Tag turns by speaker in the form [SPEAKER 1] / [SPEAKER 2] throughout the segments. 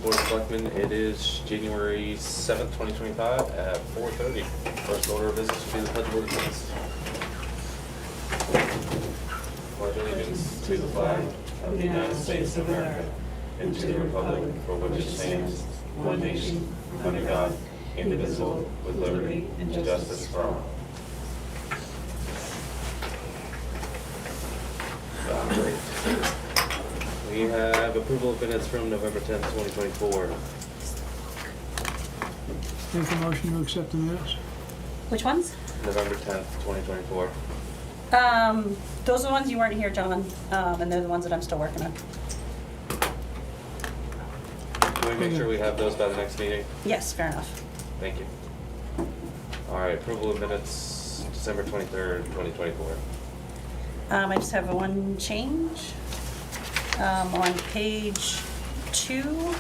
[SPEAKER 1] Board of Selectmen. It is January 7th, 2025 at 4:30. First order of business will be the pledge of allegiance. Pledge allegiance to the flag of the United States of America and to the republic for which it stands, one nation, under God, indivisible, with liberty and justice for all. We have approval of minutes from November 10th, 2024.
[SPEAKER 2] Make a motion to accept the minutes.
[SPEAKER 3] Which ones?
[SPEAKER 1] November 10th, 2024.
[SPEAKER 3] Those are the ones you weren't here, John, and they're the ones that I'm still working on.
[SPEAKER 1] Can we make sure we have those by the next meeting?
[SPEAKER 3] Yes, fair enough.
[SPEAKER 1] Thank you. All right, approval of minutes, December 23rd, 2024.
[SPEAKER 3] I just have one change. On page 2,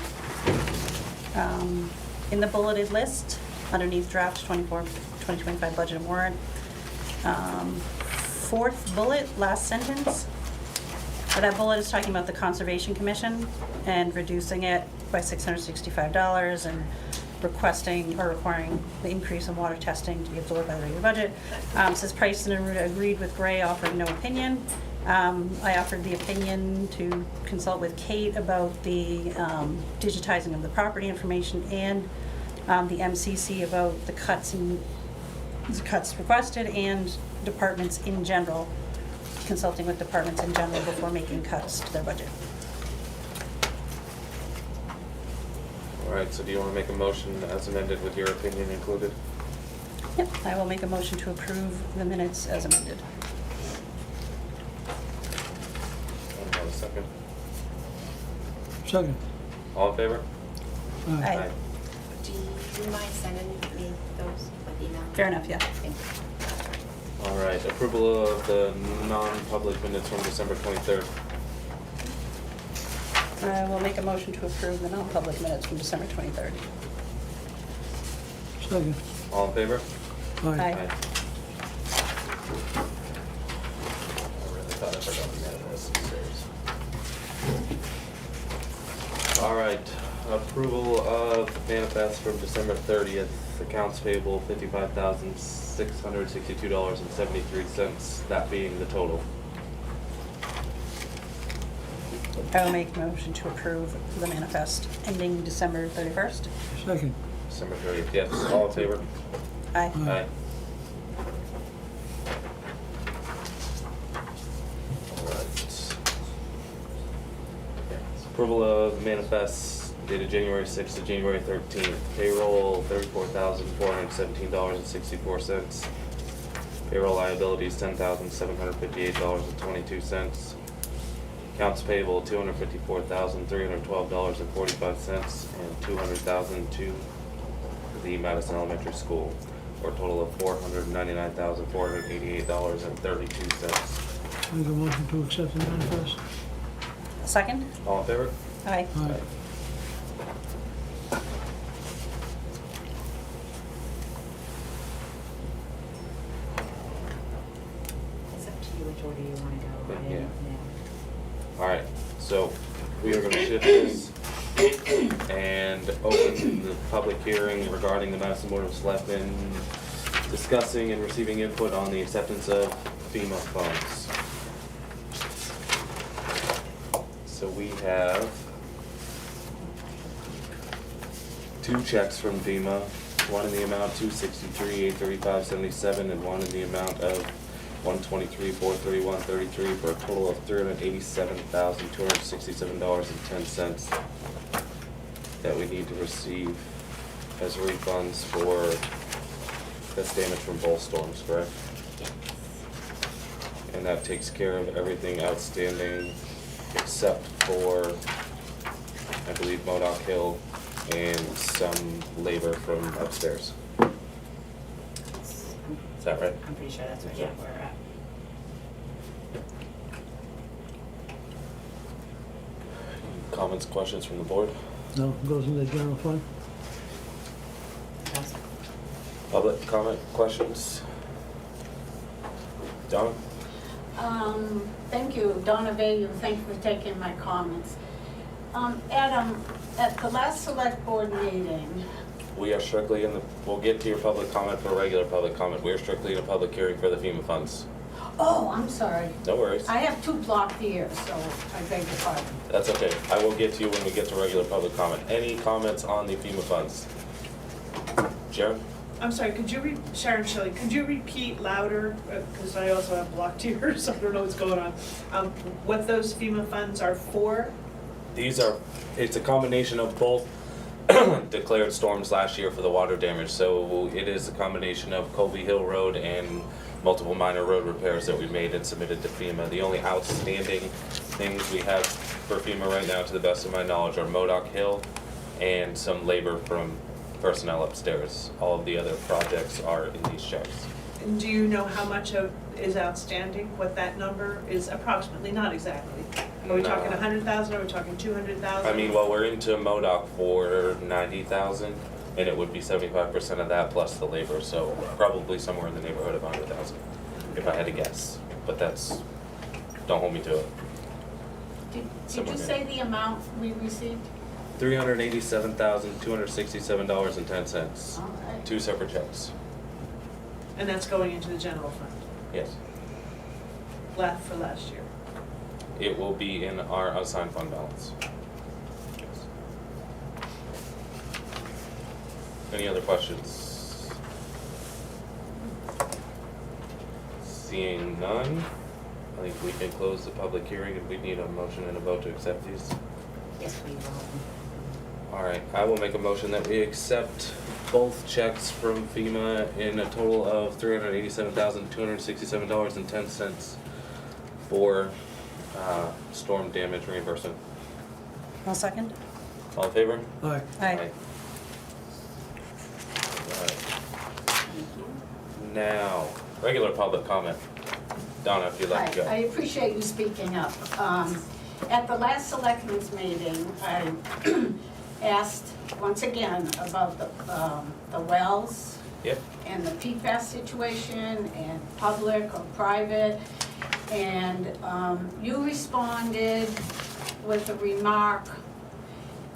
[SPEAKER 3] in the bulleted list, underneath draft 2025 budget and warrant, fourth bullet, last sentence. That bullet is talking about the Conservation Commission and reducing it by $665 and requesting or requiring the increase in water testing to be absorbed by the regular budget. Says Price and Aruda agreed with Gray, offering no opinion. I offered the opinion to consult with Kate about the digitizing of the property information and the MCC about the cuts requested and departments in general, consulting with departments in general before making cuts to their budget.
[SPEAKER 1] All right, so do you want to make a motion as amended with your opinion included?
[SPEAKER 3] Yep, I will make a motion to approve the minutes as amended.
[SPEAKER 1] And have a second.
[SPEAKER 2] Second.
[SPEAKER 1] All in favor?
[SPEAKER 3] Aye.
[SPEAKER 4] Do you mind sending me those with email?
[SPEAKER 3] Fair enough, yeah.
[SPEAKER 4] Thank you.
[SPEAKER 1] All right, approval of the non-public minutes from December 23rd.
[SPEAKER 3] I will make a motion to approve the non-public minutes from December 23rd.
[SPEAKER 2] Second.
[SPEAKER 1] All in favor?
[SPEAKER 3] Aye.
[SPEAKER 1] I really thought I forgot the manifest upstairs. All right, approval of manifest from December 30th. Accounts payable $55,662.73, that being the total.
[SPEAKER 3] I will make a motion to approve the manifest ending December 31st.
[SPEAKER 2] Second.
[SPEAKER 1] December 30th, yes, all in favor?
[SPEAKER 3] Aye.
[SPEAKER 1] Aye. All right. Approval of manifests dated January 6th to January 13th. Payroll, $34,417.64. Payroll liabilities, $10,758.22. Accounts payable, $254,312.45, and $200,000 to the Madison Elementary School, for a total of $499,488.32.
[SPEAKER 2] Make a motion to accept the manifest.
[SPEAKER 3] Second?
[SPEAKER 1] All in favor?
[SPEAKER 3] Aye.
[SPEAKER 2] Aye.
[SPEAKER 4] It's up to you which order you want to go in.
[SPEAKER 1] Yeah. All right, so we are going to shift this and open the public hearing regarding the Madison Board of Selectmen discussing and receiving input on the acceptance of FEMA funds. So we have 2 checks from FEMA, one in the amount $263,835.77 and one in the amount of $123,431.33 for a total of $387,267.10 that we need to receive as refunds for this damage from both storms, correct?
[SPEAKER 4] Yes.
[SPEAKER 1] And that takes care of everything outstanding except for, I believe, Modoc Hill and some labor from upstairs. Is that right?
[SPEAKER 4] I'm pretty sure that's where we're at.
[SPEAKER 1] Comments, questions from the board?
[SPEAKER 2] No, goes in the general fund.
[SPEAKER 4] Yes.
[SPEAKER 1] Public comment, questions? Donna?
[SPEAKER 5] Thank you, Donna Vale, thank you for taking my comments. Adam, At the last select board meeting,
[SPEAKER 1] We are strictly we'll get to your public comment for regular public comment. We are strictly in a public hearing for the FEMA funds.
[SPEAKER 5] oh, I'm sorry.
[SPEAKER 1] No worries.
[SPEAKER 5] I have 2 blocked ears, so I beg your pardon.
[SPEAKER 1] That's okay. I will get to you when we get to regular public comment. Any comments on the FEMA funds? Sharon?
[SPEAKER 6] I'm sorry, Sharon Shelley, could you repeat louder, because I also have blocked ears, so I don't know what's going on, what those FEMA funds are for?
[SPEAKER 1] It's a combination of both declared storms last year for the water damage. So it is a combination of Colby Hill Road and multiple minor road repairs that we made and submitted to FEMA. The only outstanding things we have for FEMA right now, to the best of my knowledge, are Modoc Hill and some labor from personnel upstairs. All of the other projects are in these checks.
[SPEAKER 6] And do you know how much is outstanding, what that number is approximately, not exactly? Are we
[SPEAKER 1] No.
[SPEAKER 6] talking 100,000, are we talking 200,000?
[SPEAKER 1] I mean, well, we're into Modoc for 90,000, and it would be 75% of that plus the labor, so probably somewhere in the neighborhood of 100,000, if I had to guess. But don't hold me to it.
[SPEAKER 5] Did
[SPEAKER 1] Somewhere
[SPEAKER 5] you
[SPEAKER 1] in
[SPEAKER 5] say the amount we received?
[SPEAKER 1] $387,267.10.
[SPEAKER 5] All right.
[SPEAKER 1] 2 separate checks.
[SPEAKER 6] And that's going into the general fund,
[SPEAKER 1] Yes.
[SPEAKER 6] for last year.
[SPEAKER 1] It will be in our unassigned fund balance. Yes. Any other questions? Seeing none, I think we can close the public hearing and we need a motion and a vote to accept these.
[SPEAKER 5] Yes, we will.
[SPEAKER 1] All right, I will make a motion that we accept both checks from FEMA in a total of $387,267.10 for storm damage reimbursement.
[SPEAKER 3] I'll second.
[SPEAKER 1] All in favor?
[SPEAKER 2] Aye.
[SPEAKER 3] Aye.
[SPEAKER 1] Alright. Now, regular public comment. Donna, if you'd like to
[SPEAKER 5] I
[SPEAKER 1] go.
[SPEAKER 5] appreciate you speaking up. At the last selectmen's meeting, I asked once again about the wells
[SPEAKER 1] Yep,
[SPEAKER 5] and the PFAS situation and public or private. And you responded with a remark,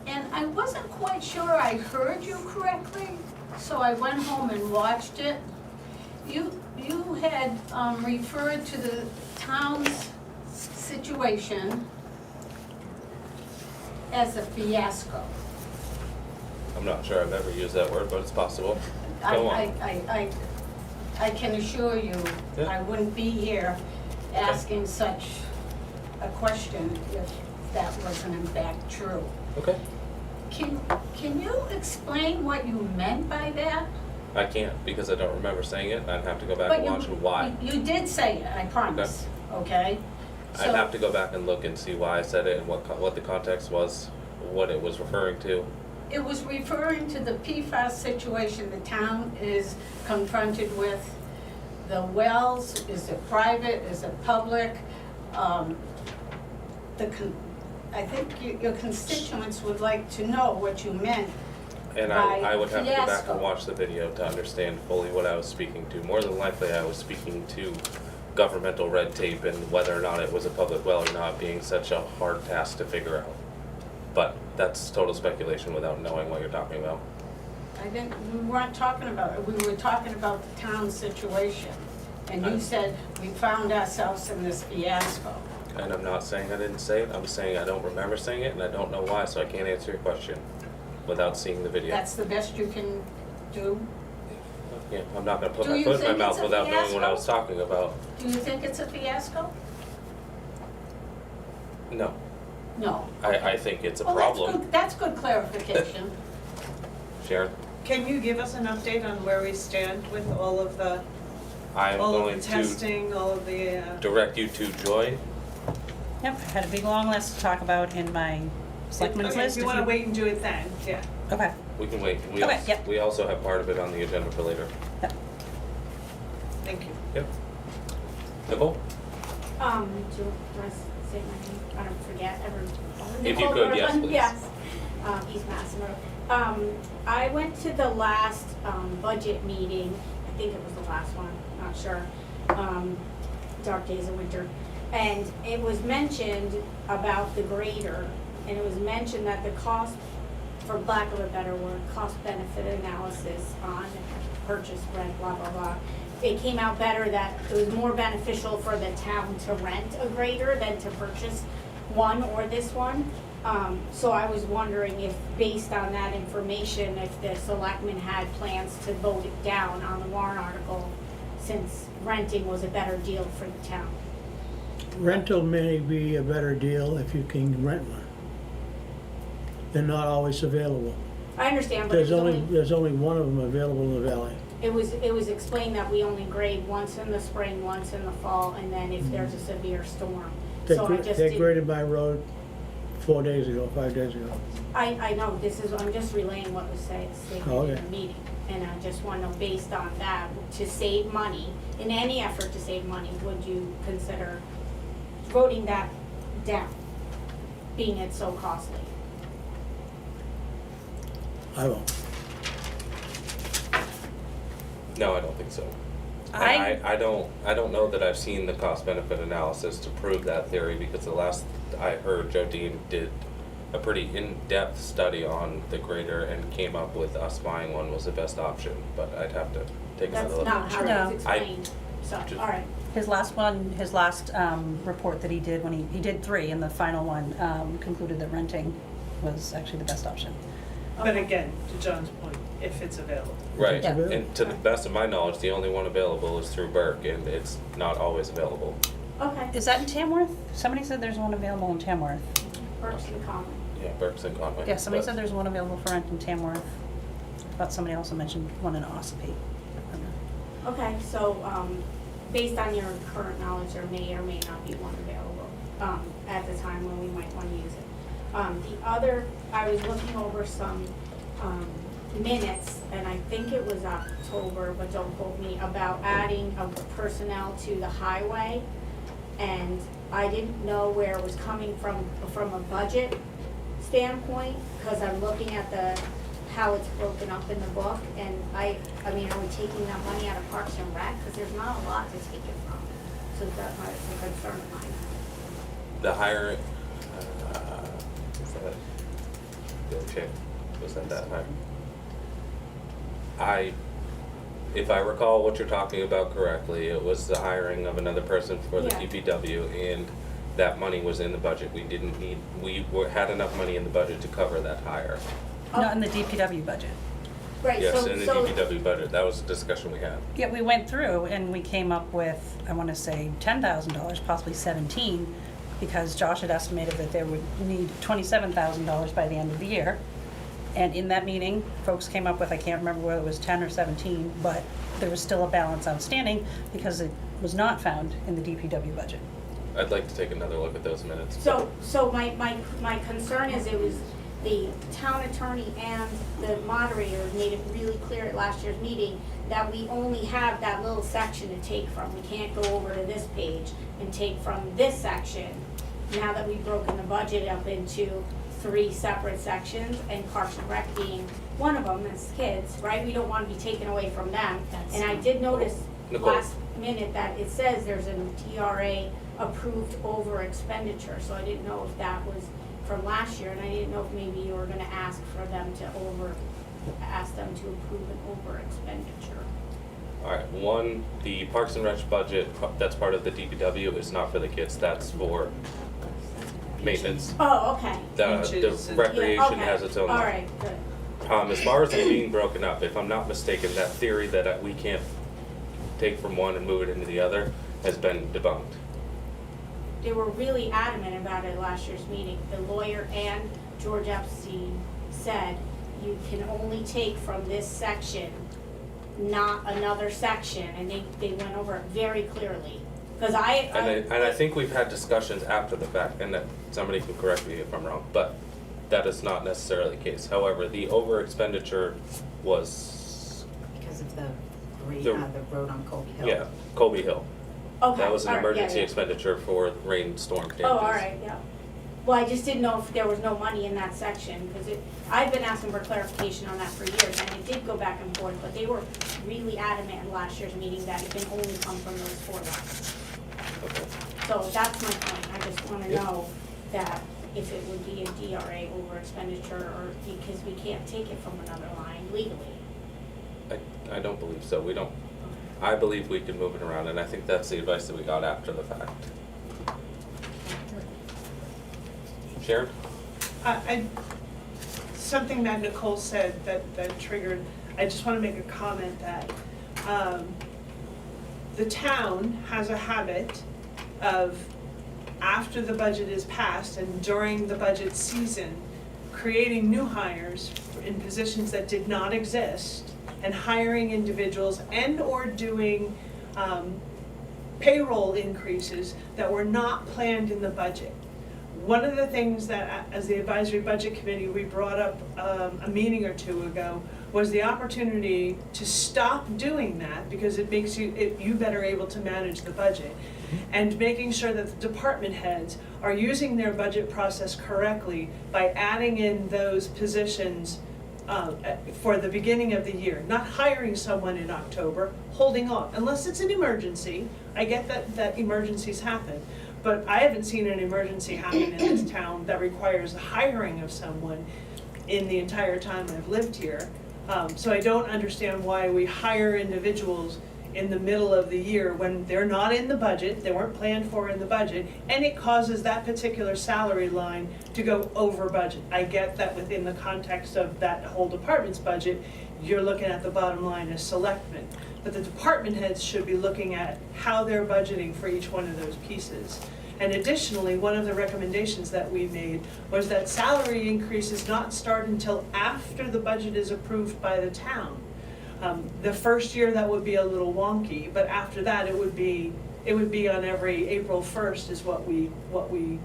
[SPEAKER 5] and I wasn't quite sure I heard you correctly, so I went home and watched it. You had referred to the town's situation as a fiasco.
[SPEAKER 1] I'm not sure I've ever used that word, but it's possible. Go on.
[SPEAKER 5] I can assure you,
[SPEAKER 1] Yeah.
[SPEAKER 5] I wouldn't be here asking such a question if that wasn't in fact true.
[SPEAKER 1] Okay.
[SPEAKER 5] Can you explain what you meant by that?
[SPEAKER 1] I can't because I don't remember saying it. I'd have to go back
[SPEAKER 5] But
[SPEAKER 1] and watch why.
[SPEAKER 5] You did say it, I promise, okay?
[SPEAKER 1] I'd have to go back and look and see why I said it and what the context was, what it was referring to.
[SPEAKER 5] It was referring to the PFAS situation the town is confronted with. The wells, is it private, is it public? I think your constituents would like to know what you meant.
[SPEAKER 1] And
[SPEAKER 5] By
[SPEAKER 1] I would have to go back
[SPEAKER 5] fiasco.
[SPEAKER 1] and watch the video to understand fully what I was speaking to. More than likely, I was speaking to governmental red tape and whether or not it was a public well or not being such a hard task to figure out. But that's total speculation without knowing what you're talking about.
[SPEAKER 5] We weren't talking about it, we were talking about the town's situation. And you said, we found ourselves in this fiasco.
[SPEAKER 1] And I'm not saying I didn't say it, I'm saying I don't remember saying it and I don't know why, so I can't answer your question without seeing the video.
[SPEAKER 5] That's the best you can do?
[SPEAKER 1] Yeah, I'm not gonna put
[SPEAKER 5] Do
[SPEAKER 1] my
[SPEAKER 5] you
[SPEAKER 1] foot in my
[SPEAKER 5] think
[SPEAKER 1] mouth
[SPEAKER 5] it's a
[SPEAKER 1] without knowing what I
[SPEAKER 5] fiasco?
[SPEAKER 1] was talking about.
[SPEAKER 5] Do you think it's a fiasco?
[SPEAKER 1] No,
[SPEAKER 5] No.
[SPEAKER 1] I think it's a
[SPEAKER 5] Well,
[SPEAKER 1] problem.
[SPEAKER 5] that's good clarification.
[SPEAKER 1] Sharon,
[SPEAKER 6] Can you give us an update on where we stand with all of the
[SPEAKER 1] I'm going to
[SPEAKER 6] testing, all of the,
[SPEAKER 1] direct you to Joy.
[SPEAKER 3] Yep, I had a big long list to talk about in my selectmen's
[SPEAKER 6] okay,
[SPEAKER 3] list.
[SPEAKER 6] if you wanna wait and do it then, yeah.
[SPEAKER 3] Okay,
[SPEAKER 1] We can wait.
[SPEAKER 3] Okay, yep.
[SPEAKER 1] We also have part of it on the agenda for later.
[SPEAKER 3] yep.
[SPEAKER 6] Thank you.
[SPEAKER 1] Yep. Nicole?
[SPEAKER 4] Do you want to say my name? I don't forget ever.
[SPEAKER 1] If you could, yes, please.
[SPEAKER 4] Yes, East Madison Road. I went to the last, budget meeting, I think it was the last one, not sure, Dark Days of Winter. And it was mentioned about the grader, and it was mentioned that the cost for lack of a better word, cost benefit analysis on purchase, rent, blah, blah, blah. It came out better that it was more beneficial for the town to rent a grader than to purchase one or this one. So I was wondering if, based on that information, if the selectmen had plans to vote it down on the warrant article, since renting was a better deal for the town.
[SPEAKER 2] Rental may be a better deal if you can rent one. They're not always available.
[SPEAKER 4] I understand, but it
[SPEAKER 2] There's only one of them available in the valley.
[SPEAKER 4] it was explained that we only grade once in the spring, once in the fall, and then if there's a severe storm. So I just
[SPEAKER 2] They
[SPEAKER 4] didn't.
[SPEAKER 2] graded my road 5 days ago.
[SPEAKER 4] I know, I'm just relaying what was stated
[SPEAKER 2] Oh,
[SPEAKER 4] in
[SPEAKER 2] okay.
[SPEAKER 4] the meeting. And I just want to know, based on that, to save money, in any effort to save money, would you consider voting that down, being it so costly?
[SPEAKER 2] I won't.
[SPEAKER 1] No, I don't think so.
[SPEAKER 3] I-
[SPEAKER 1] I don't know that I've seen the cost benefit analysis to prove that theory, because the last I heard, Joe Dean did a pretty in-depth study on the grader and came up with us buying one was the best option, but I'd have to take another
[SPEAKER 4] That's
[SPEAKER 1] look.
[SPEAKER 4] not how
[SPEAKER 3] No.
[SPEAKER 4] it was explained, so,
[SPEAKER 1] Just-
[SPEAKER 4] all right.
[SPEAKER 3] His last report that he did, when he did 3, and the final one concluded that renting was actually the best option.
[SPEAKER 6] But again, to John's point, if it's available.
[SPEAKER 1] Right,
[SPEAKER 3] Yeah.
[SPEAKER 1] and to the best of my knowledge, the only one available is through Burke, and it's not always available.
[SPEAKER 4] Okay,
[SPEAKER 3] Is that in Tamworth? Somebody said there's one available in Tamworth.
[SPEAKER 4] Perks and Common.
[SPEAKER 1] Yeah, Burke's in Conway.
[SPEAKER 3] Yeah, somebody
[SPEAKER 1] but-
[SPEAKER 3] said there's one available for rent in Tamworth. But somebody also mentioned one in Ossipee.
[SPEAKER 4] Okay, so, based on your current knowledge, there may or may not be one available, at the time when we might want to use it. The other, I was looking over some, minutes, and I think it was October, but don't quote me, about adding of personnel to the highway. And I didn't know where it was coming from a budget standpoint, because I'm looking at how it's broken up in the book, and I mean, are we taking that money out of Parks and Rec? Because there's not a lot to take it from, so that's a concern of mine.
[SPEAKER 1] The higher, is that, okay, was that high? If I recall what you're talking about correctly, it was the hiring of another person for the
[SPEAKER 4] Yeah.
[SPEAKER 1] DPW, and that money was in the budget. Had enough money in the budget to cover that hire.
[SPEAKER 3] Not in the DPW budget.
[SPEAKER 4] Right,
[SPEAKER 1] Yes, in the
[SPEAKER 4] so,
[SPEAKER 1] DPW budget, that was the discussion we had.
[SPEAKER 3] Yeah, we went through and we came up with, I want to say, $10,000, possibly 17, because Josh had estimated that there would need $27,000 by the end of the year. And in that meeting, folks came up with, I can't remember whether it was 10 or 17, but there was still a balance outstanding because it was not found in the DPW budget.
[SPEAKER 1] I'd like to take another look at those minutes.
[SPEAKER 4] so my concern is it was the town attorney and the moderator made it really clear at last year's meeting that we only have that little section to take from. We can't go over to this page and take from this section, now that we've broken the budget up into 3 separate sections, and Parks and Rec being one of them as kids, right? We don't want to be taken away from them. And I did notice
[SPEAKER 1] Nicole.
[SPEAKER 4] last minute that it says there's a TRA approved over expenditure, so I didn't know if that was from last year, and I didn't know if maybe you were gonna ask for them to ask them to approve an over expenditure.
[SPEAKER 1] All right, one, the Parks and Rec budget, that's part of the DPW, is not for the kids, that's for maintenance.
[SPEAKER 4] Oh, okay.
[SPEAKER 6] Beaches
[SPEAKER 1] The
[SPEAKER 6] and-
[SPEAKER 1] recreation
[SPEAKER 4] Yeah, okay.
[SPEAKER 1] has its own.
[SPEAKER 4] All right, good.
[SPEAKER 1] As far as it being broken up, if I'm not mistaken, that theory that we can't take from one and move it into the other has been debunked.
[SPEAKER 4] They were really adamant about it at last year's meeting. The lawyer and George Epstein said you can only take from this section, not another section, and they went over it very clearly. Because
[SPEAKER 1] And I think we've had discussions after the fact, and that somebody can correct me if I'm wrong, but that is not necessarily the case. However, the over expenditure was,
[SPEAKER 7] Because of the
[SPEAKER 1] The-
[SPEAKER 7] road on Colby Hill.
[SPEAKER 1] yeah, Colby Hill.
[SPEAKER 4] Okay,
[SPEAKER 1] That was an
[SPEAKER 4] all right, yeah,
[SPEAKER 1] emergency
[SPEAKER 4] yeah.
[SPEAKER 1] expenditure for rainstorm damages.
[SPEAKER 4] Oh, all right, yeah. Well, I just didn't know if there was no money in that section, because I've been asking for clarification on that for years, and it did go back and forth, but they were really adamant in last year's meeting that it can only come from those 4 lines.
[SPEAKER 1] Okay.
[SPEAKER 4] So that's my point, I just wanna
[SPEAKER 1] Yeah.
[SPEAKER 4] know that if it would be a DRA over expenditure, or because we can't take it from another line legally.
[SPEAKER 1] I don't believe so. We don't. I believe we can move it around, and I think that's the advice that we got after the fact. Sharon?
[SPEAKER 6] Something that Nicole said that triggered, I just want to make a comment that the town has a habit of, after the budget is passed and during the budget season, creating new hires in positions that did not exist and hiring individuals and or doing payroll increases that were not planned in the budget. One of the things that, as the advisory budget committee, we brought up a meeting or two ago was the opportunity to stop doing that, because it makes you better able to manage the budget, and making sure that the department heads are using their budget process correctly by adding in those positions for the beginning of the year, not hiring someone in October, holding off, unless it's an emergency. I get that emergencies happen. But I haven't seen an emergency happen in this town that requires the hiring of someone in the entire time I've lived here. So I don't understand why we hire individuals in the middle of the year when they're not in the budget, they weren't planned for in the budget, and it causes that particular salary line to go over budget. I get that within the context of that whole department's budget, you're looking at the bottom line as selectmen. But the department heads should be looking at how they're budgeting for each one of those pieces. And additionally, one of the recommendations that we made was that salary increases not start until after the budget is approved by the town. The first year that would be a little wonky, but after that it would be on every April 1st is what we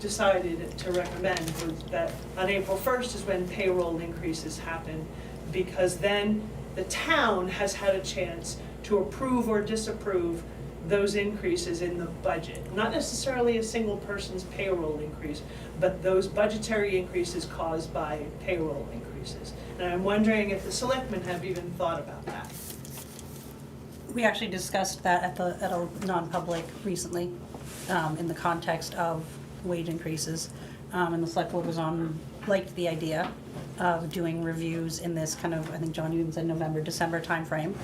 [SPEAKER 6] decided to recommend, was that on April 1st is when payroll increases happen, because then the town has had a chance to approve or disapprove those increases in the budget. Not necessarily a single person's payroll increase, but those budgetary increases caused by payroll increases. And I'm wondering if the selectmen have even thought about that.
[SPEAKER 3] We actually discussed that at a non-public recently, in the context of wage increases. And the select board liked the idea of doing reviews in this kind of, I think John even said November, December timeframe.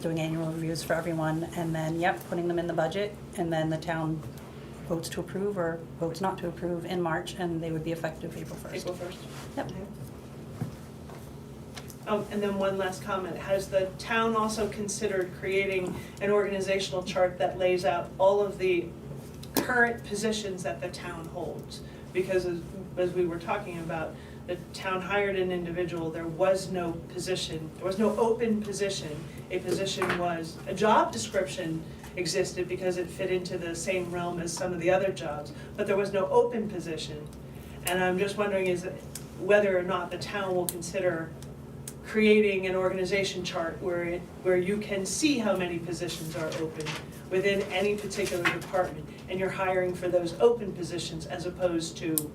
[SPEAKER 3] Doing annual reviews for everyone, and then, putting them in the budget, and then the town votes to approve or votes not to approve in March, and they would be effective April 1st.
[SPEAKER 6] April 1st?
[SPEAKER 3] Yep.
[SPEAKER 6] And then one last comment, has the town also considered creating an organizational chart that lays out all of the current positions that the town holds? Because as we were talking about, the town hired an individual, there was no position, there was no open position. A job description existed because it fit into the same realm as some of the other jobs, but there was no open position. And I'm just wondering whether or not the town will consider creating an organization chart where you can see how many positions are open within any particular department, and you're hiring for those open positions, as opposed to,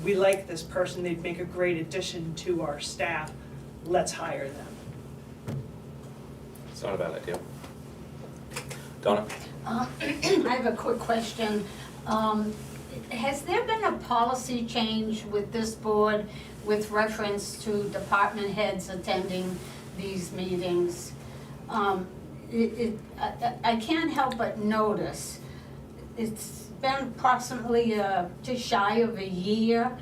[SPEAKER 6] we like this person, they'd make a great addition to our staff, let's hire them.
[SPEAKER 1] It's not a bad idea. Donna?
[SPEAKER 5] I have a quick question. Has there been a policy change with this board with reference to department heads attending these meetings? I can't help but notice, it's been approximately just shy of a year.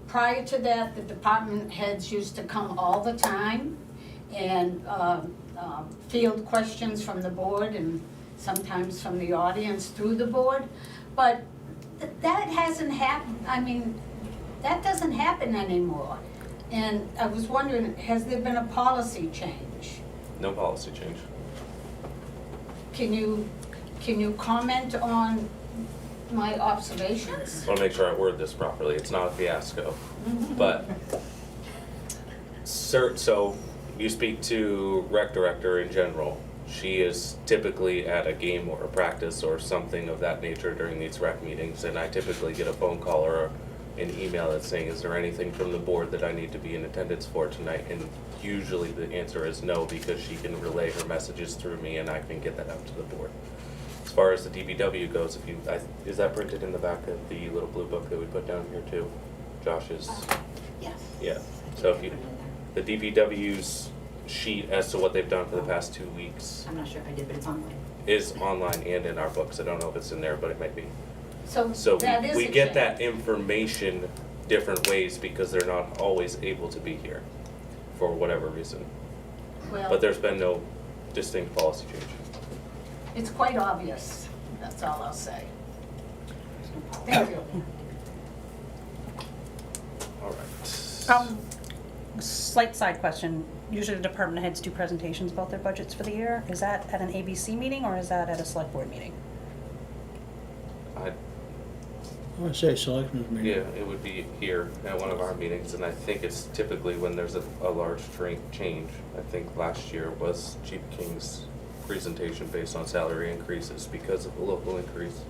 [SPEAKER 5] Prior to that, the department heads used to come all the time and field questions from the board and sometimes from the audience through the board. But that hasn't happened, that doesn't happen anymore. And I was wondering, has there been a policy change?
[SPEAKER 1] No policy change.
[SPEAKER 5] Can you comment on my observations?
[SPEAKER 1] I want to make sure I word this properly. It's not a fiasco, but so you speak to rec director in general. She is typically at a game or a practice or something of that nature during these rec meetings, and I typically get a phone call or an email that's saying, is there anything from the board that I need to be in attendance for tonight? And usually the answer is no, because she can relay her messages through me and I can get that out to the board. As far as the DPW goes, if you, is that printed in the back of the little blue book that we put down here too? Josh's,
[SPEAKER 7] Yes.
[SPEAKER 1] Yeah.
[SPEAKER 7] I
[SPEAKER 1] So
[SPEAKER 7] think
[SPEAKER 1] if
[SPEAKER 7] I
[SPEAKER 1] you-
[SPEAKER 7] put it in there.
[SPEAKER 1] the DPW's sheet as to what they've done for the past 2 weeks
[SPEAKER 7] I'm not sure if I did, but it's online.
[SPEAKER 1] is online and in our books. I don't know if it's in there, but it might be.
[SPEAKER 5] So
[SPEAKER 1] So
[SPEAKER 5] that is
[SPEAKER 1] we
[SPEAKER 5] a
[SPEAKER 1] get
[SPEAKER 5] change.
[SPEAKER 1] that information different ways because they're not always able to be here for whatever reason.
[SPEAKER 5] Well,
[SPEAKER 1] But there's been no distinct policy change.
[SPEAKER 5] it's quite obvious, that's all I'll say.
[SPEAKER 7] There's no problem.
[SPEAKER 5] Thank you.
[SPEAKER 1] All right.
[SPEAKER 3] Slight side question, usually the department heads do presentations about their budgets for the year. Is that at an ABC meeting or is that at a select board meeting?
[SPEAKER 1] I,
[SPEAKER 2] I want to say selectmen's meeting.
[SPEAKER 1] yeah, it would be here at one of our meetings, and I think it's typically when there's a large change. I think last year was Chief King's presentation based on salary increases because of the local increase.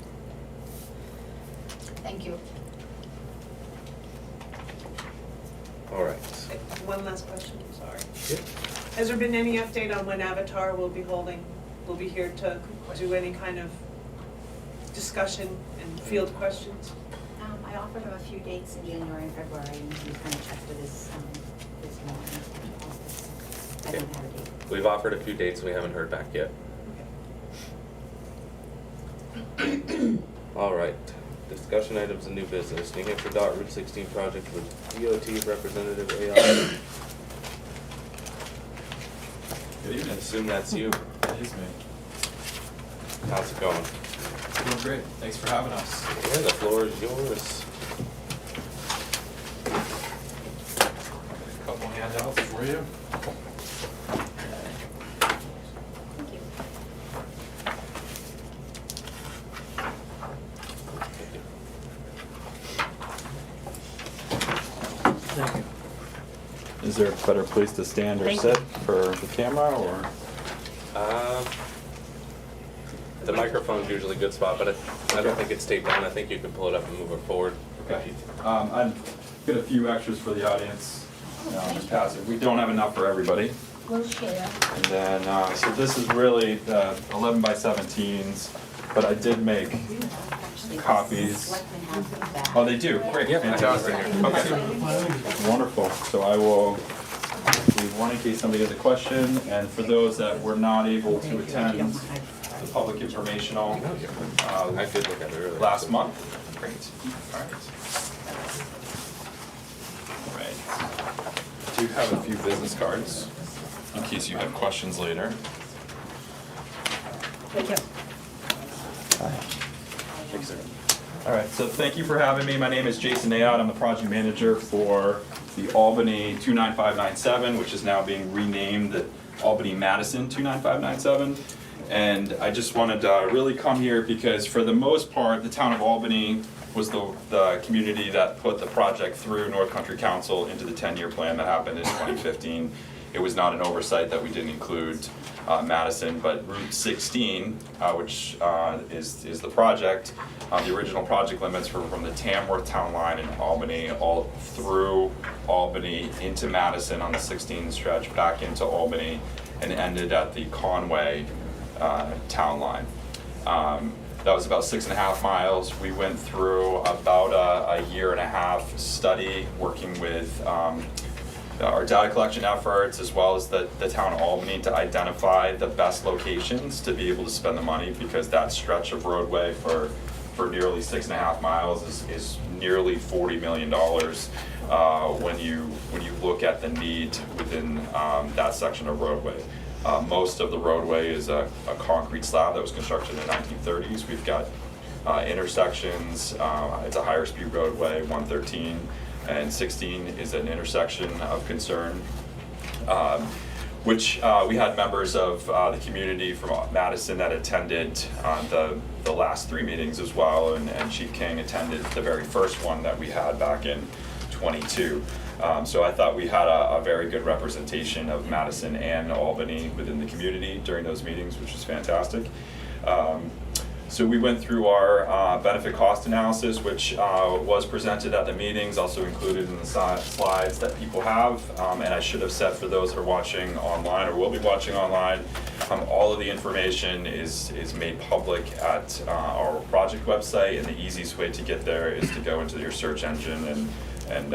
[SPEAKER 5] Thank you.
[SPEAKER 1] All right.
[SPEAKER 6] One last question, sorry.
[SPEAKER 1] Yep.
[SPEAKER 6] Has there been any update on when Avatar will be here to do any kind of discussion and field questions?
[SPEAKER 7] I offered him a few dates in January and February, and he kind of checked with his morning office. I don't have a date.
[SPEAKER 1] We've offered a few dates, and we haven't heard back yet. All right. Discussion items and new business. New Hampshire Route 16 project with DOT representative AI.
[SPEAKER 8] Good
[SPEAKER 1] I
[SPEAKER 8] evening.
[SPEAKER 1] assume that's you.
[SPEAKER 8] That is me.
[SPEAKER 1] How's it going?
[SPEAKER 8] Doing great. Thanks for having us.
[SPEAKER 1] Yeah, the floor is yours.
[SPEAKER 8] A couple handouts for you.
[SPEAKER 7] Thank you.
[SPEAKER 2] Thank you.
[SPEAKER 8] Is there a better place to stand or
[SPEAKER 3] Thank
[SPEAKER 8] sit
[SPEAKER 3] you.
[SPEAKER 8] for the camera, or?
[SPEAKER 1] The microphone's usually a good spot, but I don't think it's taped down. I think you can pull it up and move it forward.
[SPEAKER 8] Okay. I've got a few extras for the audience. Just pass it. We don't have enough for everybody.
[SPEAKER 5] We'll share.
[SPEAKER 8] And then, so this is really the 11 by 17s, but I did make,
[SPEAKER 7] Actually,
[SPEAKER 8] Copies.
[SPEAKER 7] Selectmen have them back.
[SPEAKER 8] oh, they do, great, fantastic. Okay, wonderful. So I will leave one in case somebody has a question, and for those that were not able to attend the public informational,
[SPEAKER 1] I did look at it earlier.
[SPEAKER 8] last month. Great, all right. All right. I do have a few business cards in case you have questions later.
[SPEAKER 3] Thank you.
[SPEAKER 8] Thanks, sir. All right, so thank you for having me. My name is Jason Ayotte. I'm the project manager for the Albany 29597, which is now being renamed the Albany Madison 29597. And I just wanted to really come here because for the most part, the town of Albany was the community that put the project through North Country Council into the 10-year plan that happened in 2015. It was not an oversight that we didn't include Madison, but Route 16, which is the project, the original project limits were from the Tamworth town line in Albany, all through Albany into Madison on the 16 stretch, back into Albany, and ended at the Conway town line. That was about 6.5 miles. We went through about a year and a half study working with our data collection efforts as well as the town of Albany to identify the best locations to be able to spend the money, because that stretch of roadway for nearly 6.5 miles is nearly $40 million when you look at the need within that section of roadway. Most of the roadway is a concrete slab that was constructed in the 1930s. We've got intersections, it's a higher speed roadway, 113 and 16 is an intersection of concern, which we had members of the community from Madison that attended the last 3 meetings as well, and Chief King attended the very first one that we had back in 22. So I thought we had a very good representation of Madison and Albany within the community during those meetings, which was fantastic. So we went through our benefit cost analysis, which was presented at the meetings, also included in the slides that people have. And I should have said for those that are watching online or will be watching online, all of the information is made public at our project website, and the easiest way to get there is to go into your search engine and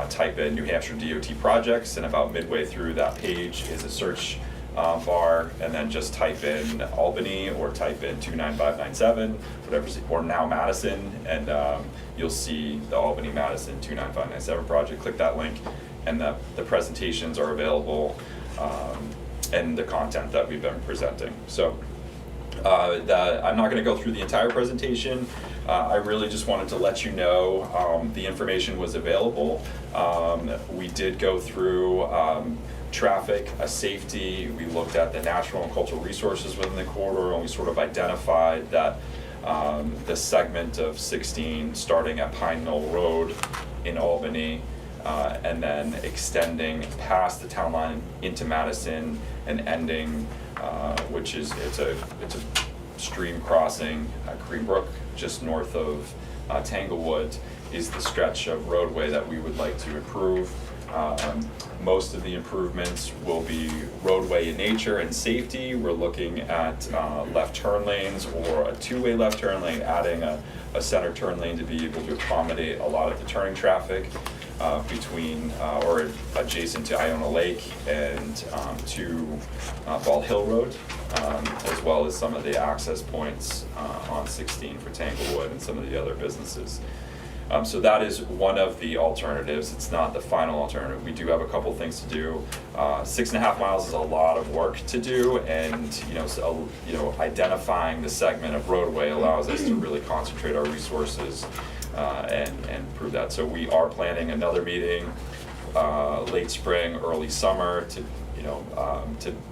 [SPEAKER 8] type in New Hampshire DOT projects, and about midway through that page is a search bar, and then just type in Albany or type in 29597, whatever's, or now Madison, and you'll see the Albany Madison 29597 project. Click that link, and the presentations are available, and the content that we've been presenting. So I'm not going to go through the entire presentation. I really just wanted to let you know the information was available. We did go through traffic, safety. We looked at the natural and cultural resources within the corridor, and we sort of identified that the segment of 16 starting at Pine Knoll Road in Albany, and then extending past the town line into Madison and ending, which is it's a stream crossing Cream Brook just north of Tanglewood, is the stretch of roadway that we would like to improve. Most of the improvements will be roadway in nature and safety. We're looking at left turn lanes or a two-way left turn lane, adding a center turn lane to be able to accommodate a lot of the turning traffic between or adjacent to Iona Lake and to Ball Hill Road, as well as some of the access points on 16 for Tanglewood and some of the other businesses. So that is one of the alternatives. It's not the final alternative. We do have a couple things to do. 6.5 miles is a lot of work to do, and identifying the segment of roadway allows us to really concentrate our resources and improve that. So we are planning another meeting late spring, early summer to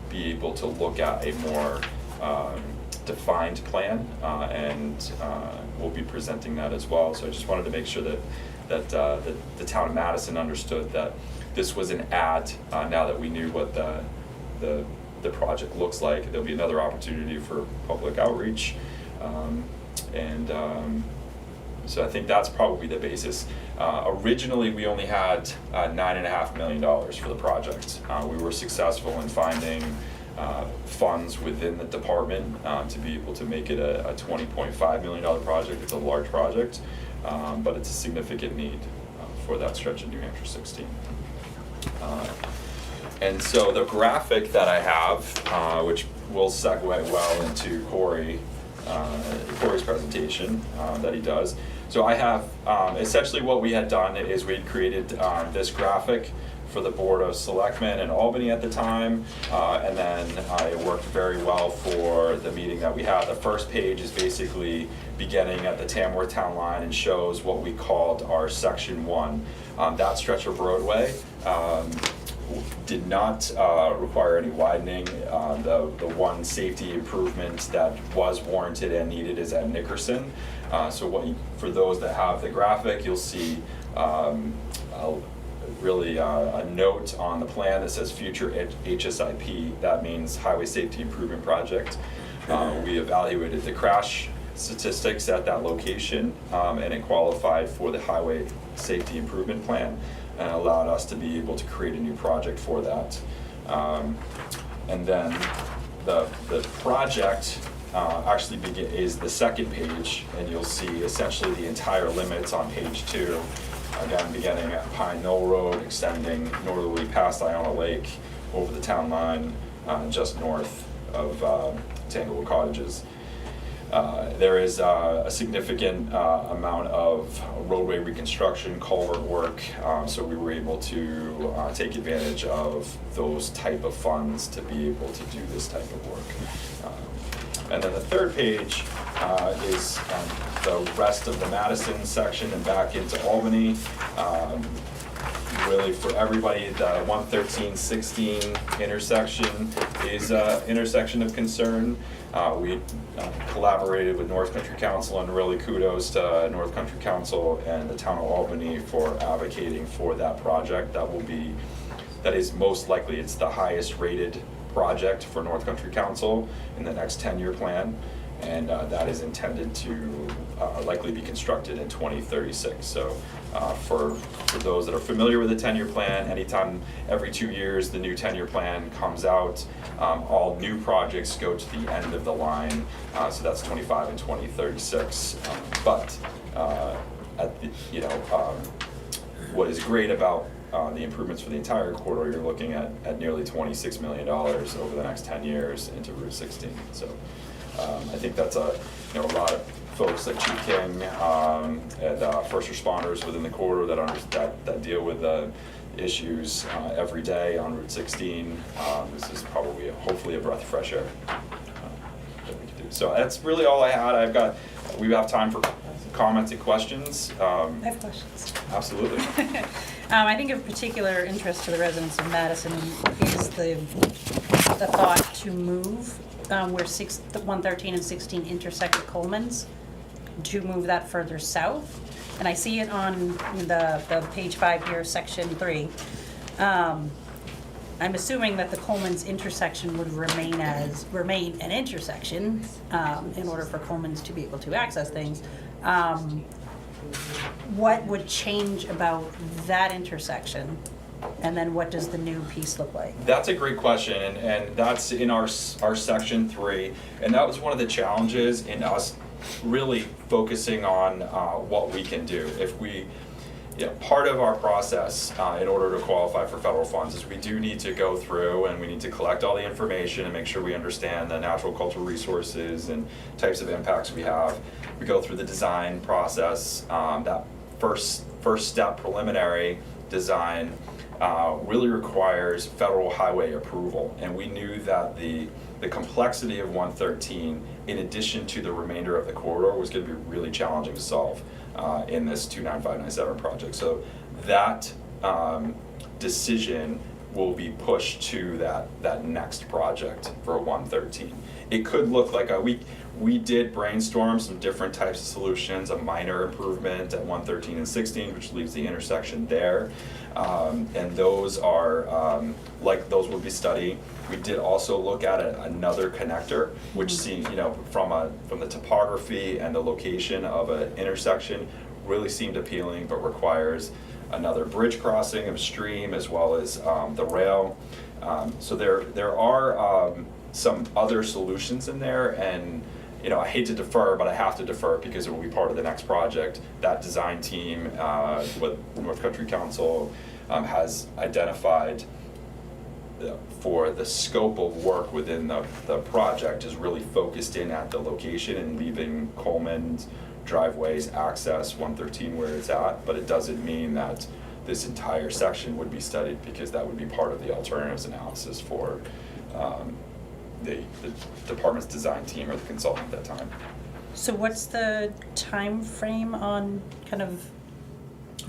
[SPEAKER 8] be able to look at a more defined plan, and we'll be presenting that as well. So I just wanted to make sure that the town of Madison understood that this was an add. Now that we knew what the project looks like, there'll be another opportunity for public outreach, so I think that's probably the basis. Originally, we only had $9.5 million for the project. We were successful in finding funds within the department to be able to make it a $20.5 million project. It's a large project, but it's a significant need for that stretch of New Hampshire 16. And so the graphic that I have, which will segue well into Corey's presentation that he does. So I have, essentially what we had done is we had created this graphic for the Board of Selectmen in Albany at the time, and then it worked very well for the meeting that we had. The first page is basically beginning at the Tamworth Town Line and shows what we called our Section 1. That stretch of roadway did not require any widening. The one safety improvement that was warranted and needed is at Nickerson. So for those that have the graphic, you'll see a note on the plan that says future HSIP. That means Highway Safety Improvement Project. We evaluated the crash statistics at that location, and it qualified for the Highway Safety Improvement Plan, and allowed us to be able to create a new project for that. And then the project actually is the second page, and you'll see essentially the entire limits on page 2. Again, beginning at Pine Knoll Road, extending northerly past Iona Lake, over the town line, just north of Tanglewood Cottages. There is a significant amount of roadway reconstruction, culvert work, so we were able to take advantage of those type of funds to be able to do this type of work. And then the third page is the rest of the Madison section and back into Albany. Really for everybody, the 113-16 intersection is an intersection of concern. We collaborated with North Country Council, and really kudos to North Country Council and the town of Albany for advocating for that project. That is most likely, it's the highest rated project for North Country Council in the next 10-year plan. and that is intended to likely be constructed in 2036. So for those that are familiar with the 10-year plan, anytime every 2 years the new 10-year plan comes out, all new projects go to the end of the line, so that's 25 and 2036. But at the, what is great about the improvements for the entire corridor, you're looking at nearly $26 million over the next 10 years into Route 16. So I think that's a lot of folks like Chief King and first responders within the corridor that deal with the issues every day on Route 16. This is probably hopefully a breath of fresh air that we can do. So that's really all I had. We have time for comments and questions.
[SPEAKER 3] I have questions.
[SPEAKER 8] Absolutely.
[SPEAKER 3] I think of particular interest to the residents of Madison is the thought to move where 113 and 16 intersect at Coleman's, to move that further south. And I see it on the page 5 here, section 3. I'm assuming that the Coleman's intersection would remain an intersection in order for Coleman's to be able to access things. What would change about that intersection? And then what does the new piece look like?
[SPEAKER 8] That's a great question, and that's in our section 3, and that was one of the challenges in us really focusing on what we can do. If we, part of our process in order to qualify for federal funds is we do need to go through and we need to collect all the information and make sure we understand the natural cultural resources and types of impacts we have. We go through the design process. That first step, preliminary design, really requires federal highway approval, and we knew that the complexity of 113, in addition to the remainder of the corridor, was going to be really challenging to solve in this 29597 project. So that decision will be pushed to that next project for 113. It could look like we did brainstorm some different types of solutions, a minor improvement at 113 and 16, which leaves the intersection there. And those are, those will be studied. We did also look at another connector, which seems, from the topography and the location of an intersection, really seemed appealing, but requires another bridge crossing of a stream as well as the rail. So there are some other solutions in there, and I hate to defer, but I have to defer because it will be part of the next project. That design team with North Country Council has identified for the scope of work within the project is really focused in at the location and leaving Coleman's driveways access 113 where it's at, but it doesn't mean that this entire section would be studied, because that would be part of the alternatives analysis for the department's design team or the consultant at that time.
[SPEAKER 3] So what's the time frame on kind of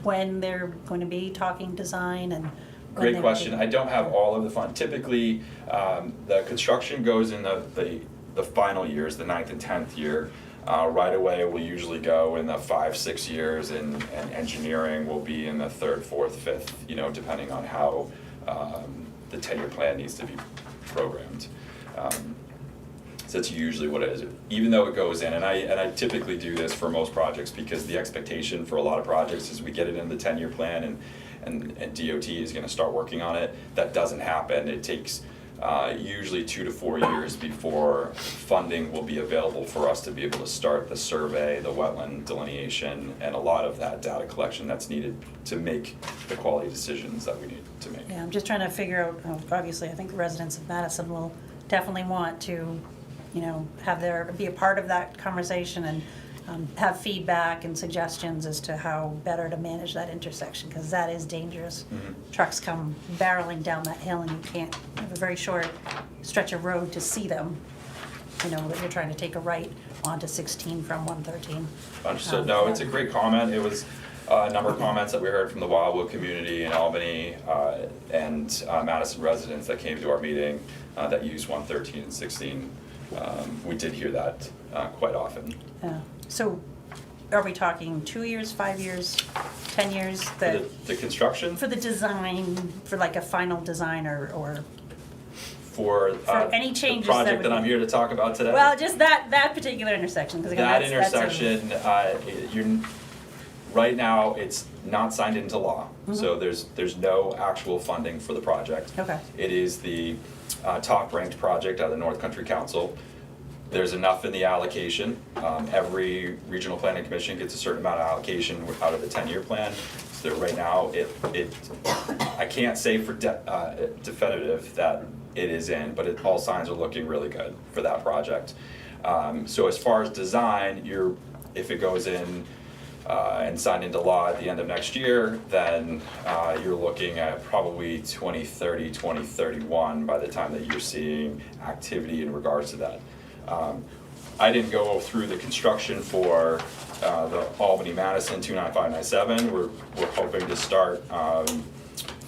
[SPEAKER 3] when they're going to be talking design and?
[SPEAKER 8] Great question. I don't have all of the fund. Typically, the construction goes in the final years, the 9th and 10th year. Right away will usually go in the 5-6 years, and engineering will be in the 3rd, 4th, 5th, depending on how the 10-year plan needs to be programmed. So that's usually what it is. Even though it goes in, and I typically do this for most projects, because the expectation for a lot of projects is we get it in the 10-year plan and DOT is going to start working on it. That doesn't happen. It takes usually 2 to 4 years before funding will be available for us to be able to start the survey, the wetland delineation, and a lot of that data collection that's needed to make the quality decisions that we need to make.
[SPEAKER 3] Yeah, I'm just trying to figure out, obviously, I think the residents of Madison will definitely want to, be a part of that conversation and have feedback and suggestions as to how better to manage that intersection, because that is dangerous.
[SPEAKER 8] Mm-hmm.
[SPEAKER 3] Trucks come barreling down that hill and you can't have a very short stretch of road to see them, that you're trying to take a right onto 16 from 113.
[SPEAKER 8] Understood. No, it's a great comment. It was a number of comments that we heard from the Wildwood community in Albany and Madison residents that came to our meeting that use 113 and 16. We did hear that quite often.
[SPEAKER 3] Yeah. So are we talking 2 years, 5 years, 10 years?
[SPEAKER 8] For the construction?
[SPEAKER 3] For the design, for like a final design or
[SPEAKER 8] for
[SPEAKER 3] any
[SPEAKER 8] the
[SPEAKER 3] changes that
[SPEAKER 8] project
[SPEAKER 3] would
[SPEAKER 8] that I'm
[SPEAKER 3] be-
[SPEAKER 8] here to talk about today.
[SPEAKER 3] Well, just that particular intersection, because again,
[SPEAKER 8] That
[SPEAKER 3] that's a-
[SPEAKER 8] intersection, right now, it's not signed into law, so there's no actual funding for the project.
[SPEAKER 3] Okay.
[SPEAKER 8] It is the top-ranked project out of the North Country Council. There's enough in the allocation. Every regional planning commission gets a certain amount of allocation out of the 10-year plan. So right now, I can't say for definitive that it is in, but all signs are looking really good for that project. So as far as design, if it goes in and signed into law at the end of next year, then you're looking at probably 2030, 2031 by the time that you're seeing activity in regards to that. I didn't go through the construction for the Albany-Madison 29597. We're hoping to start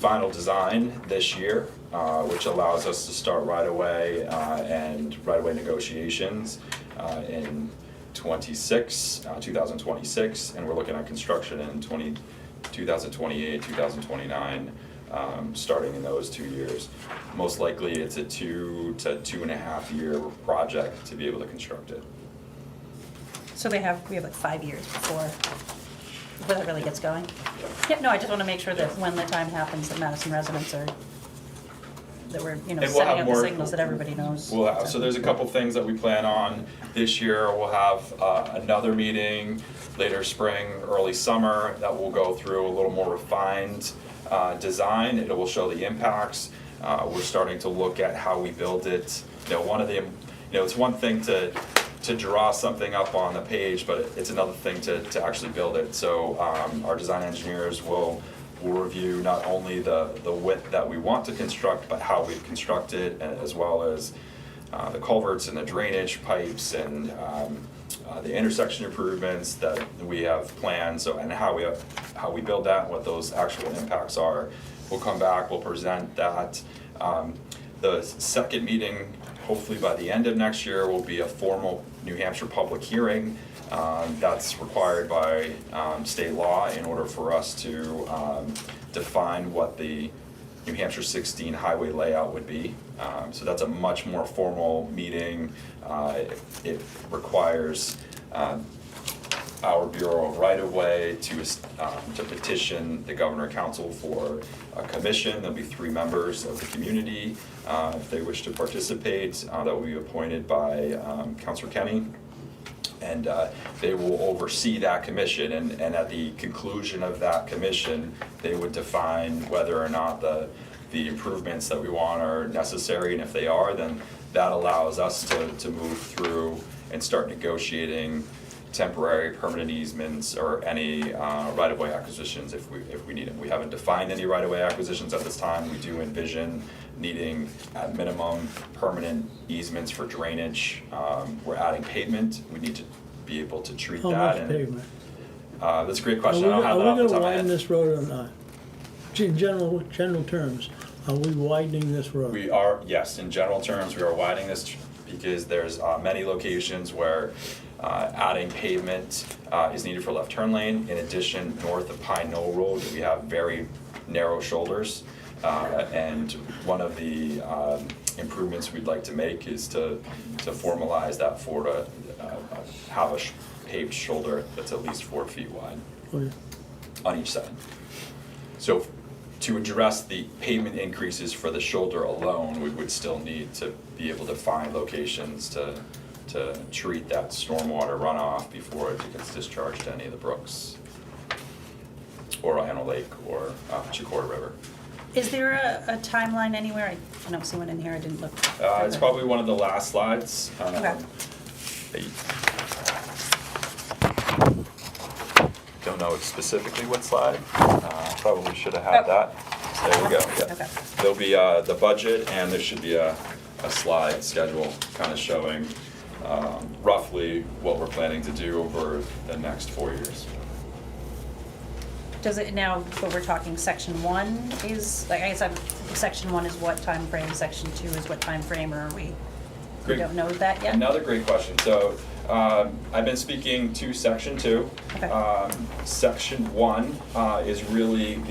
[SPEAKER 8] final design this year, which allows us to start right away and right away negotiations in 2026, and we're looking at construction in 2028, 2029, starting in those 2 years. Most likely, it's a 2 to 2.5 year project to be able to construct it.
[SPEAKER 3] So we have like 5 years before that really gets going? Yep, no, I just want to make sure that when the time happens, that Madison residents are, that we're,
[SPEAKER 8] And we'll
[SPEAKER 3] setting
[SPEAKER 8] have
[SPEAKER 3] up the
[SPEAKER 8] more-
[SPEAKER 3] signals that everybody knows.
[SPEAKER 8] So there's a couple things that we plan on this year. We'll have another meeting later spring, early summer, that will go through a little more refined design. It will show the impacts. We're starting to look at how we build it. It's one thing to draw something up on the page, but it's another thing to actually build it. So our design engineers will review not only the width that we want to construct, but how we construct it, as well as the culverts and the drainage pipes and the intersection improvements that we have planned. So, and how we build that, what those actual impacts are. We'll come back, we'll present that. The second meeting, hopefully by the end of next year, will be a formal New Hampshire public hearing. That's required by state law in order for us to define what the New Hampshire 16 highway layout would be. So that's a much more formal meeting. It requires our Bureau of Right-of-Way to petition the Governor Council for a commission. There'll be 3 members of the community if they wish to participate. That will be appointed by Councilor Kenny. And they will oversee that commission, and at the conclusion of that commission, they would define whether or not the improvements that we want are necessary, and if they are, then that allows us to move through and start negotiating temporary permanent easements or any right-of-way acquisitions if we need them. We haven't defined any right-of-way acquisitions at this time. We do envision needing at minimum permanent easements for drainage. We're adding pavement. We need to be able to treat
[SPEAKER 2] How
[SPEAKER 8] that.
[SPEAKER 2] much pavement?
[SPEAKER 8] That's a great question. I don't have that off the
[SPEAKER 2] Are we
[SPEAKER 8] top
[SPEAKER 2] gonna
[SPEAKER 8] of my
[SPEAKER 2] widen
[SPEAKER 8] head.
[SPEAKER 2] this road or not? In general terms, are we widening this road?
[SPEAKER 8] We are, yes, in general terms, we are widening this because there's many locations where adding pavement is needed for left turn lane. In addition, north of Pine Knoll Road, we have very narrow shoulders. And one of the improvements we'd like to make is to formalize that to have a paved shoulder that's at least 4 feet wide
[SPEAKER 2] Oh, yeah.
[SPEAKER 8] on each side. So to address the pavement increases for the shoulder alone, we would still need to be able to find locations to treat that stormwater runoff before it gets discharged to any of the brooks or Iona Lake or Chicora River.
[SPEAKER 3] Is there a timeline anywhere? I don't see one in here, I didn't look.
[SPEAKER 8] It's probably one of the last slides.
[SPEAKER 3] Okay.
[SPEAKER 8] Don't know specifically what slide. Probably should have had that. There we go. Yeah.
[SPEAKER 3] Okay.
[SPEAKER 8] There'll be the budget, and there should be a slide schedule kind of showing roughly what we're planning to do over the next 4 years.
[SPEAKER 3] Does it now, but we're talking section 1 is, like, I guess section 1 is what time frame? Section 2 is what time frame, or are we
[SPEAKER 8] Great.
[SPEAKER 3] don't know that yet?
[SPEAKER 8] Another great question. So I've been speaking to section 2.
[SPEAKER 3] Okay.
[SPEAKER 8] Section 1 is really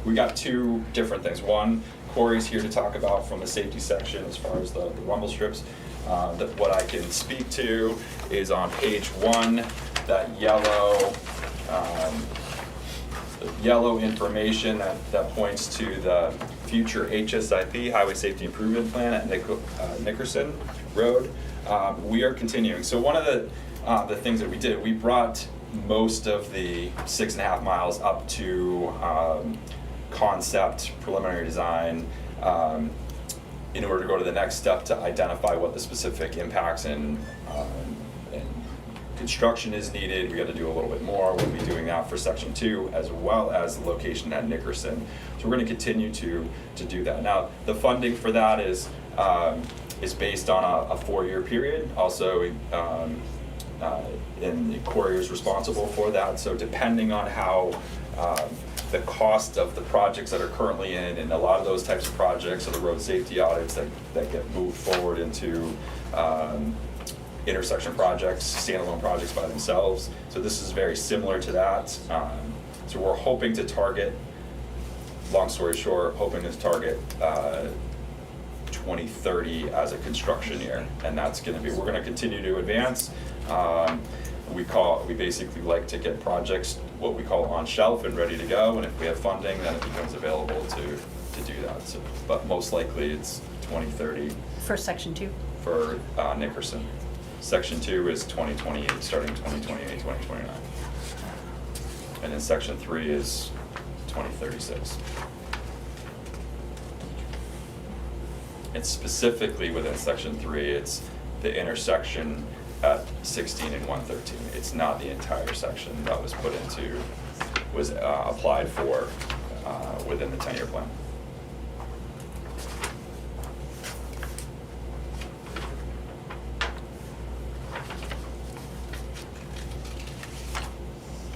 [SPEAKER 8] we got two different things. One, Corey's here to talk about from the safety section as far as the rumble strips. What I can speak to is on page 1, that yellow information that points to the future HSIP, Highway Safety Improvement Plan at Nickerson Road. We are continuing. So one of the things that we did, we brought most of the 6.5 miles up to concept, preliminary design, in order to go to the next step to identify what the specific impacts and construction is needed. We got to do a little bit more. We'll be doing that for section 2 as well as the location at Nickerson. So we're going to continue to do that. Now the funding for that is based on a 4-year period. Also, and Corey is responsible for that. So depending on how the cost of the projects that are currently in, and a lot of those types of projects are the road safety audits that get moved forward into intersection projects, standalone projects by themselves. So this is very similar to that. So we're hoping to target, long story short, hoping to target 2030 as a construction year, and that's going to be, we're going to continue to advance. We basically like to get projects what we call on shelf and ready to go, and if we have funding, then it becomes available to do that. So, but most likely it's 2030
[SPEAKER 3] For section 2?
[SPEAKER 8] for Nickerson. Section 2 is 2028, starting 2028, 2029. And then section 3 is 2036. And specifically within section 3, it's the intersection at 16 and 113. It's not the entire section that was applied for within the 10-year plan.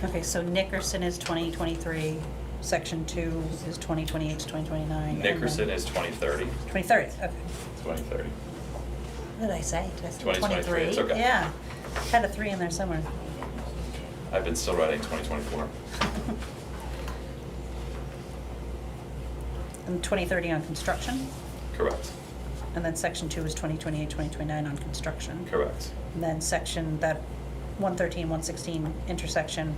[SPEAKER 3] Okay, so Nickerson is 2023, section 2 is 2028 to 2029. and then-
[SPEAKER 8] Nickerson is 2030.
[SPEAKER 3] 2030, okay.
[SPEAKER 8] 2030.
[SPEAKER 3] What did I say? Did I say
[SPEAKER 8] 2023, it's okay.
[SPEAKER 3] Yeah, had a 3 in there somewhere.
[SPEAKER 8] I've been still writing 2024.
[SPEAKER 3] And 2030 on construction,
[SPEAKER 8] Correct.
[SPEAKER 3] and then section 2 is 2028, 2029 on construction.
[SPEAKER 8] Correct.
[SPEAKER 3] And then section, that 113, 116 intersection,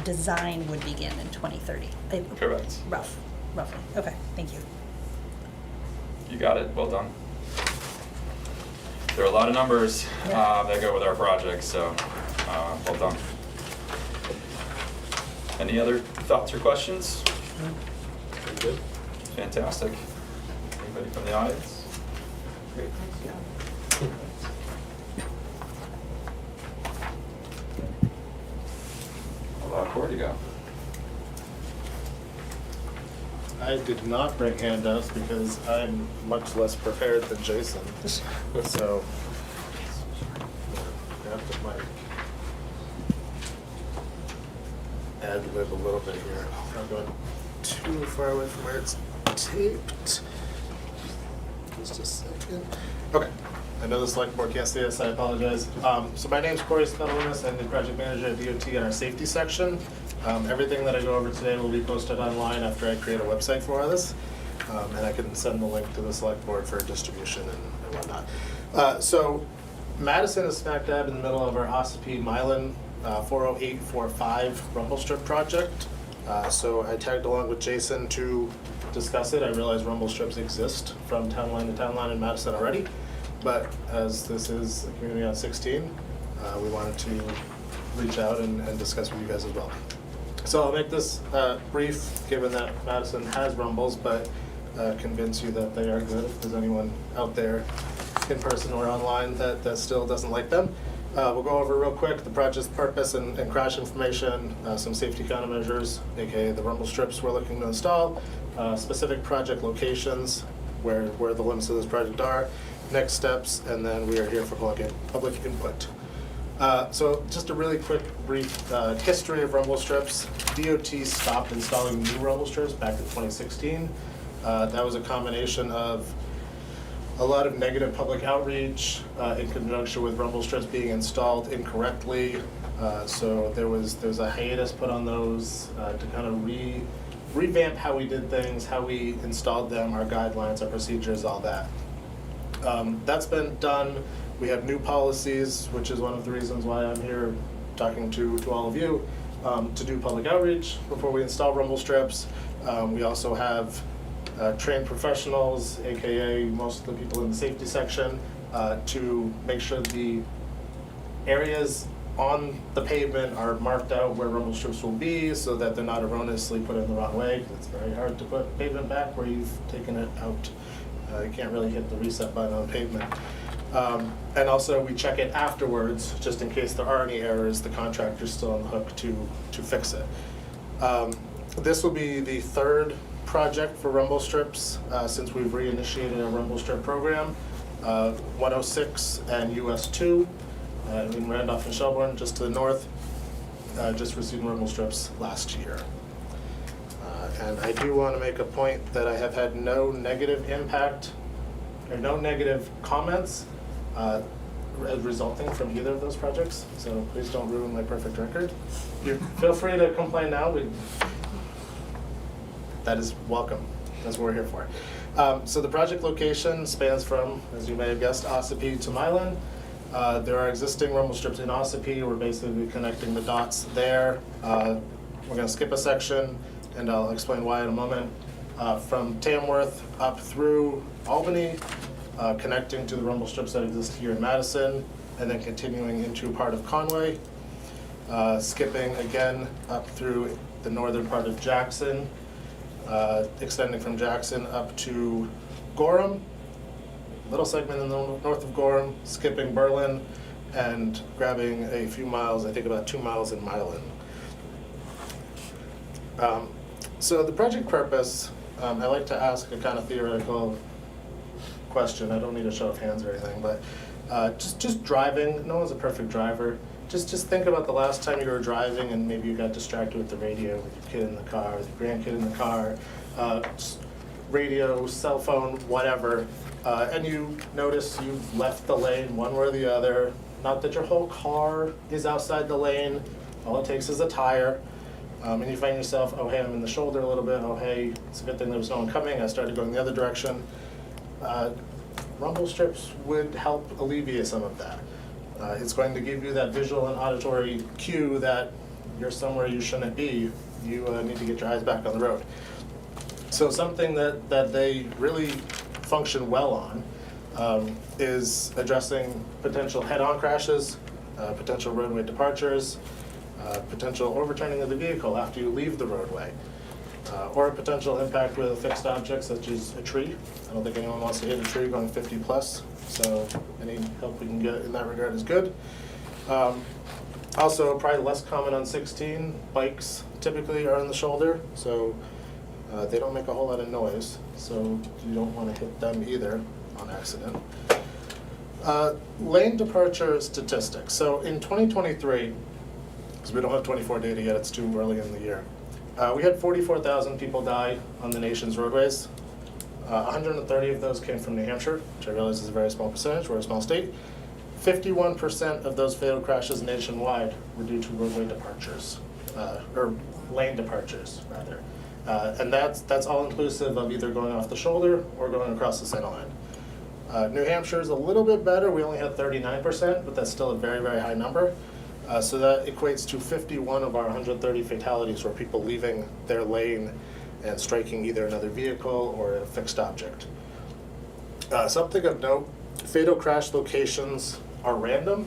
[SPEAKER 3] design would begin in 2030.
[SPEAKER 8] Correct.
[SPEAKER 3] Roughly, okay, thank you.
[SPEAKER 8] You got it. Well done. There are a lot of numbers that go with our project, so well done. Any other thoughts or questions?
[SPEAKER 1] Pretty good.
[SPEAKER 8] Fantastic. Anybody from the audience? Great. Allow Corey to go.
[SPEAKER 9] I did not bring handouts because I'm much less prepared than Jason. So, grab the mic. Ad lib a little bit here. I'm going too far away from where it's taped. Just a second. Okay. I know the select board can't see us, I apologize. So my name's Corey Scuttlemas, I'm the project manager at DOT in our safety section. Everything that I go over today will be posted online after I create a website for this. And I can send the link to the select board for distribution and whatnot. So Madison is smack dab in the middle of our Ossipee Milan 40845 rumble strip project. So I tagged along with Jason to discuss it. I realize rumble strips exist from town line to town line in Madison already. But as this is a community on 16, we wanted to reach out and discuss with you guys as well. So I'll make this brief, given that Madison has rumbles, but convince you that they are good if there's anyone out there in person or online that still doesn't like them. We'll go over real quick the project's purpose and crash information, some safety countermeasures, aka the rumble strips we're looking to install, specific project locations, where the limits of this project are, next steps, and then we are here for public input. So just a really quick, brief history of rumble strips. DOT stopped installing new rumble strips back in 2016. That was a combination of a lot of negative public outreach in conjunction with rumble strips being installed incorrectly. So there's a hiatus put on those to kind of revamp how we did things, how we installed them, our guidelines, our procedures, all that. That's been done. We have new policies, which is one of the reasons why I'm here talking to all of you, to do public outreach before we install rumble strips. We also have trained professionals, AKA most of the people in the safety section, to make sure the areas on the pavement are marked out where rumble strips will be so that they're not erroneously put in the wrong way. It's very hard to put pavement back where you've taken it out. You can't really hit the reset button on pavement. And also we check it afterwards, just in case there are any errors, the contractor's still on the hook to fix it. This will be the third project for rumble strips since we've reinitiated our rumble strip program. 106 and US 2 in Randolph and Shelburne, just to the north, just received rumble strips last year. And I do want to make a point that I have had no negative impact or no negative comments resulting from either of those projects. So please don't ruin my perfect record. Feel free to complain now. That is welcome. That's what we're here for. So the project location spans from, as you may have guessed, Ossipee to Milan. There are existing rumble strips in Ossipee. We're basically connecting the dots there. We're going to skip a section, and I'll explain why in a moment. From Tamworth up through Albany, connecting to the rumble strips that exist here in Madison, and then continuing into part of Conway. Skipping again up through the northern part of Jackson, extending from Jackson up to Gorham, little segment in the north of Gorham, skipping Berlin, and grabbing a few miles, I think about 2 miles in Milan. So the project purpose, I like to ask a kind of theoretical question. I don't need a show of hands or anything, but just driving. No one's a perfect driver. Just think about the last time you were driving and maybe you got distracted with the radio, with your kid in the car, with your grandkid in the car, radio, cell phone, whatever, and you notice you've left the lane one way or the other. Not that your whole car is outside the lane. All it takes is a tire. And you find yourself, oh hey, I'm in the shoulder a little bit. Oh hey, it's a good thing there was no one coming. I started going the other direction. Rumble strips would help alleviate some of that. It's going to give you that visual and auditory cue that you're somewhere you shouldn't be. You need to get your eyes back on the road. So something that they really function well on is addressing potential head-on crashes, potential roadway departures, potential overturning of the vehicle after you leave the roadway, or a potential impact with a fixed object such as a tree. I don't think anyone wants to hit a tree going 50 plus, so any help we can get in that regard is good. Also, probably less common on 16, bikes typically are on the shoulder, so they don't make a whole lot of noise, so you don't want to hit them either on accident. Lane departure statistics. So in 2023, because we don't have 24 data yet, it's too early in the year, we had 44,000 people die on the nation's roadways. 130 of those came from New Hampshire, which I realize is a very small percentage, we're a small state. 51% of those fatal crashes nationwide were due to roadway departures, or lane departures, rather. And that's all inclusive of either going off the shoulder or going across the center line. New Hampshire is a little bit better, we only had 39%, but that's still a very, very high number. So that equates to 51 of our 130 fatalities were people leaving their lane and striking either another vehicle or a fixed object. Something of note, fatal crash locations are random,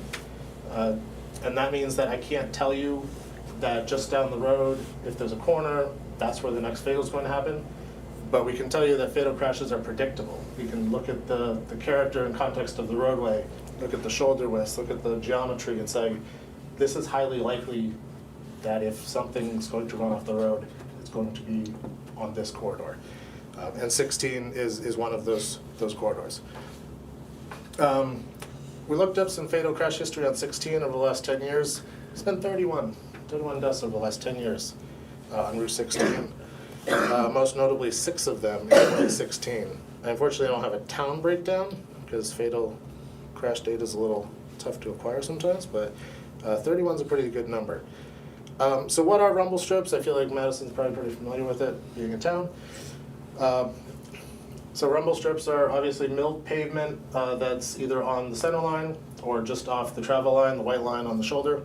[SPEAKER 9] and that means that I can't tell you that just down the road, if there's a corner, that's where the next fatal is going to happen. But we can tell you that fatal crashes are predictable. We can look at the character and context of the roadway, look at the shoulder widths, look at the geometry and say, this is highly likely that if something's going to run off the road, it's going to be on this corridor. And 16 is one of those corridors. We looked up some fatal crash history on 16 over the last 10 years. It's been 31 deaths over the last 10 years on Route 16. Most notably 6 of them in 2016. Unfortunately, I don't have a town breakdown because fatal crash data is a little tough to acquire sometimes, but 31 is a pretty good number. So what are rumble strips? I feel like Madison's probably pretty familiar with it, being in town. So rumble strips are obviously milled pavement that's either on the center line or just off the travel line, the white line on the shoulder.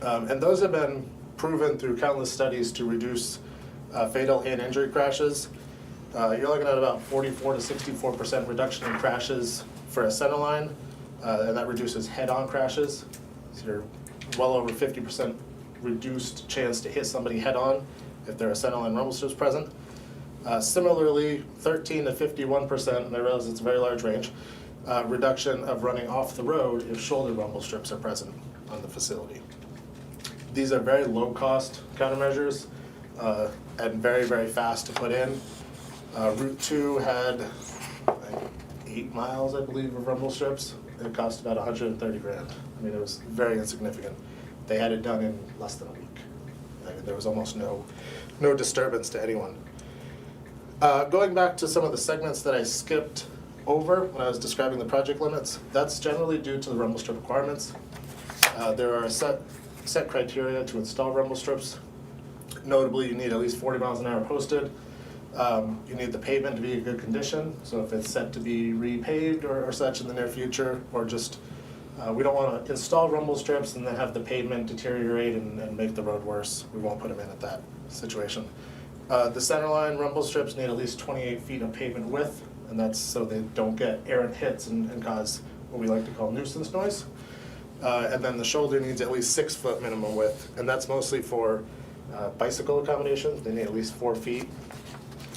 [SPEAKER 9] And those have been proven through countless studies to reduce fatal and injury crashes. You're looking at about 44 to 64% reduction in crashes for a center line, and that reduces head-on crashes. So you're well over 50% reduced chance to hit somebody head-on if there are centerline rumble strips present. Similarly, 13 to 51%, and I realize it's a very large range, reduction of running off the road if shoulder rumble strips are present on the facility. These are very low-cost countermeasures and very, very fast to put in. Route 2 had like 8 miles, I believe, of rumble strips. It cost about 130 grand. I mean, it was very insignificant. They had it done in less than a week. There was almost no disturbance to anyone. Going back to some of the segments that I skipped over when I was describing the project limits, that's generally due to the rumble strip requirements. There are set criteria to install rumble strips. Notably, you need at least 40 miles an hour posted. You need the pavement to be in good condition, so if it's set to be repaved or such in the near future, or just, we don't want to install rumble strips and then have the pavement deteriorate and make the road worse. We won't put them in at that situation. The centerline rumble strips need at least 28 feet of pavement width, and that's so they don't get errant hits and cause what we like to call nuisance noise. And then the shoulder needs at least 6 foot minimum width, and that's mostly for bicycle accommodations. They need at least 4 feet,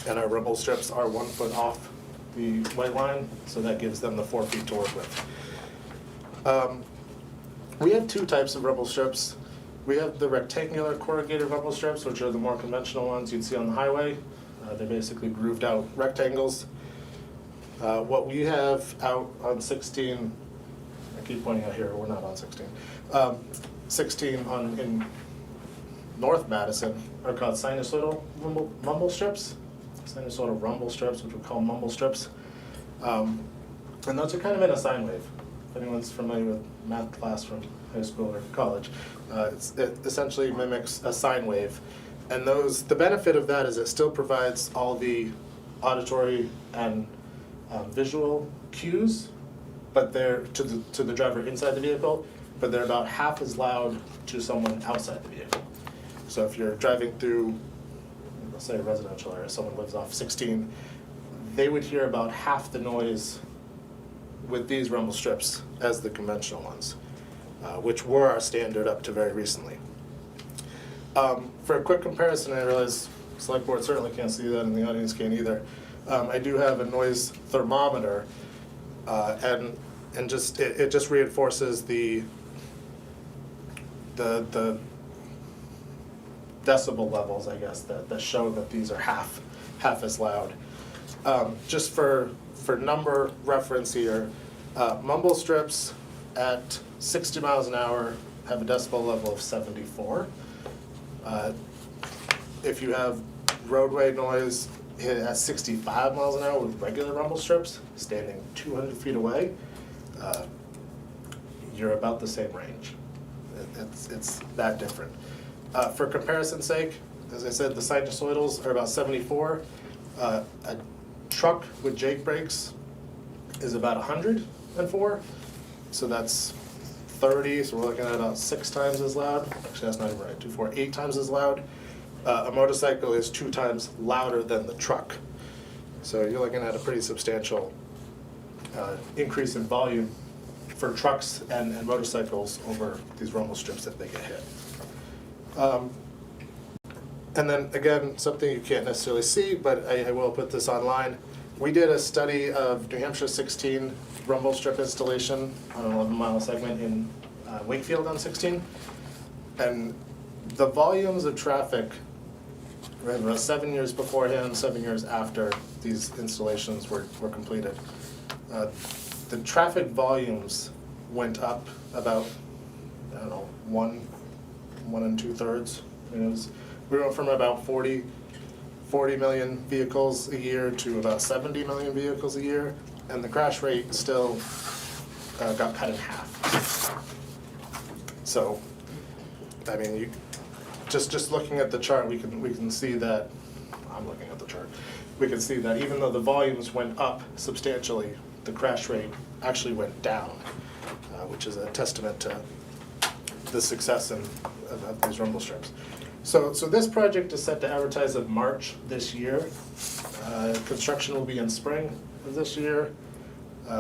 [SPEAKER 9] and our rumble strips are 1 foot off the white line, so that gives them the 4 feet to work with. We have 2 types of rumble strips. We have the rectangular corrugated rumble strips, which are the more conventional ones you'd see on the highway. They're basically grooved out rectangles. What we have out on 16, I keep pointing out here, we're not on 16. 16 in North Madison are called sinusoidal rumble strips. Sinusoidal rumble strips, which we call mumble strips. And those are kind of in a sine wave. If anyone's familiar with math class from high school or college, it essentially mimics a sine wave. And the benefit of that is it still provides all the auditory and visual cues, but they're to the driver inside the vehicle, but they're about half as loud to someone outside the vehicle. So if you're driving through, let's say a residential area, someone lives off 16, they would hear about half the noise with these rumble strips as the conventional ones, which were our standard up to very recently. For a quick comparison, I realize Select Board certainly can't see that and the audience can't either. I do have a noise thermometer, and just it just reinforces the decibel levels, I guess, that show that these are half as loud. Just for number reference here, mumble strips at 60 miles an hour have a decibel level of 74. If you have roadway noise hit at 65 miles an hour with regular rumble strips, standing 200 feet away, you're about the same range. It's that different. For comparison's sake, as I said, the sinusoidals are about 74. A truck with Jake brakes is about 104, so that's 30, so we're looking at about 6 times as loud. Actually, that's not even right, 8 times as loud. A motorcycle is 2 times louder than the truck. So you're looking at a pretty substantial increase in volume for trucks and motorcycles over these rumble strips if they get hit. And then again, something you can't necessarily see, but I will put this online. We did a study of New Hampshire 16 rumble strip installation on an 11-mile segment in Wakefield on 16. And the volumes of traffic, right, about 7 years beforehand, 7 years after these installations were completed, the traffic volumes went up about, I don't know, 1 2/3. We went from about 40 million vehicles a year to about 70 million vehicles a year, and the crash rate still got cut in half. So, I mean, just looking at the chart, we can see that, I'm looking at the chart, we can see that even though the volumes went up substantially, the crash rate actually went down, which is a testament to the success of these rumble strips. So this project is set to advertise in March this year. Construction will be in spring of this year,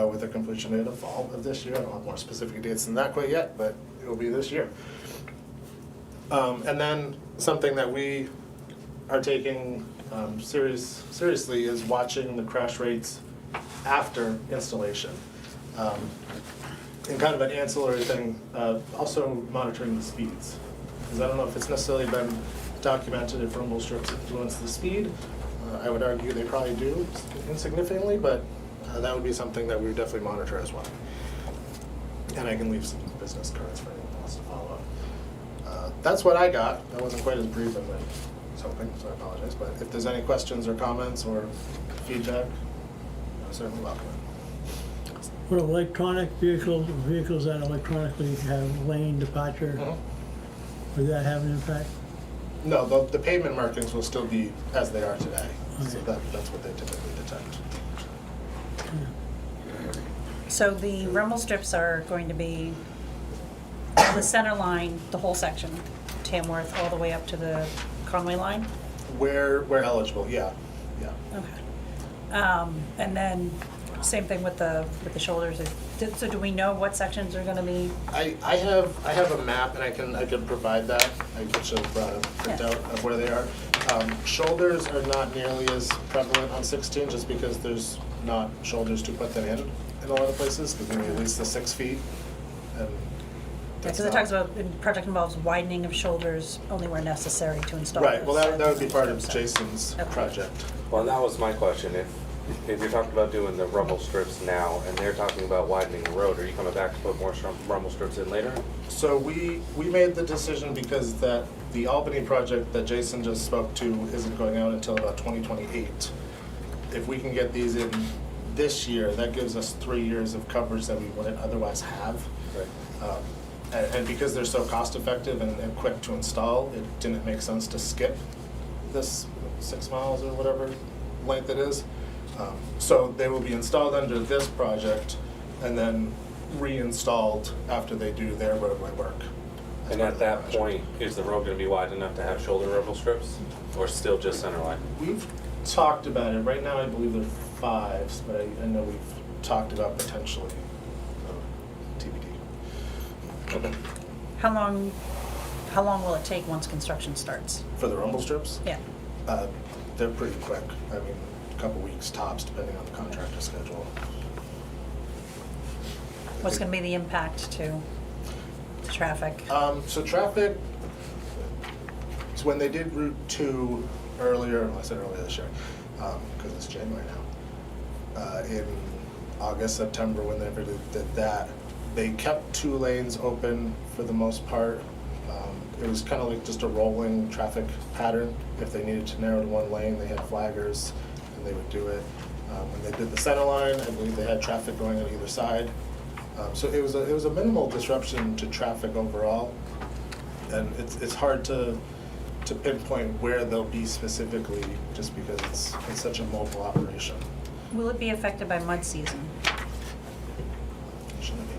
[SPEAKER 9] with a completion date of fall of this year. I don't have more specific dates than that quite yet, but it will be this year. And then something that we are taking seriously is watching the crash rates after installation. And kind of an ancillary thing, also monitoring the speeds. Because I don't know if it's necessarily been documented if rumble strips influence the speed. I would argue they probably do insignificantly, but that would be something that we would definitely monitor as well. And I can leave some business cards for anyone who wants to follow up. That's what I got. That wasn't quite as brief as I was hoping, so I apologize. But if there's any questions or comments or feedback, I certainly welcome it.
[SPEAKER 2] For electronic vehicles that electronically have lane departure, would that have an impact?
[SPEAKER 9] No, the pavement markings will still be as they are today. So that's what they typically detect.
[SPEAKER 3] So the rumble strips are going to be the center line, the whole section, Tamworth, all the way up to the Conway line?
[SPEAKER 9] Where eligible, yeah.
[SPEAKER 3] Okay. And then, same thing with the shoulders. So do we know what sections are gonna be?
[SPEAKER 9] I have a map and I can provide that. I should have brought a printout of where they are. Shoulders are not nearly as prevalent on 16 just because there's not shoulders to put them in a lot of places, because we need at least the 6 feet. And
[SPEAKER 3] Because it talks about, the project involves widening of shoulders only where necessary to install.
[SPEAKER 9] Right, well,
[SPEAKER 3] those
[SPEAKER 9] that would be part of
[SPEAKER 3] strips.
[SPEAKER 9] Jason's
[SPEAKER 3] Okay.
[SPEAKER 9] project.
[SPEAKER 1] Well, that was my question. If you're talking about doing the rumble strips now, and they're talking about widening the road, are you coming back to put more rumble strips in later?
[SPEAKER 9] So we made the decision because that the Albany project that Jason just spoke to isn't going out until about 2028. If we can get these in this year, that gives us 3 years of coverage that we wouldn't otherwise have.
[SPEAKER 1] Right.
[SPEAKER 9] And because they're so cost effective and quick to install, it didn't make sense to skip this 6 miles or whatever length it is. So they will be installed under this project and then reinstalled after they do their roadway work. as
[SPEAKER 1] And
[SPEAKER 9] part
[SPEAKER 1] at
[SPEAKER 9] of the
[SPEAKER 1] that
[SPEAKER 9] project.
[SPEAKER 1] point, is the road gonna be wide enough to have shoulder rumble strips, or still just center line?
[SPEAKER 9] We've talked about it. Right now, I believe there are 5s, but I know we've talked about potentially TBD. Okay.
[SPEAKER 3] How long will it take once construction starts?
[SPEAKER 9] For the rumble strips,
[SPEAKER 3] Yeah.
[SPEAKER 9] they're pretty quick. I mean, a couple weeks tops, depending on the contractor schedule.
[SPEAKER 3] What's gonna be the impact to traffic?
[SPEAKER 9] So traffic, so when they did Route 2 earlier, well, I said earlier this year, because it's January now, in August, September, when they ever did that, they kept 2 lanes open for the most part. It was kind of like just a rolling traffic pattern. If they needed to narrow to 1 lane, they had flaggers, and they would do it. When they did the center line, I believe they had traffic going on either side. So it was a minimal disruption to traffic overall, and it's hard to pinpoint where they'll be specifically, just because it's such a mobile operation.
[SPEAKER 3] Will it be affected by mud season?
[SPEAKER 9] Shouldn't be.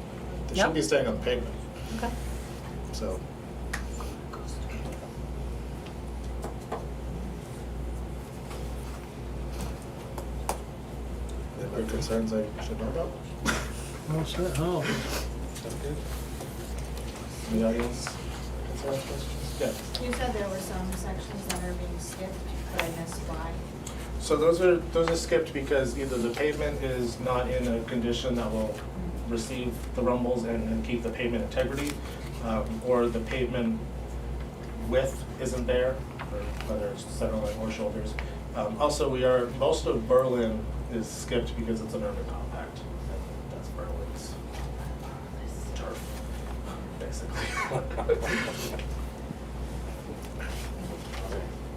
[SPEAKER 9] They
[SPEAKER 3] Yep.
[SPEAKER 9] shouldn't be staying on the pavement.
[SPEAKER 3] Okay.
[SPEAKER 9] So. Any other concerns I should know about?
[SPEAKER 2] Well said. Oh,
[SPEAKER 9] Any audience concerns, questions? Yeah.
[SPEAKER 7] You said there were some sections that are being skipped, but I missed why.
[SPEAKER 9] So those are skipped because either the pavement is not in a condition that will receive the rumbles and keep the pavement integrity, or the pavement width isn't there, or whether it's center line or shoulders. Also, most of Berlin is skipped because it's an urban compact, and that's Berlin's turf, basically.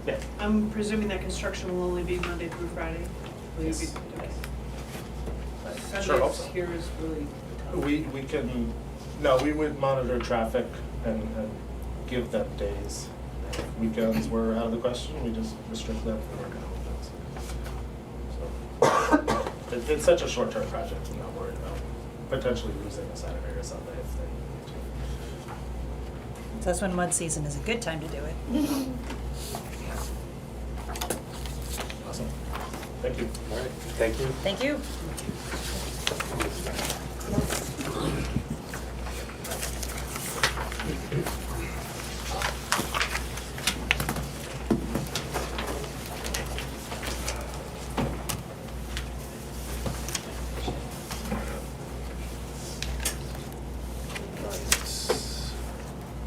[SPEAKER 9] Yeah.
[SPEAKER 6] I'm presuming that construction will only be Monday through Friday. Will you
[SPEAKER 9] Yes.
[SPEAKER 6] be- okay.
[SPEAKER 9] Sure hope so.
[SPEAKER 6] Sundays here is really tough.
[SPEAKER 9] We can, no, we would monitor traffic and give them days. weekends were out of the question, we just restrict that for work and all that. So, it's such a short-term project, I'm not worried about potentially losing a Saturday or Sunday if they need to.
[SPEAKER 3] So that's when mud season is a good time to do it.
[SPEAKER 9] Awesome. Thank you.
[SPEAKER 1] All right, thank you.
[SPEAKER 3] Thank you.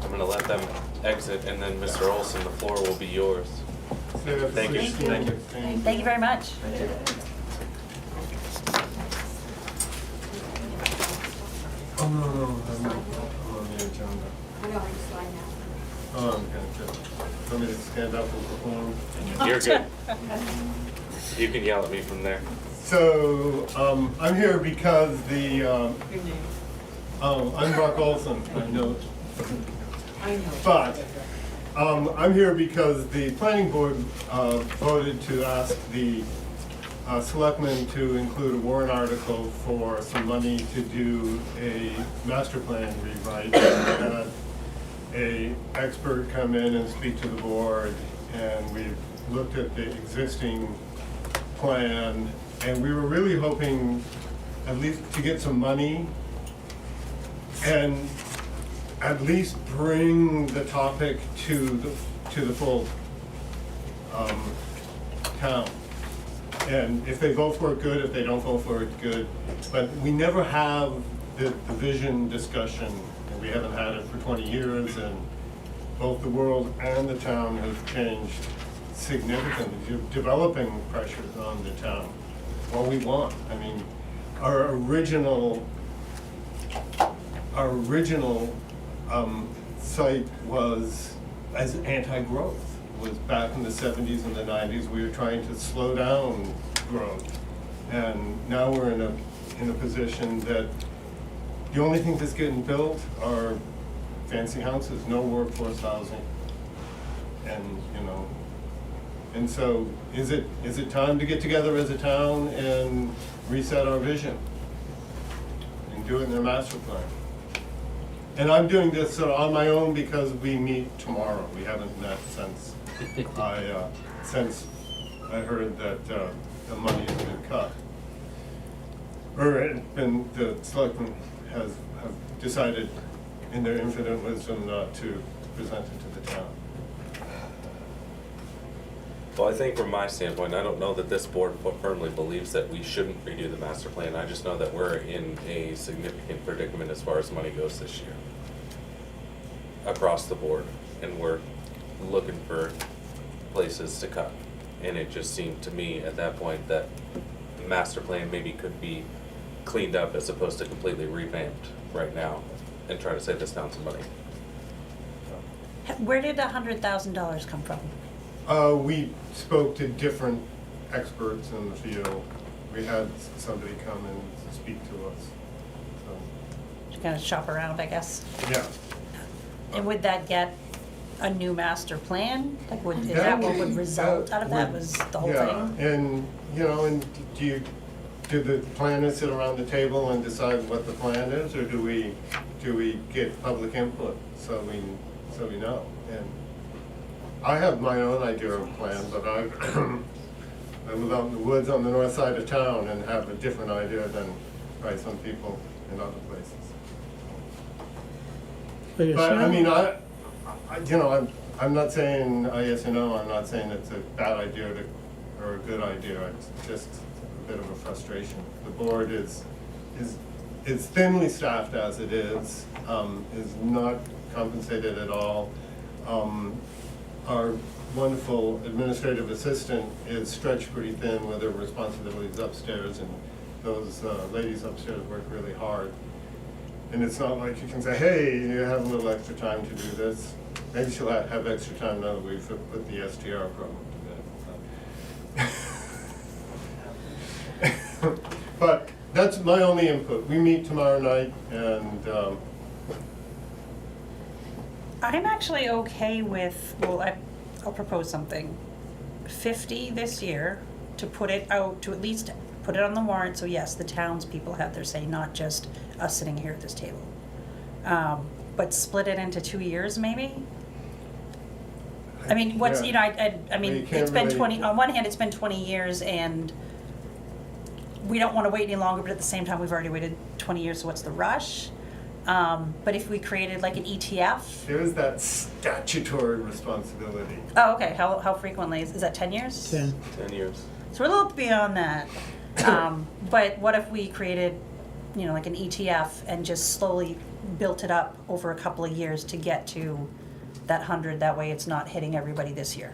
[SPEAKER 1] I'm gonna let them exit, and then Mr. Olson, the floor will be yours. Thank you.
[SPEAKER 9] Thank you.
[SPEAKER 3] Thank you very much.
[SPEAKER 10] Oh, no, I'm on the agenda.
[SPEAKER 4] I know, I just slide now.
[SPEAKER 10] Oh, I'm gonna want me to stand up and perform?
[SPEAKER 1] You're good. You can yell at me from there.
[SPEAKER 10] So, I'm here because the, I'm Mark Olson, I know.
[SPEAKER 6] I know.
[SPEAKER 10] But, I'm here because the planning board, voted to ask the, selectmen to include a warrant article for some money to do a master plan rewrite. Had a expert come in and speak to the board, and we looked at the existing plan, and we were really hoping at least to get some money and at least bring the topic to the full town. And if they vote for it, good. If they don't vote for it, good. But we never have the vision discussion, and we haven't had it for 20 years, and both the world and the town have changed significantly, developing pressures on the town. What we want, I mean, our original site was as anti-growth. Was back in the 70s and the 90s. We were trying to slow down growth, and now we're in a position that the only thing that's getting built are fancy houses, no workforce housing, and and so is it time to get together as a town and reset our vision and do it in a master plan? And I'm doing this on my own because we meet tomorrow. We haven't met since I heard that the money has been cut. Or the selectmen have decided in their infinite wisdom not to present it to the town.
[SPEAKER 1] Well, I think from my standpoint, I don't know that this board firmly believes that we shouldn't redo the master plan. I just know that we're in a significant predicament as far as money goes this year. Across the board, and we're looking for places to cut. And it just seemed to me at that point that the master plan maybe could be cleaned up as opposed to completely revamped right now and try to save this town some money.
[SPEAKER 3] Where did $100,000 come from?
[SPEAKER 10] We spoke to different experts in the field. We had somebody come and speak to us.
[SPEAKER 3] To kind of shop around, I guess.
[SPEAKER 10] Yeah.
[SPEAKER 3] And would that get a new master plan? Like, is that what would result out of that, was the whole thing?
[SPEAKER 10] Yeah, and, and do the planners sit around the table and decide what the plan is, or do we get public input so we know? And I have my own idea of a plan, but I live out in the woods on the north side of town and have a different idea than probably some people in other places.
[SPEAKER 2] So you're
[SPEAKER 10] But I
[SPEAKER 2] saying-
[SPEAKER 10] mean, I'm not saying yes or no. I'm not saying it's a bad idea or a good idea. It's just a bit of a frustration. The board is thinly staffed as it is not compensated at all. Our wonderful administrative assistant is stretched pretty thin with her responsibilities upstairs, and those ladies upstairs work really hard. And it's not like you can say, hey, you have a little extra time to do this. Maybe she'll have extra time now that we've put the STR program to bed. But that's my only input. We meet tomorrow night, and
[SPEAKER 3] I'm actually okay with, well, I'll propose something. 50 this year to put it out, to at least put it on the warrant, so yes, the townspeople have their say, not just us sitting here at this table. But split it into 2 years, maybe? I mean, what's,
[SPEAKER 10] Yeah.
[SPEAKER 3] you know, I mean,
[SPEAKER 10] You can't
[SPEAKER 3] it's been
[SPEAKER 10] really-
[SPEAKER 3] 20, on one hand, it's been 20 years and we don't wanna wait any longer, but at the same time, we've already waited 20 years, so what's the rush? But if we created like an ETF,
[SPEAKER 10] There is that statutory responsibility.
[SPEAKER 3] oh, okay, how frequently, is that 10 years?
[SPEAKER 2] 10.
[SPEAKER 1] 10 years.
[SPEAKER 3] So we're a little beyond that. But what if we created, you know, like an ETF and just slowly built it up over a couple of years to get to that 100, that way it's not hitting everybody this year?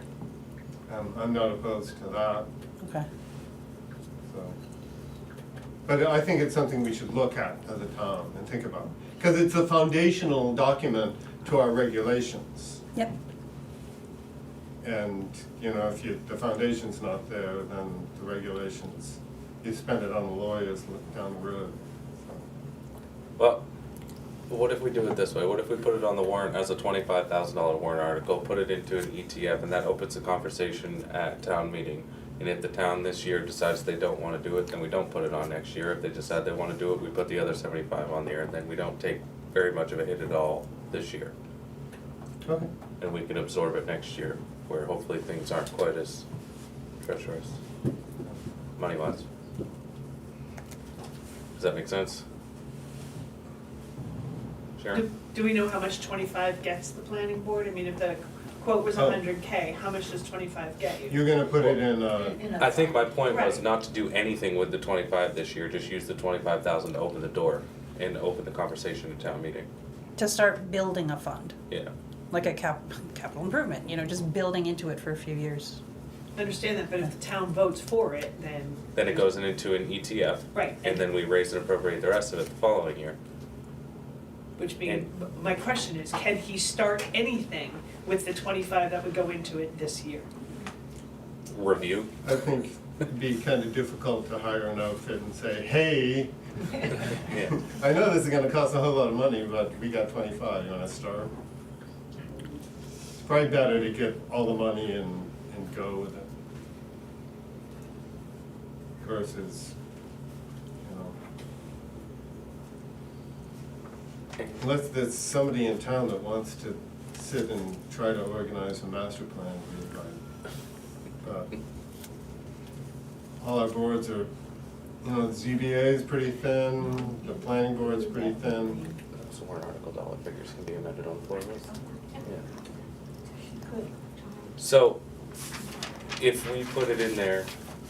[SPEAKER 10] I'm not opposed to that,
[SPEAKER 3] Okay.
[SPEAKER 10] so. But I think it's something we should look at as a town and think about. Because it's a foundational document to our regulations.
[SPEAKER 3] Yep.
[SPEAKER 10] And, you know, if the foundation's not there, then the regulations, you spend it on the lawyers down the road.
[SPEAKER 1] Well, what if we do it this way? What if we put it on the warrant as a $25,000 warrant article, put it into an ETF, and that opens a conversation at town meeting? And if the town this year decides they don't wanna do it, then we don't put it on next year. If they decide they wanna do it, we put the other 75 on there, and then we don't take very much of a hit at all this year.
[SPEAKER 10] Okay.
[SPEAKER 1] And we can absorb it next year, where hopefully things aren't quite as treacherous, money-wise. Does that make sense? Sharon?
[SPEAKER 6] Do we know how much 25 gets the planning board? I mean, if the quote was
[SPEAKER 10] Oh.
[SPEAKER 6] 100K, how much does 25 get you?
[SPEAKER 10] You're gonna put it in,
[SPEAKER 1] I think my point was
[SPEAKER 6] Right.
[SPEAKER 1] not to do anything with the 25 this year, just use the 25,000 to open the door and open the conversation at town meeting.
[SPEAKER 3] To start building a fund,
[SPEAKER 1] Yeah.
[SPEAKER 3] like a capital improvement, you know, just building into it for a few years.
[SPEAKER 6] I understand that, but if the town votes for it, then.
[SPEAKER 1] Then it goes into an ETF,
[SPEAKER 6] Right.
[SPEAKER 1] and then we raise and appropriate the rest of it the following year.
[SPEAKER 6] Which means, my question is, can he start anything with the 25 that would go into it this year?
[SPEAKER 1] Review.
[SPEAKER 10] I think it'd be kind of difficult to hire an outfit and say, hey,
[SPEAKER 1] Yeah.
[SPEAKER 10] I know this is gonna cost a whole lot of money, but we got 25, you wanna start? It's probably better to get all the money and go with it. Versus, you know. Unless there's somebody in town that wants to sit and try to organize a master plan, but all our boards are, you know, the ZBA is pretty thin, the planning board's pretty thin.
[SPEAKER 1] So warrant article dollar figures can be amended on the floor list. Yeah. So, if we put it in there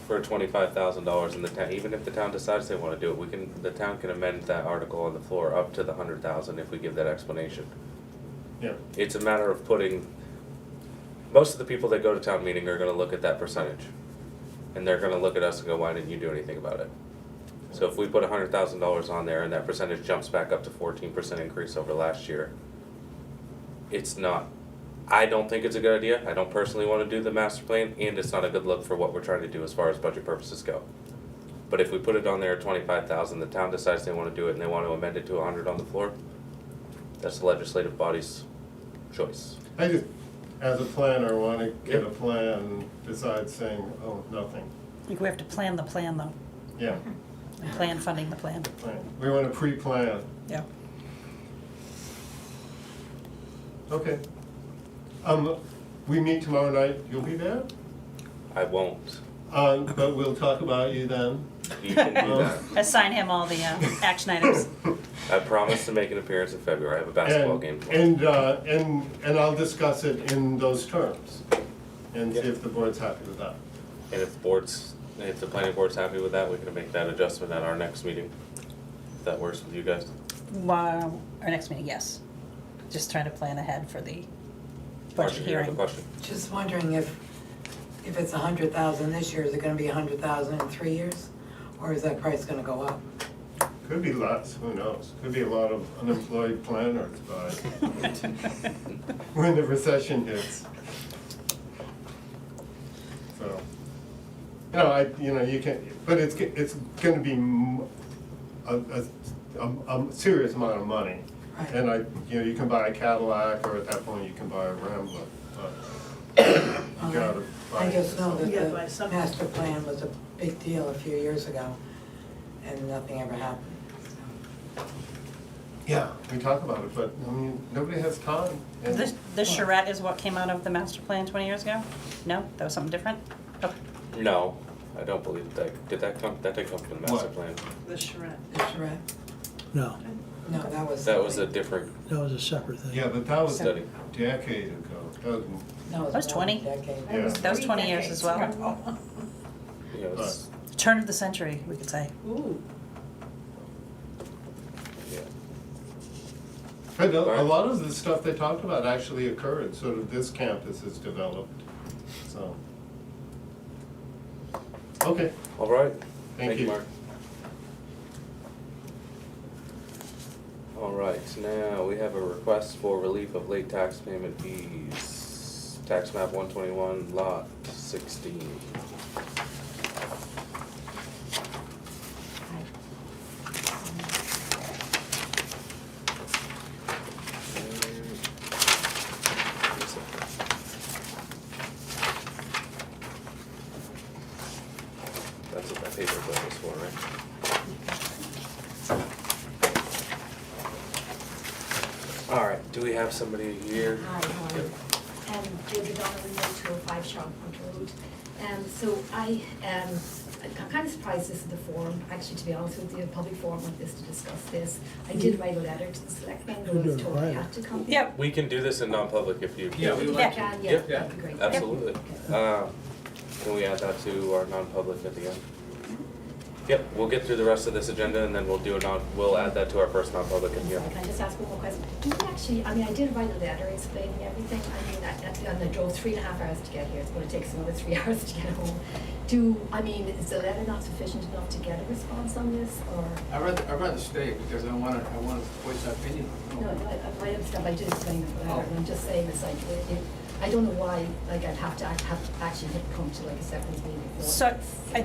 [SPEAKER 1] for $25,000 in the town, even if the town decides they wanna do it, the town can amend that article on the floor up to the 100,000 if we give that explanation.
[SPEAKER 10] Yeah,
[SPEAKER 1] It's a matter of most of the people that go to town meeting are gonna look at that percentage. And they're gonna look at us and go, why didn't you do anything about it? So if we put $100,000 on there and that percentage jumps back up to 14% increase over last year, I don't think it's a good idea. I don't personally wanna do the master plan, and it's not a good look for what we're trying to do as far as budget purposes go. But if we put it on there at 25,000, the town decides they wanna do it and they wanna amend it to 100 on the floor, that's the legislative body's choice.
[SPEAKER 10] I just, as a planner, wanna get a plan besides saying, oh, nothing.
[SPEAKER 3] I think we have to plan the plan though,
[SPEAKER 10] Yeah,
[SPEAKER 3] and plan funding the plan,
[SPEAKER 10] plan. We wanna pre-plan.
[SPEAKER 3] yeah.
[SPEAKER 10] Okay. We meet tomorrow night, you'll be there?
[SPEAKER 1] I won't.
[SPEAKER 10] But we'll talk about you then.
[SPEAKER 1] You can do that.
[SPEAKER 3] Assign him all the action items.
[SPEAKER 1] I promise to make an appearance in February. I have a basketball game tomorrow.
[SPEAKER 10] And I'll discuss it in those terms, and see
[SPEAKER 1] Yeah.
[SPEAKER 10] if the board's happy with that.
[SPEAKER 1] And if the planning board's happy with that, we can make that adjustment at our next meeting. If that works with you guys.
[SPEAKER 3] Wow, our next meeting, yes. Just trying to plan ahead for the budget
[SPEAKER 1] Marcia, you have a
[SPEAKER 3] hearing.
[SPEAKER 1] question?
[SPEAKER 11] Just wondering if it's 100,000 this year, is it gonna be 100,000 in 3 years? Or is that price gonna go up?
[SPEAKER 10] Could be less, who knows? Could be a lot of unemployed planners by when the recession hits. So, you can, but it's gonna be a serious amount of money.
[SPEAKER 11] Right.
[SPEAKER 10] And you can buy a Cadillac, or at that point, you can buy a Rambler, but you gotta buy.
[SPEAKER 11] I just know that
[SPEAKER 6] Yeah,
[SPEAKER 11] the
[SPEAKER 6] by something.
[SPEAKER 11] master plan was a big deal a few years ago, and nothing ever happened.
[SPEAKER 10] Yeah, we talk about it, but, I mean, nobody has time. And-
[SPEAKER 3] The charrette is what came out of the master plan 20 years ago? No, that was something different? Okay.
[SPEAKER 1] No, I don't believe that, did that did come from the master
[SPEAKER 10] What?
[SPEAKER 1] plan.
[SPEAKER 6] The charrette.
[SPEAKER 11] The charrette?
[SPEAKER 2] No,
[SPEAKER 11] No, that was.
[SPEAKER 1] That was a different
[SPEAKER 2] that was a separate thing.
[SPEAKER 10] Yeah, but that was a
[SPEAKER 1] study.
[SPEAKER 10] decade ago. That was-
[SPEAKER 11] No, it
[SPEAKER 3] That was
[SPEAKER 11] was
[SPEAKER 3] 20.
[SPEAKER 11] more than a decade.
[SPEAKER 10] Yeah.
[SPEAKER 3] That was 20 years as well.
[SPEAKER 1] you know, it's-
[SPEAKER 3] Turn of the century, we could say.
[SPEAKER 6] Ooh.
[SPEAKER 1] yeah.
[SPEAKER 10] But a lot of the stuff they talked about actually occurred, sort of this campus has developed, so. Okay,
[SPEAKER 1] All right.
[SPEAKER 10] Thank you.
[SPEAKER 1] Mark. All right, now we have a request for relief of late tax payment fees. Tax map 121, lot 16. That's what that paper bill was for, right? All right, do we have somebody here?
[SPEAKER 12] Hi, how are you? David Donovan, 205 Sharpmont Road. So I'm kind of surprised this is the forum, actually, to be honest with you, a public forum like this to discuss this. I did write a letter to the selectmen, but I was told I had to come.
[SPEAKER 3] Yep.
[SPEAKER 1] We can do this in non-public if you.
[SPEAKER 12] If you
[SPEAKER 3] Yeah.
[SPEAKER 12] can, yeah,
[SPEAKER 1] Yep.
[SPEAKER 12] that'd be great.
[SPEAKER 1] Absolutely. Can we add that to our non-public at the end? Yep, we'll get through the rest of this agenda and then we'll add that to our first non-public in here.
[SPEAKER 12] Can I just ask one more question? Do you actually, I mean, I did write a letter explaining everything. I mean, and I drove 3.5 hours to get here. It's going to take us another 3 hours to get home. Is the letter not sufficient enough to get a response on this, or?
[SPEAKER 13] I'd rather stay because I want to voice my opinion.
[SPEAKER 12] No, I understand, I did explain it, but I'm just saying it's like, I don't know why, like, I'd have to actually come to like a separate meeting.
[SPEAKER 3] So,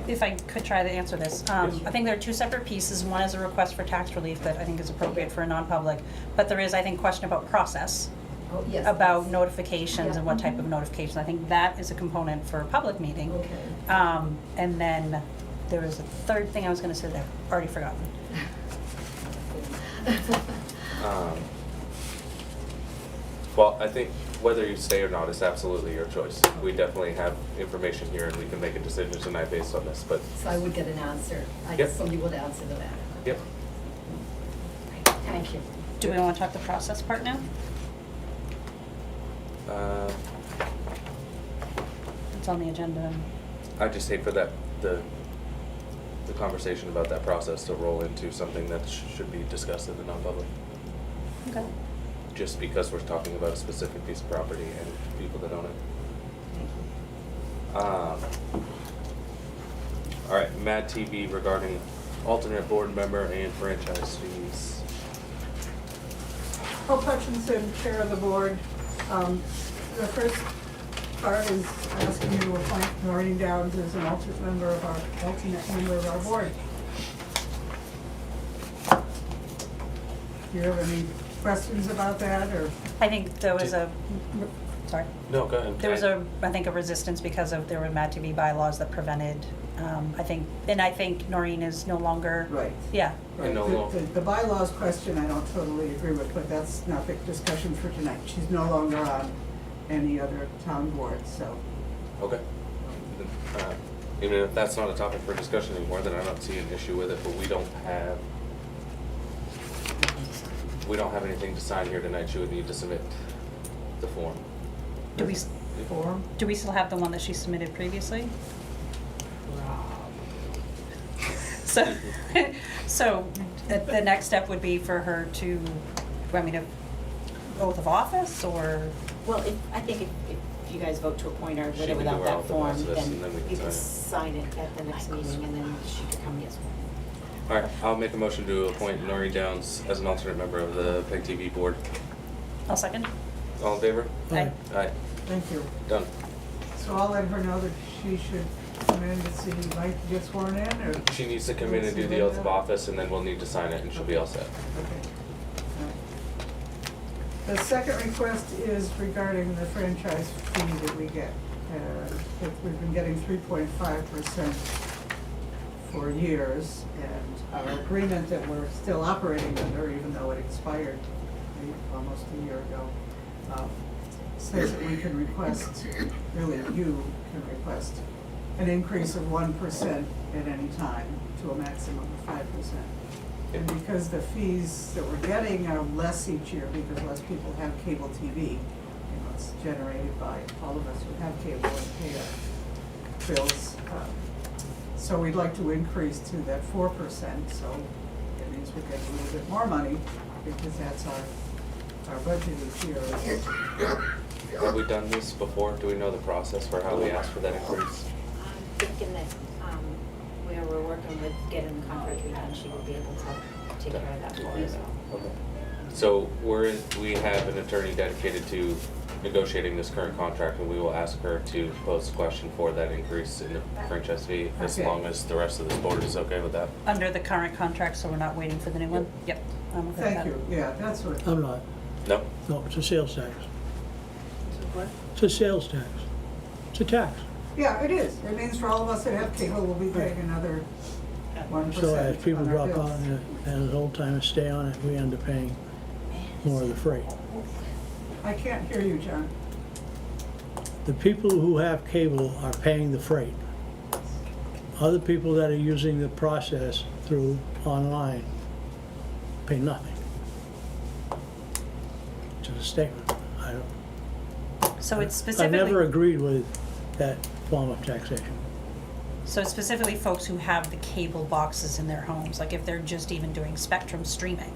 [SPEAKER 3] if I could try to answer this, I think there are two separate pieces. One is a request for tax relief that I think is appropriate for a non-public, but there is, I think, question about process,
[SPEAKER 12] Oh, yes.
[SPEAKER 3] about
[SPEAKER 12] yes.
[SPEAKER 3] notifications and what type of notifications. I think that is a component for a public meeting.
[SPEAKER 12] Okay.
[SPEAKER 3] And then there was a third thing I was gonna say that I've already forgotten.
[SPEAKER 1] Well, I think whether you stay or not is absolutely your choice. We definitely have information here and we can make a decision tonight based on this, but,
[SPEAKER 12] So I would get an answer, like
[SPEAKER 1] Yep.
[SPEAKER 12] somebody would answer the letter.
[SPEAKER 1] yep.
[SPEAKER 12] Thank you.
[SPEAKER 3] Do we wanna talk the process part now? It's on the agenda.
[SPEAKER 1] I just hate for the conversation about that process to roll into something that should be discussed in the non-public.
[SPEAKER 3] Okay.
[SPEAKER 1] Just because we're talking about a specific piece of property and people that own it. All right, Mad TV regarding alternate board member and franchise fees.
[SPEAKER 14] Hope Hutchinson, Chair of the Board. The first part is asking you to appoint Noreen Downs as an alternate member of our board. Do you have any questions about that, or?
[SPEAKER 3] I think there was sorry.
[SPEAKER 1] No, go ahead.
[SPEAKER 3] There was I think a resistance because there were Mad TV bylaws that prevented, I think Noreen is no longer.
[SPEAKER 14] Right.
[SPEAKER 3] Yeah.
[SPEAKER 1] And no law.
[SPEAKER 14] The bylaws question I don't totally agree with, but that's not the discussion for tonight. She's no longer on any other town board, so.
[SPEAKER 1] Okay. Even if that's not a topic for discussion anymore, then I don't see an issue with it, but we don't have anything to sign here tonight. She would need to submit the form.
[SPEAKER 3] Do we
[SPEAKER 14] Form?
[SPEAKER 3] still have the one that she submitted previously? So the next step would be for her to, you want me to, oath of office, or?
[SPEAKER 7] Well, I think if you guys vote to appoint her
[SPEAKER 1] She
[SPEAKER 7] with or
[SPEAKER 1] can do
[SPEAKER 7] without
[SPEAKER 1] her
[SPEAKER 7] that
[SPEAKER 1] oath of
[SPEAKER 7] form,
[SPEAKER 1] office,
[SPEAKER 7] then
[SPEAKER 1] and then we can
[SPEAKER 7] you can
[SPEAKER 1] sign
[SPEAKER 7] sign it at the next meeting, and then she could come yes.
[SPEAKER 1] All right, I'll make a motion to appoint Noreen Downs as an alternate member of the PEG TV board.
[SPEAKER 3] I'll second.
[SPEAKER 1] All in favor?
[SPEAKER 3] Aye.
[SPEAKER 1] Aye.
[SPEAKER 14] Thank you.
[SPEAKER 1] Done.
[SPEAKER 14] So I'll let her know that she should come in and see, like, get sworn in, or?
[SPEAKER 1] She needs to come in and do the oath of office, and then we'll need to sign it, and she'll be all set.
[SPEAKER 14] Okay. All right. The second request is regarding the franchise fee that we get. We've been getting 3.5% for years, and our agreement that we're still operating under, even though it expired almost a year ago, says that we can request, really you can request, an increase of 1% at any time to a maximum of 5%. And because the fees that we're getting are less each year because less people have cable TV, it's generated by all of us who have cable and pay our bills. So we'd like to increase to that 4%, so it means we get a little bit more money because that's our budget each year.
[SPEAKER 1] Have we done this before? Do we know the process for how we ask for that increase?
[SPEAKER 7] I'm thinking that, where we're working with getting the contract done, she will be able to take care of that for us.
[SPEAKER 1] Okay. So we have an attorney dedicated to negotiating this current contract, and we will ask her to pose a question for that increase in the franchise fee, as
[SPEAKER 14] Okay.
[SPEAKER 1] long as the rest of this board is okay with that.
[SPEAKER 3] Under the current contract, so we're not waiting for the new one? Yep. I'm okay with
[SPEAKER 14] Thank
[SPEAKER 3] that.
[SPEAKER 14] you, yeah, that's what,
[SPEAKER 2] I'm not.
[SPEAKER 1] No?
[SPEAKER 2] No, it's a sales tax. It's a sales tax. It's a tax.
[SPEAKER 14] yeah, it is. It means for all of us that have cable, we'll be paying another 1%
[SPEAKER 2] So as people
[SPEAKER 14] on our
[SPEAKER 2] drop
[SPEAKER 14] bills.
[SPEAKER 2] on it, and as old timers stay on it, we end up paying more of the freight.
[SPEAKER 14] I can't hear you, John.
[SPEAKER 2] The people who have cable are paying the freight. Other people that are using the process through online pay nothing. It's a statement. I don't.
[SPEAKER 3] So it's
[SPEAKER 2] I
[SPEAKER 3] specifically.
[SPEAKER 2] never agreed with that form of taxation.
[SPEAKER 3] So it's specifically folks who have the cable boxes in their homes, like if they're just even doing Spectrum streaming,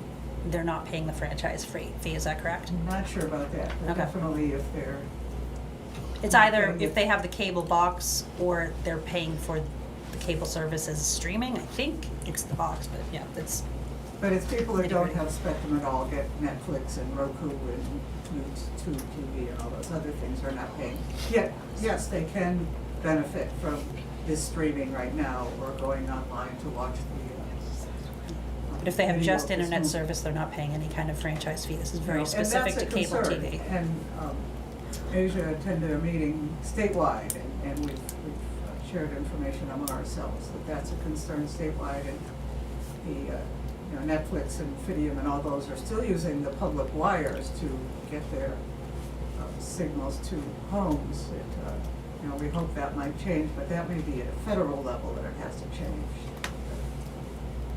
[SPEAKER 3] they're not paying the franchise fee, is that correct?
[SPEAKER 14] I'm not sure about that, but
[SPEAKER 3] Okay.
[SPEAKER 14] definitely if they're,
[SPEAKER 3] It's either if they have the cable box or they're paying for the cable services streaming, I think it's the box, but yeah, that's,
[SPEAKER 14] but it's people that don't
[SPEAKER 3] Nitty-gritty.
[SPEAKER 14] have Spectrum at all, get Netflix and Roku and Tube TV and all those other things are not paying. Yet, yes, they can benefit from this streaming right now or going online to watch the.
[SPEAKER 3] but if they have
[SPEAKER 14] video
[SPEAKER 3] just
[SPEAKER 14] of this
[SPEAKER 3] internet
[SPEAKER 14] movie.
[SPEAKER 3] service, they're not paying any kind of franchise fee. This is
[SPEAKER 14] You
[SPEAKER 3] very
[SPEAKER 14] know,
[SPEAKER 3] specific to
[SPEAKER 14] and
[SPEAKER 3] cable
[SPEAKER 14] that's a concern.
[SPEAKER 3] TV.
[SPEAKER 14] And Asia attended a meeting statewide, and we've shared information among ourselves that that's a concern statewide, and the Netflix and Fidium and all those are still using the public wires to get their signals to homes. We hope that might change, but that may be at a federal level that it has to change.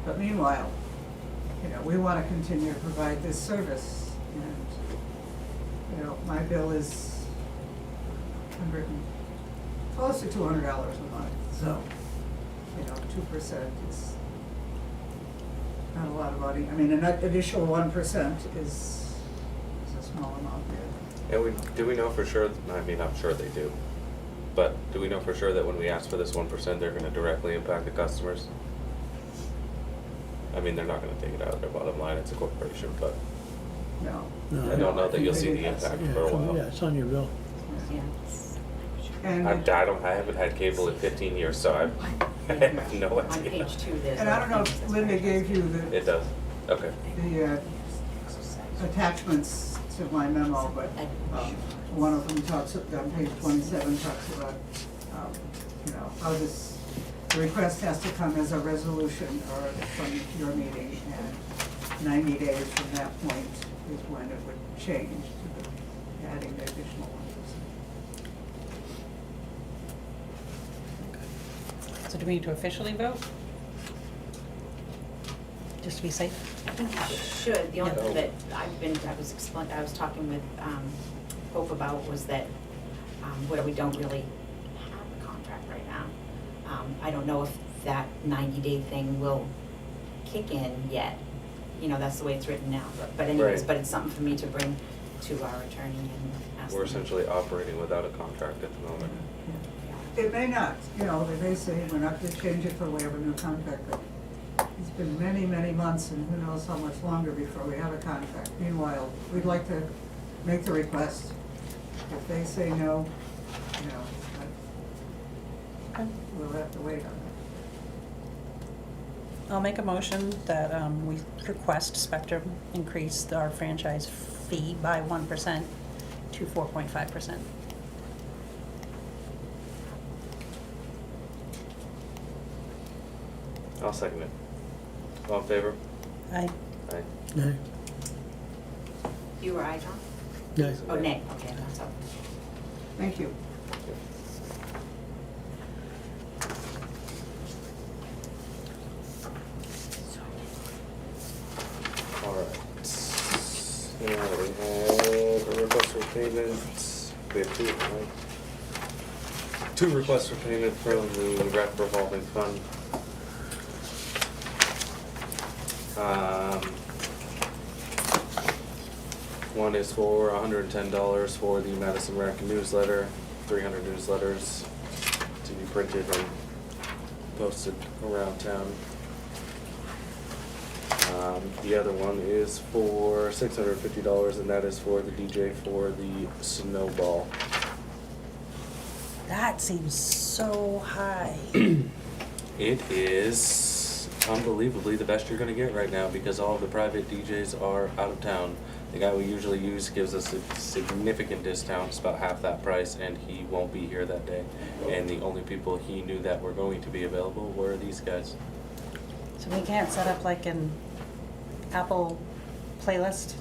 [SPEAKER 14] But meanwhile, we want to continue to provide this service, and my bill is close to $200 a month, so 2% is not a lot of money. I mean, an additional 1% is a small amount there.
[SPEAKER 1] And do we know for sure, I mean, I'm sure they do, but do we know for sure that when we ask for this 1%, they're gonna directly impact the customers? I mean, they're not gonna take it out of their bottom line, it's a corporation, but
[SPEAKER 14] No.
[SPEAKER 2] No,
[SPEAKER 1] I don't know that you'll see the
[SPEAKER 14] Yes.
[SPEAKER 1] impact
[SPEAKER 2] Yeah,
[SPEAKER 1] for a while.
[SPEAKER 2] yeah, it's on your bill.
[SPEAKER 7] Yeah.
[SPEAKER 14] And
[SPEAKER 1] I haven't had cable in 15 years, so I have no
[SPEAKER 7] On
[SPEAKER 1] idea.
[SPEAKER 7] page 2, there's.
[SPEAKER 14] And I don't know if Linda gave you
[SPEAKER 1] It does, okay.
[SPEAKER 14] the attachments to my memo, but one of them talks, on page 27, talks about, how this, the request has to come as a resolution or from your meeting, and 90 days from that point is when it would change to the, adding the additional 1%.
[SPEAKER 3] So do we need to officially vote? Just to be safe?
[SPEAKER 7] I think you should. The only
[SPEAKER 1] Yeah.
[SPEAKER 7] thing that I was talking with Hope about was that where we don't really have a contract right now. I don't know if that 90-day thing will kick in yet. That's the way it's written now. But anyways,
[SPEAKER 1] Right.
[SPEAKER 7] but it's something for me to bring to our attorney and ask
[SPEAKER 1] We're
[SPEAKER 7] them.
[SPEAKER 1] essentially operating without a contract at the moment.
[SPEAKER 14] It may not, they may say, we're not gonna change it till we have a new contract, but it's been many, many months, and who knows how much longer before we have a contract. Meanwhile, we'd like to make the request. If they say no, we'll have to wait on
[SPEAKER 3] I'll make a motion that we request Spectrum increase our franchise fee by 1% to 4.5%.
[SPEAKER 1] I'll second it. All in favor?
[SPEAKER 3] Aye.
[SPEAKER 1] Aye.
[SPEAKER 2] Nay,
[SPEAKER 7] You or I, John?
[SPEAKER 2] nay.
[SPEAKER 7] Oh, nay, okay, that's up.
[SPEAKER 14] Thank you.
[SPEAKER 1] Alright. Now we have a request for payment. We have two, right? Two requests for payment from the rec revolving fund. One is for $110 for the Madison Rec newsletter, 300 newsletters to be printed and posted around town. The other one is for $650, and that is for the DJ for the snowball.
[SPEAKER 3] That seems so high.
[SPEAKER 1] It is unbelievably the best you're gonna get right now because all of the private DJs are out of town. The guy we usually use gives us a significant discount, it's about half that price, and he won't be here that day. And the only people he knew that were going to be available were these guys.
[SPEAKER 3] So we can't set up like an Apple playlist?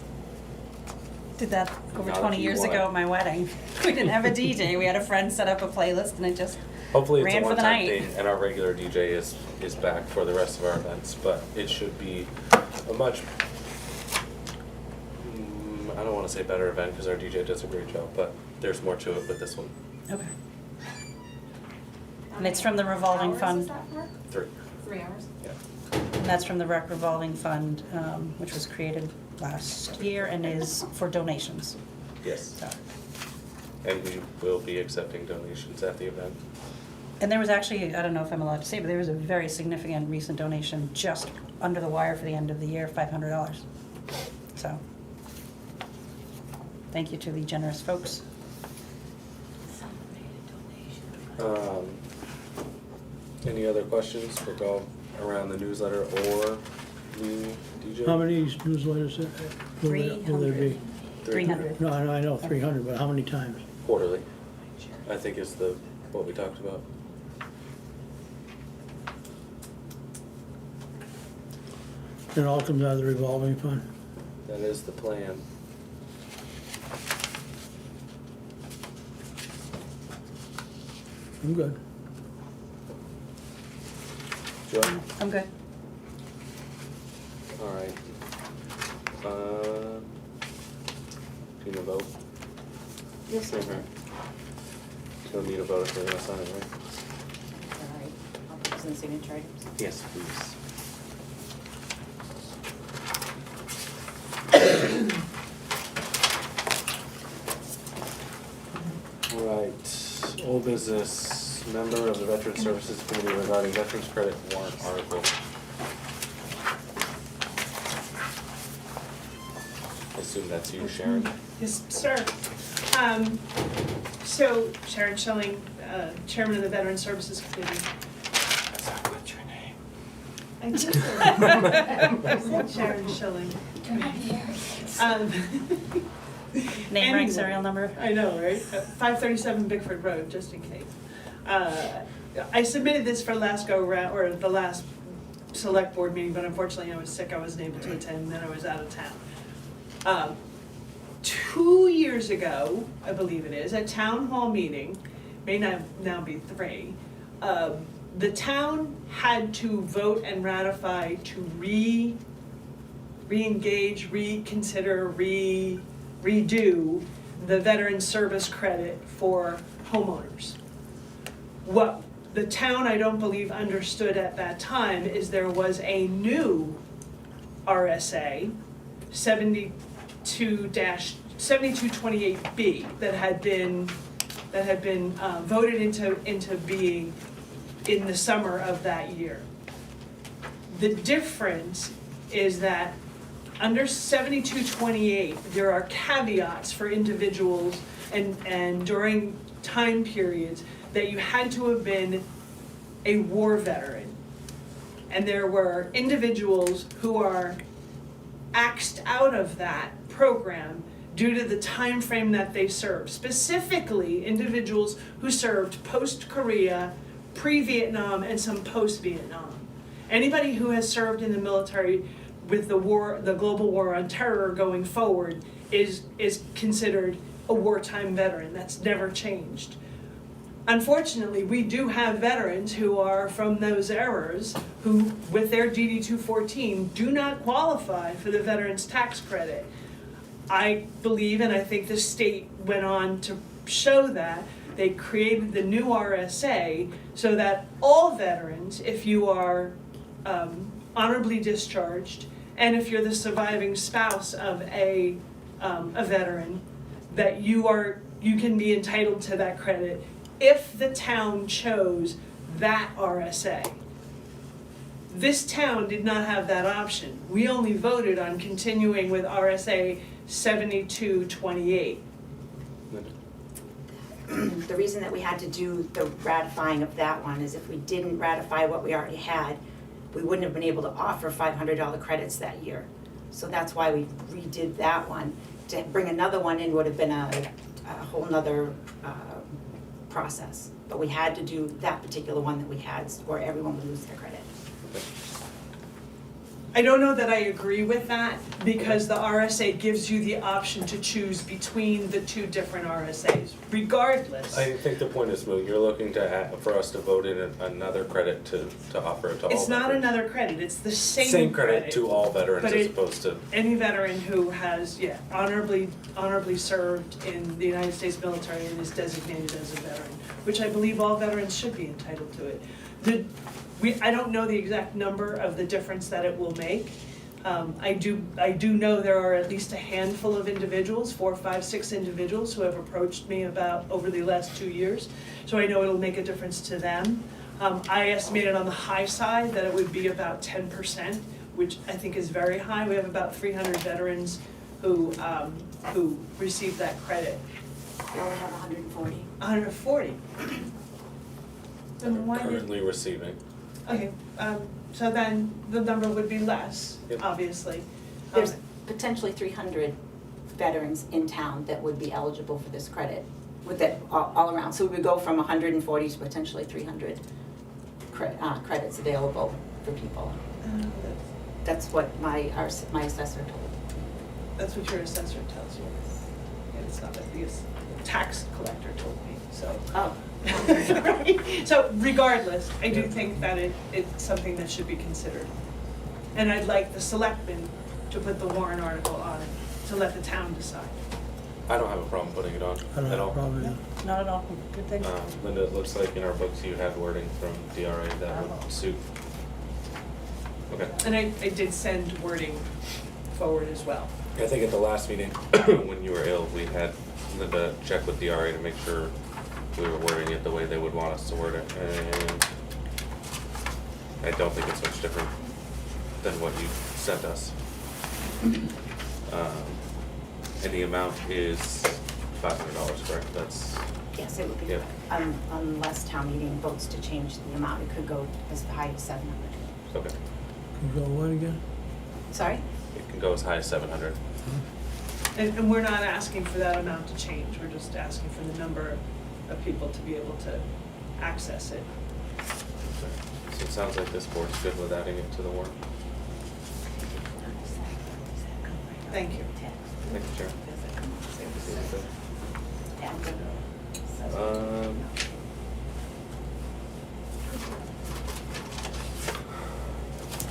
[SPEAKER 3] Did that over
[SPEAKER 1] Not if
[SPEAKER 3] 20
[SPEAKER 1] you
[SPEAKER 3] years
[SPEAKER 1] want.
[SPEAKER 3] ago at my wedding. We didn't have a DJ, we had a friend set up a playlist and it just
[SPEAKER 1] Hopefully it's
[SPEAKER 3] ran
[SPEAKER 1] a
[SPEAKER 3] for the
[SPEAKER 1] one-time
[SPEAKER 3] night.
[SPEAKER 1] thing, and our regular DJ is back for the rest of our events, but it should be a much, I don't wanna say better event, because our DJ does a great job, but there's more to it with this one.
[SPEAKER 3] Okay. And it's from the revolving fund.
[SPEAKER 4] Hours is that for?
[SPEAKER 1] 3,
[SPEAKER 4] 3 hours?
[SPEAKER 1] yeah.
[SPEAKER 3] And that's from the rec revolving fund, which was created last year and is for donations.
[SPEAKER 1] Yes,
[SPEAKER 3] So,
[SPEAKER 1] and we will be accepting donations at the event.
[SPEAKER 3] and there was actually, I don't know if I'm allowed to say, but there was a very significant recent donation just under the wire for the end of the year, $500. So, thank you to the generous folks.
[SPEAKER 1] Any other questions? We'll go around the newsletter or the DJ.
[SPEAKER 2] How many newsletters will there be?
[SPEAKER 3] 300.
[SPEAKER 2] No, I know 300, but how many times?
[SPEAKER 1] Quarterly, I think is what we talked about.
[SPEAKER 2] It all comes out of the revolving fund?
[SPEAKER 1] That is the plan.
[SPEAKER 2] I'm good.
[SPEAKER 1] Joe?
[SPEAKER 3] I'm good.
[SPEAKER 1] All right. Do you need a vote?
[SPEAKER 7] Yes,
[SPEAKER 1] Okay. Don't need a vote if we're gonna sign it, right?
[SPEAKER 7] All right, I'll put this in the signature items.
[SPEAKER 1] Yes, please. All right, old business, member of the Veteran Services Committee regarding Veterans Credit warrant article. I assume that's you, Sharon.
[SPEAKER 6] Yes, sir. So Sharon Schilling, Chairman of the Veteran Services Committee.
[SPEAKER 1] What's your name?
[SPEAKER 6] I did. I said Sharon Schilling.
[SPEAKER 3] Name, rank,
[SPEAKER 6] Anyway,
[SPEAKER 3] serial number?
[SPEAKER 6] I know, right? 537 Bickford Road, just in case. I submitted this for last go-round, or the last select board meeting, but unfortunately I was sick, I wasn't able to attend, and then I was out of town. 2 years ago, I believe it is, at town hall meeting, may not now be 3, the town had to vote and ratify to re-engage, reconsider, redo the veteran service credit for homeowners. What the town, I don't believe, understood at that time is there was a new RSA, 7228B, that had been voted into being in the summer of that year. The difference is that under 7228, there are caveats for individuals and during time periods that you had to have been a war veteran. And there were individuals who are axed out of that program due to the time frame that they served, specifically individuals who served post-Korea, pre-Vietnam, and some post-Vietnam. Anybody who has served in the military with the war, the global war on terror going forward is considered a wartime veteran. That's never changed. Unfortunately, we do have veterans who are from those eras who, with their DD-214, do not qualify for the veterans tax credit. I believe, and I think the state went on to show that, they created the new RSA so that all veterans, if you are honorably discharged, and if you're the surviving spouse of a veteran, that you can be entitled to that credit if the town chose that RSA. This town did not have that option. We only voted on continuing with RSA 7228.
[SPEAKER 7] The reason that we had to do the ratifying of that one is if we didn't ratify what we already had, we wouldn't have been able to offer $500 credits that year. So that's why we redid that one. To bring another one in would have been a whole nother process. But we had to do that particular one that we had where everyone would lose their credit.
[SPEAKER 6] I don't know that I agree with that because the RSA gives you the option to choose between the two different RSAs, regardless.
[SPEAKER 1] I think the point is moot. You're looking for us to vote in another credit to offer it to all
[SPEAKER 6] It's not
[SPEAKER 1] veterans.
[SPEAKER 6] another credit, it's the same
[SPEAKER 1] credit to all veterans
[SPEAKER 6] but
[SPEAKER 1] as
[SPEAKER 6] it-
[SPEAKER 1] opposed to,
[SPEAKER 6] Any veteran who has, honorably served in the United States military and is designated as a veteran, which I believe all veterans should be entitled to it. I don't know the exact number of the difference that it will make. I do know there are at least a handful of individuals, 4, 5, 6 individuals who have approached me about over the last 2 years. So I know it'll make a difference to them. I estimated on the high side that it would be about 10%, which I think is very high. We have about 300 veterans who receive that credit.
[SPEAKER 7] We only have 140.
[SPEAKER 6] 140. Then why did?
[SPEAKER 1] currently receiving.
[SPEAKER 6] Okay, so then the number would be less,
[SPEAKER 1] Yep.
[SPEAKER 6] obviously.
[SPEAKER 7] There's potentially 300 veterans in town that would be eligible for this credit, with that all around. So we would go from 140 to potentially 300 credits available for people. That's what my assessor told.
[SPEAKER 6] That's what your assessor tells you. And it's not that the tax collector told me, so.
[SPEAKER 7] Oh.
[SPEAKER 6] So regardless, I do think that it's something that should be considered. And I'd like the selectmen to put the warrant article on it, to let the town decide.
[SPEAKER 1] I don't have a problem putting it on
[SPEAKER 2] I don't
[SPEAKER 1] at
[SPEAKER 2] have a
[SPEAKER 1] all.
[SPEAKER 2] problem with that.
[SPEAKER 3] Not at all, good thing.
[SPEAKER 1] Linda, it looks like in our books you had wording from DRA that would suit. Okay.
[SPEAKER 6] And I did send wording forward as well.
[SPEAKER 1] I think at the last meeting, when you were ill, we had Linda check with DRA to make sure we were wording it the way they would want us to word it, and I don't think it's much different than what you sent us. And the amount is $500, correct? That's,
[SPEAKER 7] Yes, it would be,
[SPEAKER 1] Yeah.
[SPEAKER 7] unless town meeting votes to change the amount, it could go as high as 700.
[SPEAKER 1] okay.
[SPEAKER 2] Can you go what again?
[SPEAKER 7] Sorry?
[SPEAKER 1] It can go as high as 700.
[SPEAKER 6] And we're not asking for that amount to change, we're just asking for the number of people to be able to access it.
[SPEAKER 1] So it sounds like this board's good with adding it to the warrant.
[SPEAKER 6] Thank you.
[SPEAKER 1] Thank you, Chair.
[SPEAKER 7] Yeah, I'm good.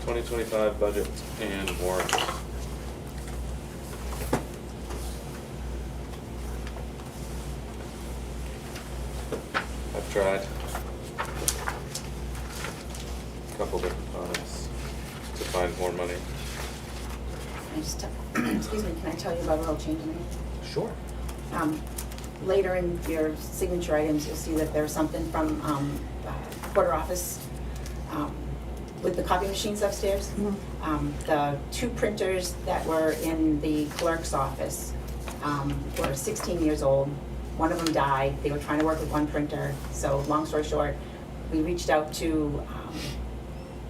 [SPEAKER 1] 2025 budget and warrant. I've tried a couple different times to find more money.
[SPEAKER 7] I just, excuse me, can I tell you about road change name?
[SPEAKER 1] Sure.
[SPEAKER 7] Later in your signature items, you'll see that there's something from quarter office with the copy machines upstairs. The 2 printers that were in the clerk's office were 16 years old. One of them died. They were trying to work with one printer. So long story short, we reached out to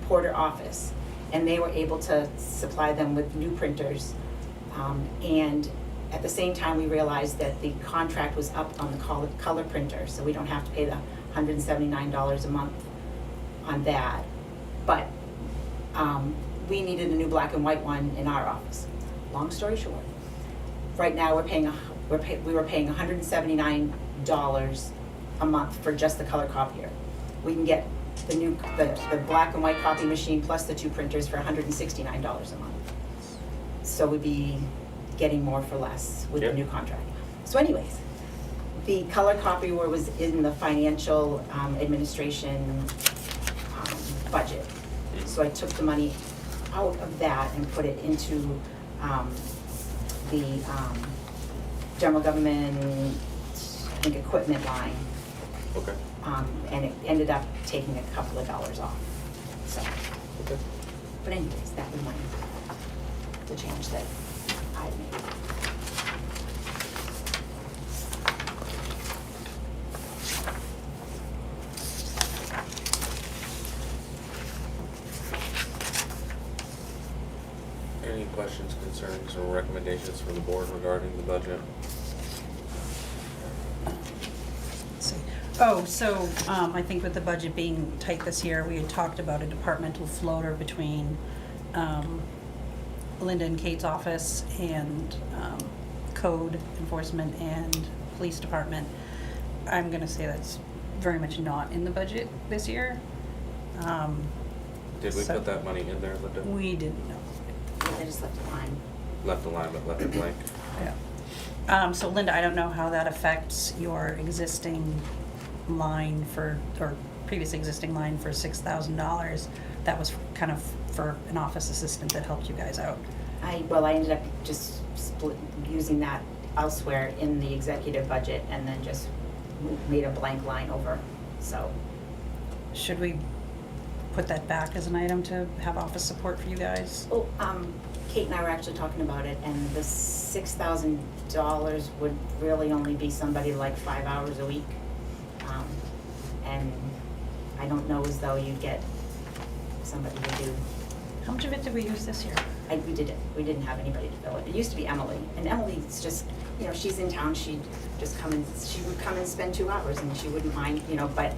[SPEAKER 7] Porter office, and they were able to supply them with new printers. And At the same time, we realized that the contract was up on the color printer, so we don't have to pay the $179 a month on that. But we needed a new black and white one in our office. Long story short, right now we were paying $179 a month for just the color copier. We can get the black and white copy machine plus the 2 printers for $169 a month. So we'd be getting more for less with the
[SPEAKER 1] Yep.
[SPEAKER 7] new contract. So anyways, the color copier was in the financial administration budget. So I took the money out of that and put it into the general government, I think, equipment line.
[SPEAKER 1] Okay.
[SPEAKER 7] And it ended up taking a couple of dollars off, so.
[SPEAKER 1] Okay.
[SPEAKER 7] But anyways, that was the change that I made.
[SPEAKER 1] Any questions, concerns, or recommendations from the board regarding the budget?
[SPEAKER 3] Let's see. Oh, so, I think with the budget being tight this year, we had talked about a departmental floater between, Linda and Kate's office and, code enforcement and police department. I'm gonna say that's very much not in the budget this year.
[SPEAKER 1] Did we
[SPEAKER 3] So-
[SPEAKER 1] put that money in there, Linda?
[SPEAKER 3] We didn't know.
[SPEAKER 7] I just left the line.
[SPEAKER 1] Left the line, but left it blank.
[SPEAKER 3] Yeah. So Linda, I don't know how that affects your existing line for, or previous existing line for $6,000. That was kind of for an office assistant that helped you guys out.
[SPEAKER 7] I ended up just using that elsewhere in the executive budget and then just made a blank line over, so.
[SPEAKER 3] Should we put that back as an item to have office support for you guys?
[SPEAKER 7] Oh, Kate and I were actually talking about it, and the $6,000 would really only be somebody like 5 hours a week. And I don't know as though you'd get somebody to do.
[SPEAKER 3] How much of it did we use this year?
[SPEAKER 7] We did it. We didn't have anybody to fill it. It used to be Emily, and Emily's just, she's in town. She would come and spend 2 hours, and she wouldn't mind, but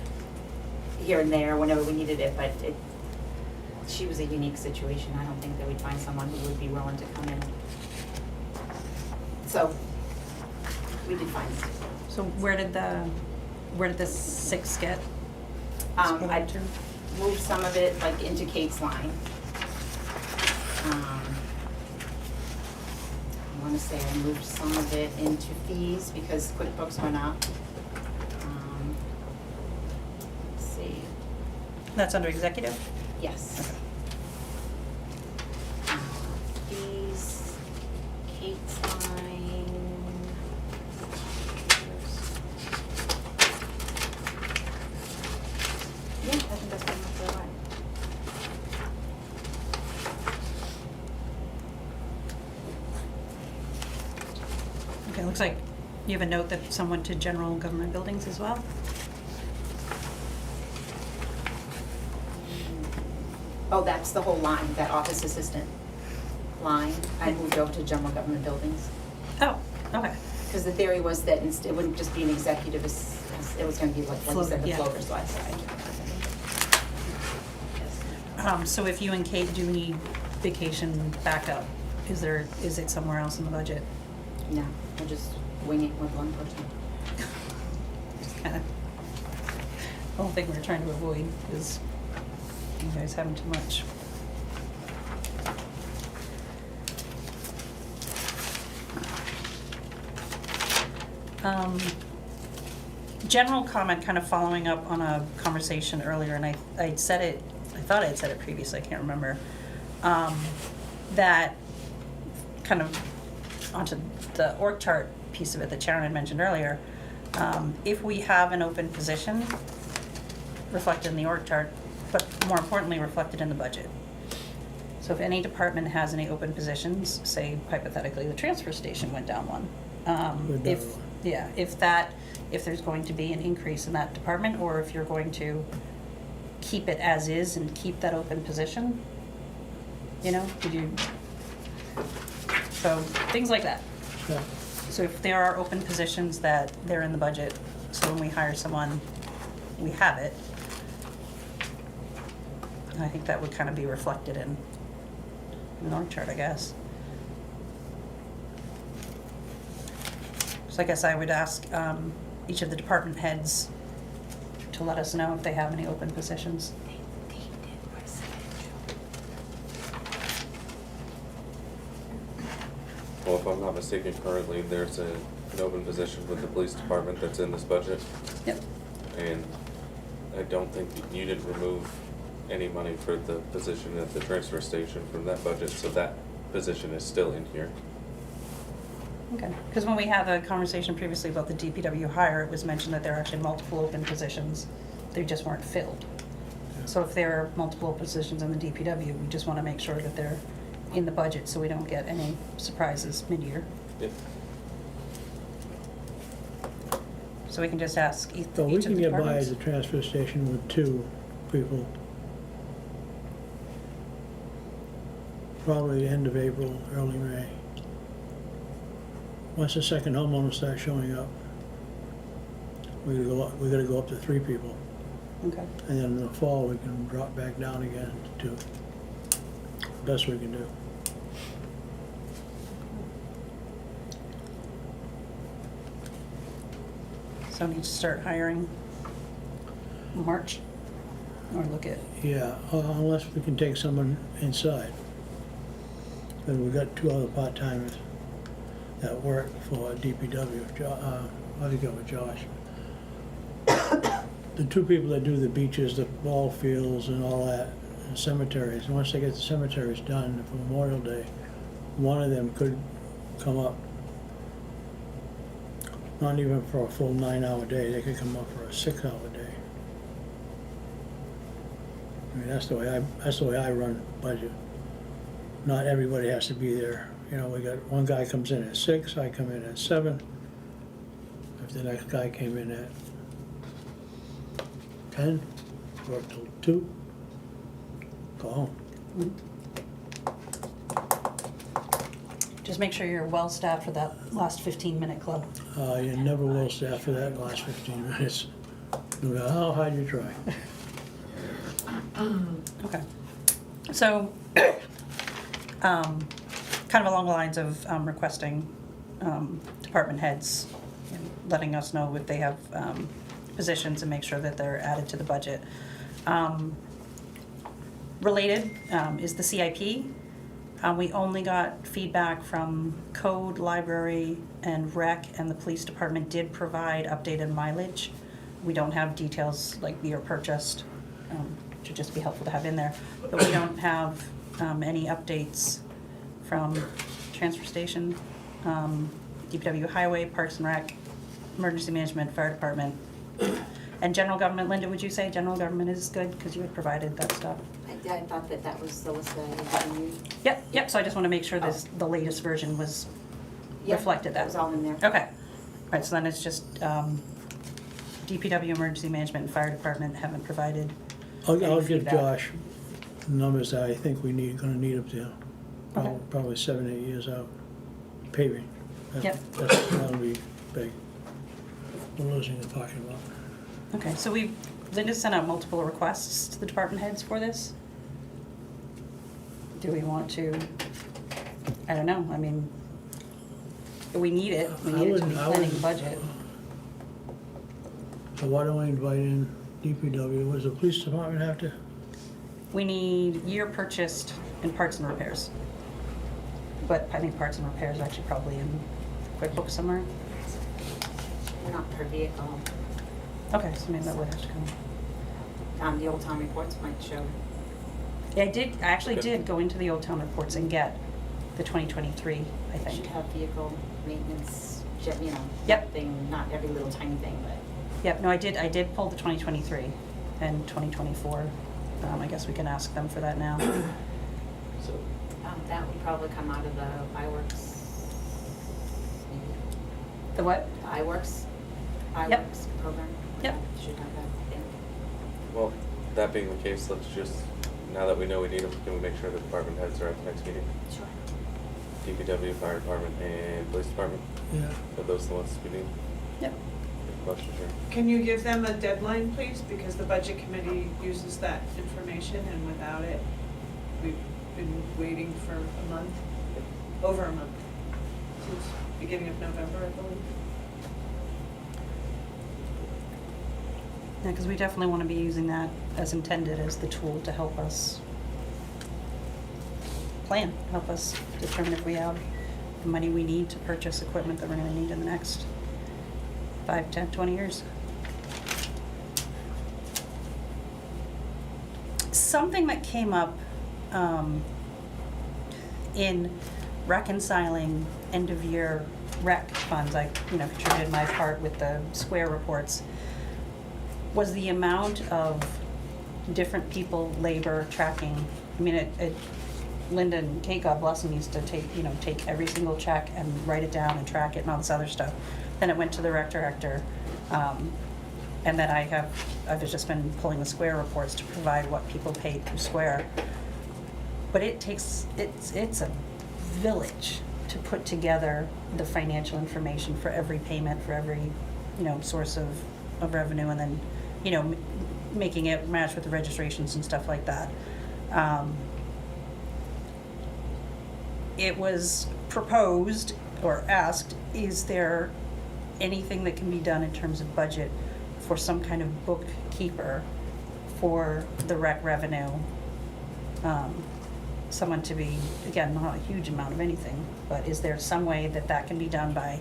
[SPEAKER 7] here and there whenever we needed it. But she was a unique situation. I don't think that we'd find someone who would be willing to come in. So we did find.
[SPEAKER 3] So where did the 6 get?
[SPEAKER 7] I moved some of it like into Kate's line. I want to say I moved some of it into fees because QuickBooks went up. Let's see.
[SPEAKER 3] That's under executive?
[SPEAKER 7] Yes. Fees, Kate's line. Yeah, I think that's pretty much the line.
[SPEAKER 3] Okay, looks like you have a note that some went to general government buildings as well?
[SPEAKER 7] Oh, that's the whole line, that office assistant line. I moved over to general government buildings.
[SPEAKER 3] Oh, okay.
[SPEAKER 7] Because the theory was that it wouldn't just be an executive, it was gonna be like you said, the
[SPEAKER 3] Floater,
[SPEAKER 7] floater, so I said.
[SPEAKER 3] So if you and Kate do need vacation backup, is it somewhere else in the budget?
[SPEAKER 7] No, we'll just wing it with one person.
[SPEAKER 3] Just kind of, the whole thing we're trying to avoid is you guys having too much. General comment, kind of following up on a conversation earlier, and I said it, I thought I had said it previously, I can't remember. That kind of onto the org chart piece of it that Sharon had mentioned earlier. If we have an open position reflected in the org chart, but more importantly, reflected in the budget. So if any department has any open positions, say hypothetically, the transfer station went down one. If there's going to be an increase in that department, or if you're going to keep it as is and keep that open position, so things like that.
[SPEAKER 2] Yeah.
[SPEAKER 3] So if there are open positions that they're in the budget, so when we hire someone, we have it. And I think that would kind of be reflected in an org chart, I guess. So I guess I would ask each of the department heads to let us know if they have any open positions.
[SPEAKER 1] Well, if I'm not mistaken, currently there's an open position with the police department that's in this budget.
[SPEAKER 3] Yep.
[SPEAKER 1] And I don't think you didn't remove any money for the position at the transfer station from that budget, so that position is still in here.
[SPEAKER 3] Okay, because when we had the conversation previously about the DPW hire, it was mentioned that there are actually multiple open positions. They just weren't filled. So if there are multiple positions in the DPW, we just want to make sure that they're in the budget so we don't get any surprises mid-year.
[SPEAKER 1] Yep.
[SPEAKER 3] So we can just ask each
[SPEAKER 2] So we
[SPEAKER 3] of
[SPEAKER 2] can
[SPEAKER 3] the
[SPEAKER 2] get by at
[SPEAKER 3] departments.
[SPEAKER 2] the transfer station with 2 people. Probably end of April, early May. Once the second homeowner starts showing up, we gotta go up to 3 people.
[SPEAKER 3] Okay.
[SPEAKER 2] And then in the fall, we can drop back down again to 2. Best we can do.
[SPEAKER 3] So need to start hiring March or look at,
[SPEAKER 2] Yeah, unless we can take someone inside. Then we've got 2 other part-timers that work for DPW. How do you go with Josh? The 2 people that do the beaches, the ball fields and all that, and cemeteries, once they get the cemeteries done for Memorial Day, one of them could come up, not even for a full 9-hour day, they could come up for a 6-hour day. I mean, that's the way I run budget. Not everybody has to be there. You know, we got, one guy comes in at 6, I come in at 7. If the next guy came in at 10, work till 2, go home.
[SPEAKER 3] just make sure you're well-staffed for that last 15-minute club.
[SPEAKER 2] You never will staff for that last 15 minutes, no matter how hard you try.
[SPEAKER 3] Okay. So, kind of along the lines of requesting department heads, and letting us know if they have positions and make sure that they're added to the budget. Related is the CIP. We only got feedback from Code, Library, and Rec, and the police department did provide updated mileage. We don't have details like year purchased, which would just be helpful to have in there. But we don't have any updates from transfer station, DPW Highway, Parks and Rec, Emergency Management, Fire Department, and General Government. Linda, would you say General Government is good, because you had provided that stuff?
[SPEAKER 7] I thought that was the list that I had given you.
[SPEAKER 3] Yep, so I just want to make sure this, the latest version was reflected that.
[SPEAKER 7] That was all in there.
[SPEAKER 3] Okay, right, so then it's just DPW, Emergency Management, and Fire Department haven't provided
[SPEAKER 2] I'll
[SPEAKER 3] any
[SPEAKER 2] give
[SPEAKER 3] feedback.
[SPEAKER 2] Josh the numbers that I think we need, gonna need up there.
[SPEAKER 3] Okay.
[SPEAKER 2] Probably 7, 8 years out. Paving.
[SPEAKER 3] Yep.
[SPEAKER 2] That'll be big. We're losing the parking lot.
[SPEAKER 3] Okay, so Linda sent out multiple requests to the department heads for this. Do we want to, I don't know, I mean, we need it to be
[SPEAKER 2] I
[SPEAKER 3] planning the
[SPEAKER 2] wouldn't-
[SPEAKER 3] budget.
[SPEAKER 2] So why don't we invite in DPW? Does the police department have to?
[SPEAKER 3] We need year purchased and parts and repairs. But I think parts and repairs are actually probably in QuickBooks somewhere.
[SPEAKER 7] Not per vehicle.
[SPEAKER 3] Okay, so maybe that would have to come.
[SPEAKER 7] The Old Town reports might show.
[SPEAKER 3] Yeah, I actually did go into the Old Town reports and get the 2023, I
[SPEAKER 7] Should
[SPEAKER 3] think.
[SPEAKER 7] have vehicle maintenance, you know,
[SPEAKER 3] Yep.
[SPEAKER 7] thing, not every little tiny thing, but.
[SPEAKER 3] Yep, no, I did pull the 2023 and 2024. I guess we can ask them for that now.
[SPEAKER 1] So,
[SPEAKER 7] That would probably come out of the iWorks, maybe.
[SPEAKER 3] The what?
[SPEAKER 7] The iWorks
[SPEAKER 3] Yep.
[SPEAKER 7] program.
[SPEAKER 3] Yep.
[SPEAKER 7] Should have that, I think.
[SPEAKER 1] well, that being the case, let's just, now that we know we need them, can we make sure the department heads are at the next meeting?
[SPEAKER 7] Sure.
[SPEAKER 1] DPW, fire department, and police department?
[SPEAKER 2] Yeah.
[SPEAKER 1] Are those the ones we need?
[SPEAKER 3] Yep.
[SPEAKER 1] Good question here.
[SPEAKER 6] Can you give them a deadline, please? Because the budget committee uses that information, and without it, we've been waiting for a month, over a month, since beginning of November, I believe.
[SPEAKER 3] Yeah, because we definitely want to be using that as intended as the tool to help us plan, help us determine if we have the money we need to purchase equipment that we're going to need in the next 5, 10, 20 years. Something that came up in reconciling end-of-year rec funds, I contributed my part with the square reports, was the amount of different people, labor, tracking. I mean, Linda and Kate, God bless them, used to take every single check and write it down and track it and all this other stuff. Then it went to the rec director, and then I've just been pulling the square reports to provide what people paid through square. But it's a village to put together the financial information for every payment, for every source of revenue, and then making it match with the registrations and stuff like that. It was proposed or asked, is there anything that can be done in terms of budget for some kind of bookkeeper for the rec revenue? Someone to be, again, not a huge amount of anything, but is there some way that can be done by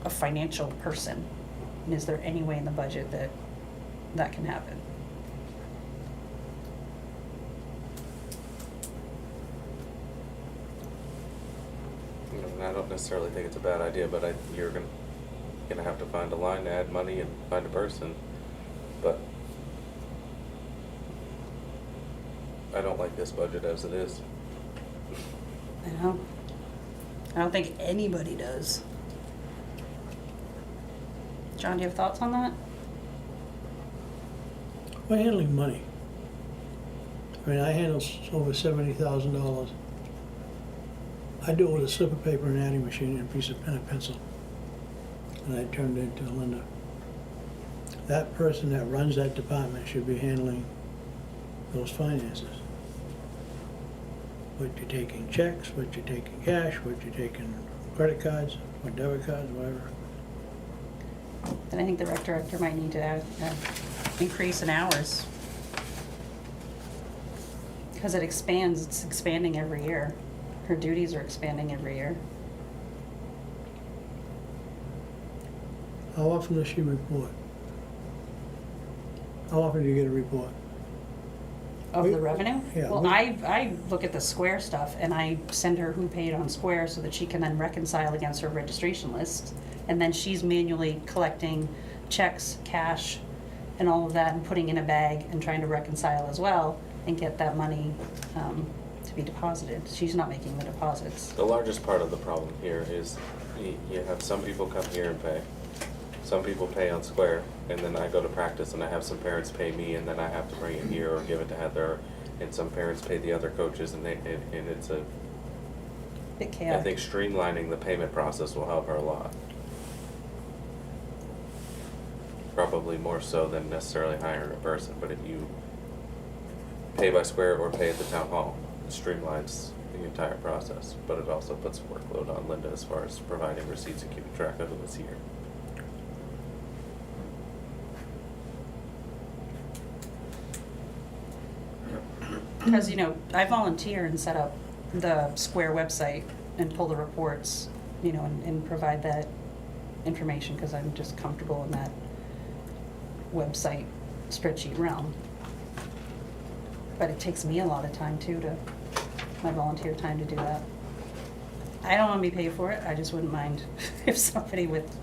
[SPEAKER 3] a financial person? And is there any way in the budget that can happen?
[SPEAKER 1] I don't necessarily think it's a bad idea, but you're gonna have to find a line to add money and find a person. But I don't like this budget as it is.
[SPEAKER 3] I know. I don't think anybody does. John, do you have thoughts on that?
[SPEAKER 2] We're handling money. I mean, I handle over $70,000. I do it with a slip of paper, an adding machine, and a piece of pen and pencil. And I turned it into Linda. That person that runs that department should be handling those finances. What you're taking checks, what you're taking cash, what you're taking credit cards, or debit cards, whatever.
[SPEAKER 3] Then I think the rec director might need to increase in hours. Because it's expanding every year. Her duties are expanding every year.
[SPEAKER 2] How often does she report? How often do you get a report?
[SPEAKER 3] Of the revenue?
[SPEAKER 2] Yeah,
[SPEAKER 3] Well,
[SPEAKER 2] we-
[SPEAKER 3] I look at the Square stuff and I send her who paid on Square so that she can then reconcile against her registration list. And then she's manually collecting checks, cash, and all of that and putting in a bag and trying to reconcile as well and get that money to be deposited. She's not making the deposits.
[SPEAKER 1] The largest part of the problem here is you have some people come here and pay. Some people pay on Square, and then I go to practice and I have some parents pay me, and then I have to bring it here or give it to Heather, and some parents pay the other coaches, and it's a,
[SPEAKER 3] Bit
[SPEAKER 1] I
[SPEAKER 3] chaotic.
[SPEAKER 1] think streamlining the payment process will help her a lot. Probably more so than necessarily hiring a person, but if you pay by Square or pay at the town hall, it streamlines the entire process, but it also puts a workload on Linda as far as providing receipts and keeping track of who was here.
[SPEAKER 3] Because, I volunteer and set up the Square website and pull the reports, and provide that information because I'm just comfortable in that website spreadsheet realm. But it takes me a lot of time too, my volunteer time to do that. I don't want to be paid for it, I just wouldn't mind if somebody with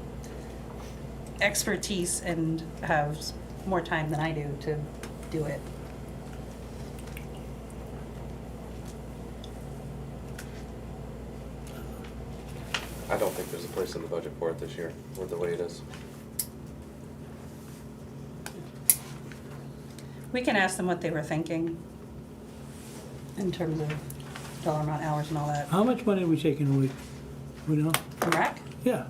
[SPEAKER 3] expertise and has more time than I do to do it.
[SPEAKER 1] I don't think there's a place in the budget for it this year, with the way it is.
[SPEAKER 3] We can ask them what they were thinking in terms of dollar amount, hours and all that.
[SPEAKER 2] How much money are we taking a week? We know?
[SPEAKER 3] From rec?
[SPEAKER 2] Yeah,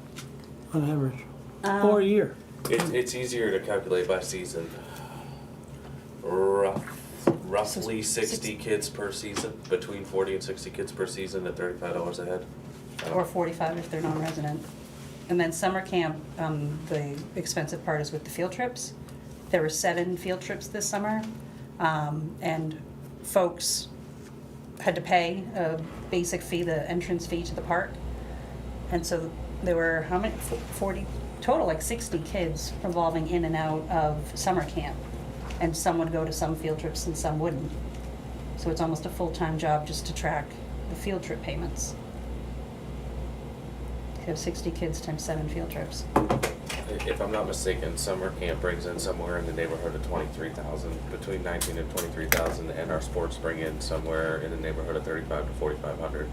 [SPEAKER 2] on average, or a year.
[SPEAKER 1] It's easier to calculate by season. Roughly 60 kids per season, between 40 and 60 kids per season at $35 a head.
[SPEAKER 3] Or 45 if they're non-resident. And then summer camp, the expensive part is with the field trips. There were 7 field trips this summer, and folks had to pay a basic fee, the entrance fee to the park. And so there were, how many, 40, total like 60 kids revolving in and out of summer camp. And some would go to some field trips and some wouldn't. So it's almost a full-time job just to track the field trip payments. You have 60 kids times 7 field trips.
[SPEAKER 1] If I'm not mistaken, summer camp brings in somewhere in the neighborhood of 23,000, between 19 and 23,000, and our sports bring in somewhere in the neighborhood of 35 to 4,500.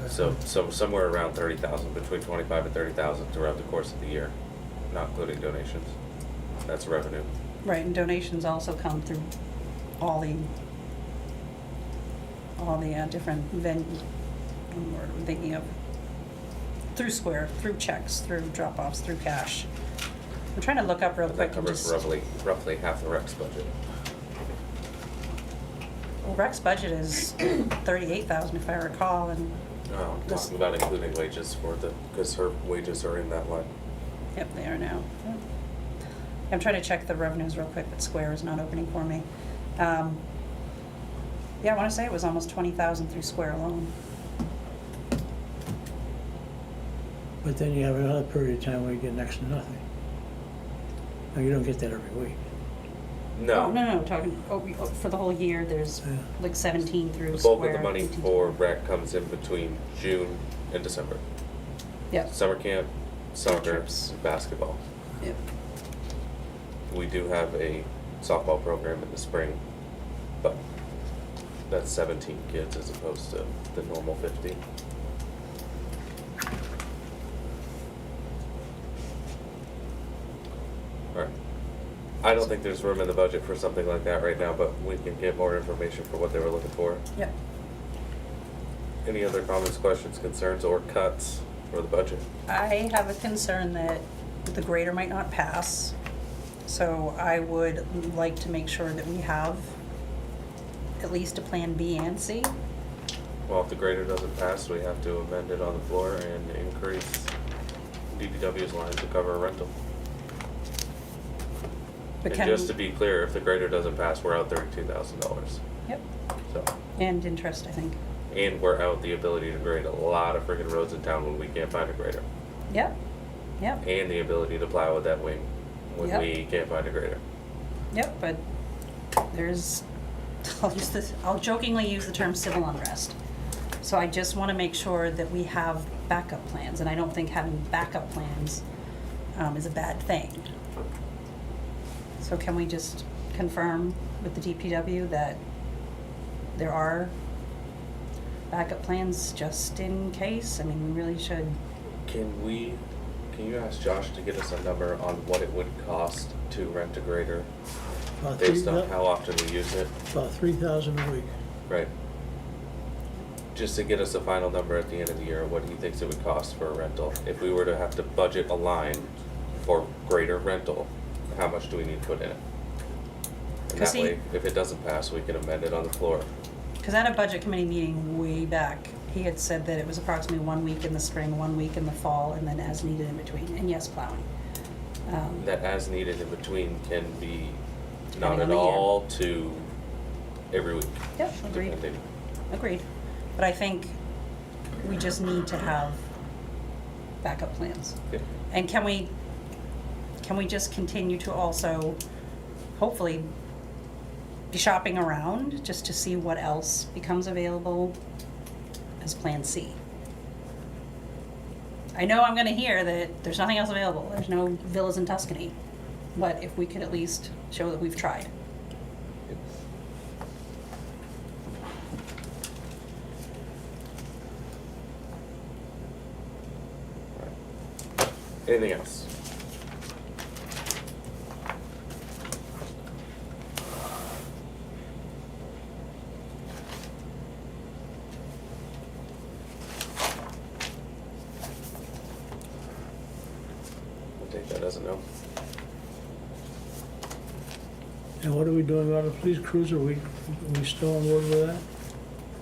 [SPEAKER 1] So somewhere around 30,000, between 25 and 30,000 throughout the course of the year, not including donations. That's revenue.
[SPEAKER 3] Right, and donations also come through all the different what word I'm thinking of, through Square, through checks, through drop-offs, through cash. I'm trying to look up real
[SPEAKER 1] But
[SPEAKER 3] quick
[SPEAKER 1] that
[SPEAKER 3] and
[SPEAKER 1] covers
[SPEAKER 3] just.
[SPEAKER 1] roughly half the Rex budget.
[SPEAKER 3] Well, Rec's budget is 38,000 if I recall, and
[SPEAKER 1] No, I'm
[SPEAKER 3] This-
[SPEAKER 1] talking about including wages because her wages are in that line.
[SPEAKER 3] yep, they are now. Yep. I'm trying to check the revenues real quick, but Square is not opening for me. Yeah, I want to say it was almost 20,000 through Square alone.
[SPEAKER 2] But then you have another period of time where you get next to nothing. Now, you don't get that every week.
[SPEAKER 3] Oh, no, talking, for the whole year, there's
[SPEAKER 2] Yeah.
[SPEAKER 3] like 17 through
[SPEAKER 1] The
[SPEAKER 3] Square.
[SPEAKER 1] bulk of the money
[SPEAKER 3] 18
[SPEAKER 1] for
[SPEAKER 3] through-
[SPEAKER 1] rec comes in between June and December.
[SPEAKER 3] Yep,
[SPEAKER 1] Summer camp, soccer,
[SPEAKER 3] trips.
[SPEAKER 1] basketball.
[SPEAKER 3] yep.
[SPEAKER 1] We do have a softball program in the spring, but that's 17 kids as opposed to the normal 50. Alright. I don't think there's room in the budget for something like that right now, but we can get more information for what they were looking for.
[SPEAKER 3] Yep.
[SPEAKER 1] Any other comments, questions, concerns, or cuts for the budget?
[SPEAKER 3] I have a concern that the grader might not pass, so I would like to make sure that we have at least a plan B and C.
[SPEAKER 1] Well, if the grader doesn't pass, we have to amend it on the floor and increase DPW's line to cover a rental.
[SPEAKER 3] But
[SPEAKER 1] And
[SPEAKER 3] can
[SPEAKER 1] just
[SPEAKER 3] we-
[SPEAKER 1] to be clear, if the grader doesn't pass, we're out $32,000.
[SPEAKER 3] Yep,
[SPEAKER 1] So,
[SPEAKER 3] and interest, I think.
[SPEAKER 1] and we're out the ability to grade a lot of freaking roads in town when we can't find a grader.
[SPEAKER 3] Yep, yep,
[SPEAKER 1] And the ability to plow with that wing when
[SPEAKER 3] Yep.
[SPEAKER 1] we can't find a grader.
[SPEAKER 3] yep, but there's, I'll jokingly use the term civil unrest. So I just want to make sure that we have backup plans, and I don't think having backup plans is a bad thing. So can we just confirm with the DPW that there are backup plans just in case? I mean, we really should.
[SPEAKER 1] Can you ask Josh to get us a number on what it would cost to rent a grader
[SPEAKER 2] About
[SPEAKER 1] based
[SPEAKER 2] three-
[SPEAKER 1] on how often we use it?
[SPEAKER 2] About 3,000 a week.
[SPEAKER 1] Right. Just to get us a final number at the end of the year, what he thinks it would cost for a rental. If we were to have to budget a line for greater rental, how much do we need to put in it? And
[SPEAKER 3] 'Cause
[SPEAKER 1] that way, if it doesn't pass, we can amend it on the floor.
[SPEAKER 3] Because at a budget committee meeting way back, he had said that it was approximately 1 week in the spring, 1 week in the fall, and then as needed in between, and yes, plowing.
[SPEAKER 1] That as needed in between can be not
[SPEAKER 3] Depending on
[SPEAKER 1] at
[SPEAKER 3] the year.
[SPEAKER 1] all to every week.
[SPEAKER 3] Yep, agreed,
[SPEAKER 1] depending.
[SPEAKER 3] agreed. But I think we just need to have backup plans.
[SPEAKER 1] Yeah.
[SPEAKER 3] And can we just continue to also, hopefully, be shopping around just to see what else becomes available as Plan C? I know I'm gonna hear that there's nothing else available, there's no villas in Tuscany, but if we could at least show that we've tried.
[SPEAKER 1] Anything else?
[SPEAKER 2] what are we doing about the police cruiser? We still on board with that?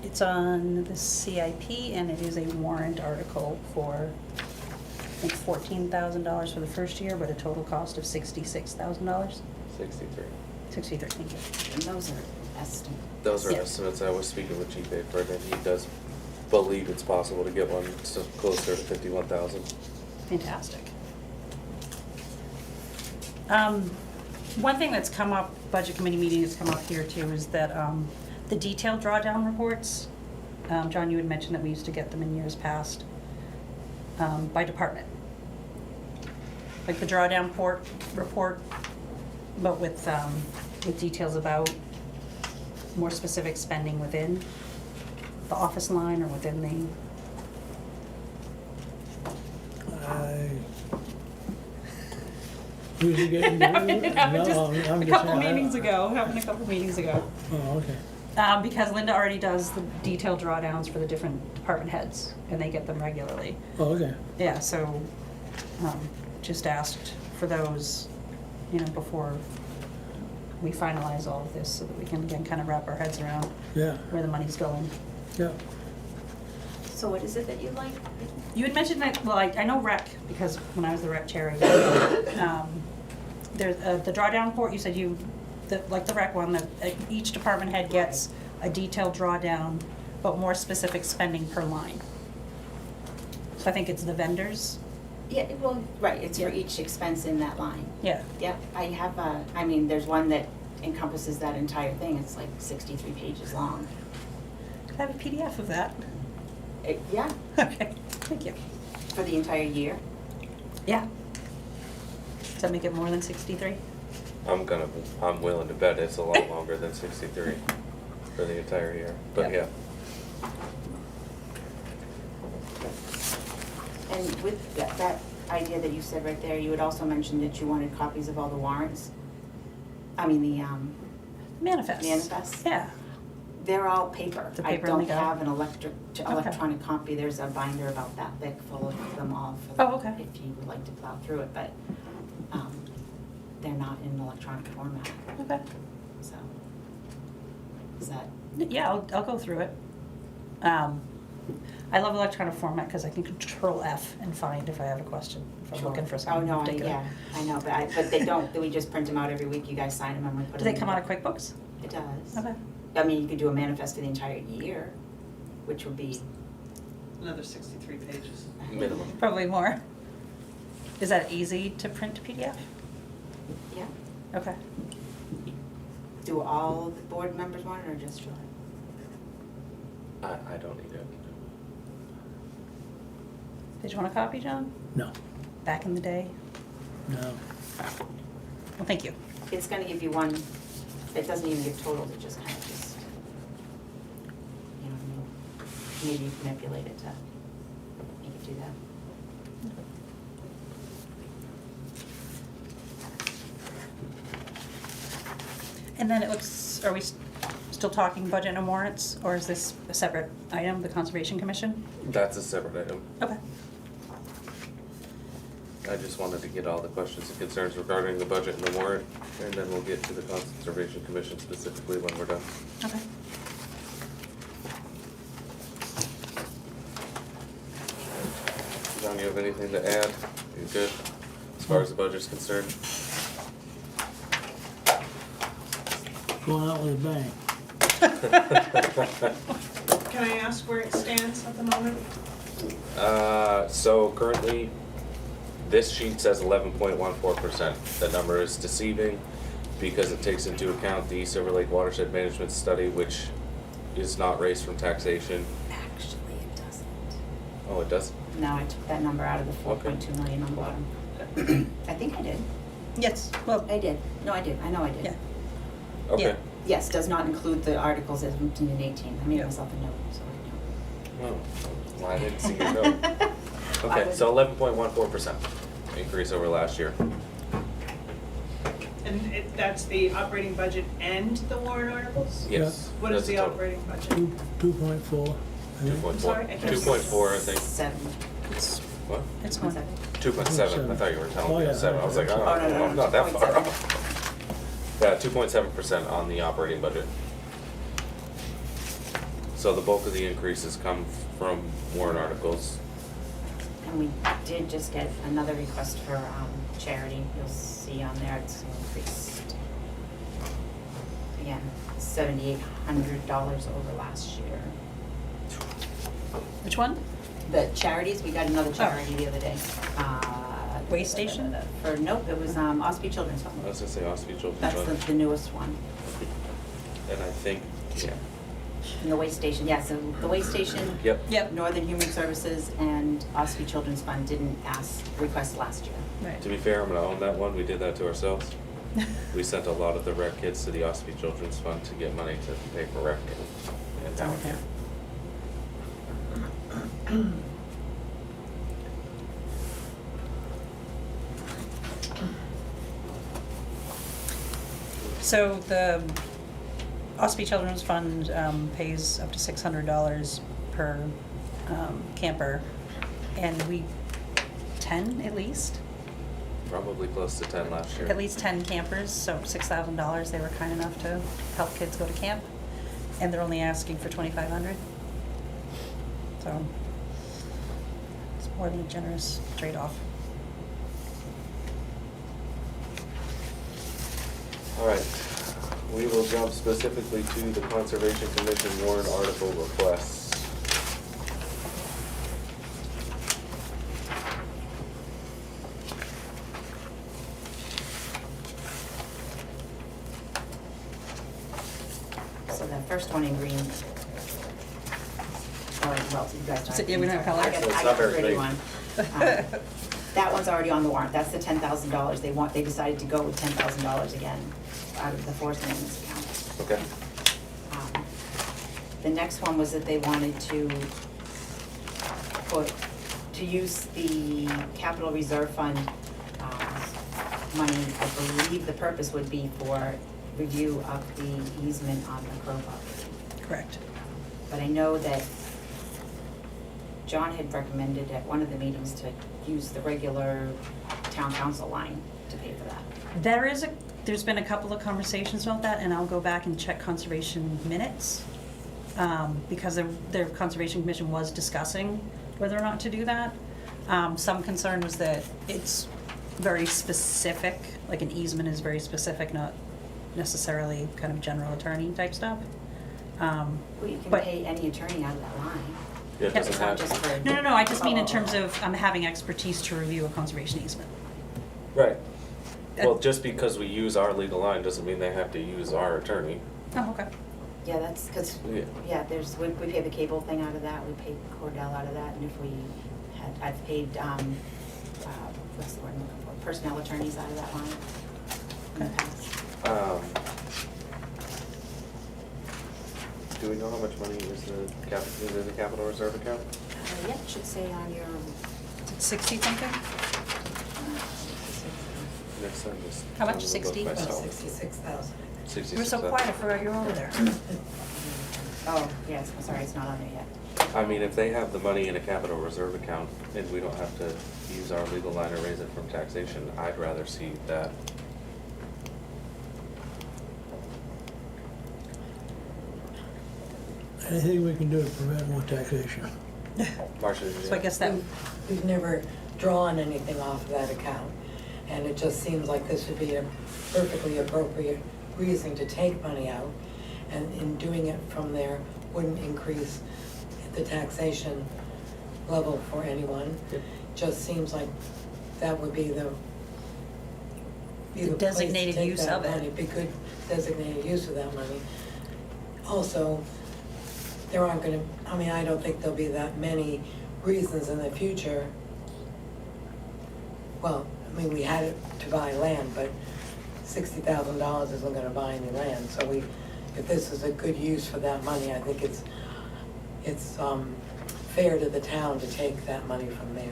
[SPEAKER 3] It's on the CIP and it is a warrant article for, I think, $14,000 for the first year, but a total cost of $66,000.
[SPEAKER 1] 63.
[SPEAKER 3] 63, thank you.
[SPEAKER 7] And those are estimates.
[SPEAKER 1] Those are
[SPEAKER 3] Yeah.
[SPEAKER 1] estimates. I was speaking with Chief April, and he does believe it's possible to get one so closer to 51,000.
[SPEAKER 3] Fantastic. One thing that's come up, budget committee meeting has come up here too, is that the detailed drawdown reports, John, you had mentioned that we used to get them in years past, by department. Like the drawdown report, but with details about more specific spending within the office line or within the.
[SPEAKER 2] Who's he getting?
[SPEAKER 3] Happened
[SPEAKER 2] No, I'm
[SPEAKER 3] a
[SPEAKER 2] just
[SPEAKER 3] couple
[SPEAKER 2] saying,
[SPEAKER 3] meetings ago, happened a couple meetings ago.
[SPEAKER 2] Oh, okay.
[SPEAKER 3] Because Linda already does the detailed drawdowns for the different department heads, and they get them regularly.
[SPEAKER 2] Oh, okay.
[SPEAKER 3] Yeah, so, just asked for those, before we finalize all of this, so that we can again kind of wrap our heads around
[SPEAKER 2] Yeah,
[SPEAKER 3] where the money's going.
[SPEAKER 2] yeah.
[SPEAKER 7] So what is it that you like?
[SPEAKER 3] You had mentioned that, well, I know rec, because when I was the rec chair, there's the drawdown report, you said like the rec one, that each department head gets a detailed drawdown, but more specific spending per line. So I think it's the vendors.
[SPEAKER 7] Yeah, well, right, it's for
[SPEAKER 3] Yeah.
[SPEAKER 7] each expense in that line.
[SPEAKER 3] Yeah.
[SPEAKER 7] Yep, I have there's one that encompasses that entire thing, it's like 63 pages long.
[SPEAKER 3] Could I have a PDF of that?
[SPEAKER 7] Yeah,
[SPEAKER 3] Okay, thank you.
[SPEAKER 7] for the entire year.
[SPEAKER 3] Yeah. Does that make it more than 63?
[SPEAKER 1] I'm willing to bet it's a lot longer than 63 for the entire year, but
[SPEAKER 3] Yep.
[SPEAKER 1] yeah.
[SPEAKER 7] And with that idea that you said right there, you had also mentioned that you wanted copies of all the warrants. I mean, the
[SPEAKER 3] Manifest.
[SPEAKER 7] manifests.
[SPEAKER 3] Yeah.
[SPEAKER 7] They're all paper.
[SPEAKER 3] The
[SPEAKER 7] I
[SPEAKER 3] paper
[SPEAKER 7] don't
[SPEAKER 3] only go?
[SPEAKER 7] have an electronic copy. There's a binder about that thick full of them all for
[SPEAKER 3] Oh, okay.
[SPEAKER 7] if you would like to plow through it, but they're not in electronic format,
[SPEAKER 3] Okay.
[SPEAKER 7] so. Is that,
[SPEAKER 3] Yeah, I'll go through it. I love electronic format because I can Control F and find if I have a question, if I'm
[SPEAKER 7] sure.
[SPEAKER 3] looking for something
[SPEAKER 7] Oh, no,
[SPEAKER 3] particular.
[SPEAKER 7] yeah, I know, but they don't, we just print them out every week, you guys sign them and we put
[SPEAKER 3] Do
[SPEAKER 7] them
[SPEAKER 3] they
[SPEAKER 7] in
[SPEAKER 3] come
[SPEAKER 7] the-
[SPEAKER 3] out of QuickBooks?
[SPEAKER 7] It does.
[SPEAKER 3] Okay.
[SPEAKER 7] I mean, you could do a manifest for the entire year, which would be,
[SPEAKER 6] Another 63 pages.
[SPEAKER 1] Minimum.
[SPEAKER 3] Probably more. Is that easy to print to PDF?
[SPEAKER 7] yeah.
[SPEAKER 3] Okay.
[SPEAKER 7] Do all the board members want it or just Julie?
[SPEAKER 1] I don't need it.
[SPEAKER 3] Did you want a copy, John?
[SPEAKER 2] No,
[SPEAKER 3] Back in the day?
[SPEAKER 2] no.
[SPEAKER 3] Well, thank you.
[SPEAKER 7] It's gonna give you one, it doesn't even give totals, it just kind of just, maybe you can manipulate it to make it do that.
[SPEAKER 3] And then it looks, are we still talking budget and warrants, or is this a separate item, the Conservation Commission?
[SPEAKER 1] That's a separate item.
[SPEAKER 3] Okay.
[SPEAKER 1] I just wanted to get all the questions and concerns regarding the budget and the warrant, and then we'll get to the Conservation Commission specifically when we're done.
[SPEAKER 3] Okay.
[SPEAKER 1] John, you have anything to add? You good, as far as the budget's concerned?
[SPEAKER 2] Going out with a bang.
[SPEAKER 6] Can I ask where it stands at the moment?
[SPEAKER 1] So currently, this sheet says 11.14%. That number is deceiving because it takes into account the Silver Lake Watershed Management Study, which is not raised from taxation.
[SPEAKER 7] Actually, it doesn't.
[SPEAKER 1] Oh, it does?
[SPEAKER 7] No, I took that number out of the 4.2 million on the bottom. I think I did.
[SPEAKER 3] Yes, well,
[SPEAKER 7] I did. No, I did. I know I did.
[SPEAKER 3] yeah.
[SPEAKER 1] Okay.
[SPEAKER 3] Yeah.
[SPEAKER 7] Yes, does not include the articles as moved in 18. I made
[SPEAKER 3] Yeah.
[SPEAKER 7] myself a note, so I know.
[SPEAKER 1] Oh, well, I didn't see your note. Okay, so 11.14% increase over last year.
[SPEAKER 6] And that's the operating budget and the warrant articles?
[SPEAKER 1] Yes.
[SPEAKER 6] What is
[SPEAKER 1] that's
[SPEAKER 6] the
[SPEAKER 1] total.
[SPEAKER 6] operating budget?
[SPEAKER 2] 2.4.
[SPEAKER 1] 2.4.
[SPEAKER 6] Sorry, I can't-
[SPEAKER 1] 2.4, I think.
[SPEAKER 7] 7.
[SPEAKER 1] What?
[SPEAKER 3] It's more.
[SPEAKER 7] 7.
[SPEAKER 1] 2.7. I thought you were telling
[SPEAKER 2] Oh,
[SPEAKER 1] me
[SPEAKER 2] yeah.
[SPEAKER 1] 7. I was like,
[SPEAKER 2] Oh,
[SPEAKER 1] oh,
[SPEAKER 7] no,
[SPEAKER 1] I'm not that far
[SPEAKER 7] 2.7.
[SPEAKER 1] off. 2.7% on the operating budget. So the bulk of the increases come from warrant articles.
[SPEAKER 7] And we did just get another request for charity. You'll see on there it's increased. Again, $7,800 over last year.
[SPEAKER 3] Which one?
[SPEAKER 7] The charities, we got another charity the other day.
[SPEAKER 3] Waste station?
[SPEAKER 7] Nope, it was Ospey Children's
[SPEAKER 1] I
[SPEAKER 7] Fund.
[SPEAKER 1] was gonna say Ospey Children's
[SPEAKER 7] That's
[SPEAKER 1] Fund.
[SPEAKER 7] the newest one.
[SPEAKER 1] And I think, yeah.
[SPEAKER 7] And the waste station, yeah, so the waste station,
[SPEAKER 3] Yep.
[SPEAKER 7] Northern Human Services and Ospey Children's Fund didn't request last year.
[SPEAKER 3] Right.
[SPEAKER 1] To be fair, I'm gonna own that one. We did that to ourselves. We sent a lot of the rec kids to the Ospey Children's Fund to get money to pay for rec and down here.
[SPEAKER 3] So the Ospey Children's Fund pays up to $600 per camper, and 10 at least?
[SPEAKER 1] Probably close to 10 last year.
[SPEAKER 3] At least 10 campers, so $6,000. They were kind enough to help kids go to camp, and they're only asking for $2,500. So it's more than a generous trade-off.
[SPEAKER 1] All right, we will jump specifically to the Conservation Commission warrant article requests.
[SPEAKER 7] So the first one in green. Or, well, you guys don't.
[SPEAKER 3] So, yeah, we don't have colors?
[SPEAKER 7] I got
[SPEAKER 1] It's
[SPEAKER 7] I
[SPEAKER 1] not
[SPEAKER 7] got
[SPEAKER 1] very
[SPEAKER 7] the pretty
[SPEAKER 1] big.
[SPEAKER 7] one. That one's already on the warrant, that's the $10,000, they decided to go with $10,000 again out of the forest maintenance account.
[SPEAKER 1] Okay.
[SPEAKER 7] The next one was that they wanted to use the capital reserve fund money. I believe the purpose would be for review of the easement on the Crow property.
[SPEAKER 3] Correct.
[SPEAKER 7] But I know that John had recommended at one of the meetings to use the regular town council line to pay for that.
[SPEAKER 3] There's been a couple of conversations about that, and I'll go back and check conservation minutes, because their conservation commission was discussing whether or not to do that. Some concern was that it's very specific, like an easement is very specific, not necessarily kind of general attorney type stuff.
[SPEAKER 7] Well, you can
[SPEAKER 3] But-
[SPEAKER 7] pay any attorney out of that line.
[SPEAKER 1] Yeah, it doesn't
[SPEAKER 7] It's not
[SPEAKER 1] have,
[SPEAKER 7] just for.
[SPEAKER 3] No, I just mean in
[SPEAKER 7] Oh.
[SPEAKER 3] terms of having expertise to review a conservation easement.
[SPEAKER 1] right. Well, just because we use our legal line doesn't mean they have to use our attorney.
[SPEAKER 3] Oh, okay.
[SPEAKER 7] Yeah, that's, cause,
[SPEAKER 1] Yeah.
[SPEAKER 7] yeah, we pay the cable thing out of that, we paid Cordell out of that, and if we I've paid, what's the word I'm looking for, personnel attorneys out of that line in the past.
[SPEAKER 1] Do we know how much money is in the capital reserve account?
[SPEAKER 7] Yeah, it should say on your,
[SPEAKER 3] Is it 60 something?
[SPEAKER 1] Next time, just.
[SPEAKER 3] How much?
[SPEAKER 1] I'm gonna look
[SPEAKER 3] 60?
[SPEAKER 11] About
[SPEAKER 1] myself.
[SPEAKER 11] 66,000.
[SPEAKER 1] 66.
[SPEAKER 3] You were so quiet, I forgot you were over there.
[SPEAKER 7] oh, yes, I'm sorry, it's not on there yet.
[SPEAKER 1] I mean, if they have the money in a capital reserve account and we don't have to use our legal line or raise it from taxation, I'd rather see that.
[SPEAKER 2] Anything we can do to prevent more taxation.
[SPEAKER 1] Marcia,
[SPEAKER 3] So I guess that,
[SPEAKER 11] We've never drawn anything off of that account, and it just seems like this would be a perfectly appropriate reason to take money out, and in doing it from there wouldn't increase the taxation level for anyone.
[SPEAKER 1] Yep.
[SPEAKER 11] Just seems like that would be the
[SPEAKER 3] The
[SPEAKER 11] place to
[SPEAKER 3] designated
[SPEAKER 11] take
[SPEAKER 3] use
[SPEAKER 11] that
[SPEAKER 3] of it.
[SPEAKER 11] money, be good designated use of that money. Also, there aren't gonna, I mean, I don't think there'll be that many reasons in the future. Well, I mean, we had it to buy land, but $60,000 isn't gonna buy any land, so if this is a good use for that money, I think it's fair to the town to take that money from there.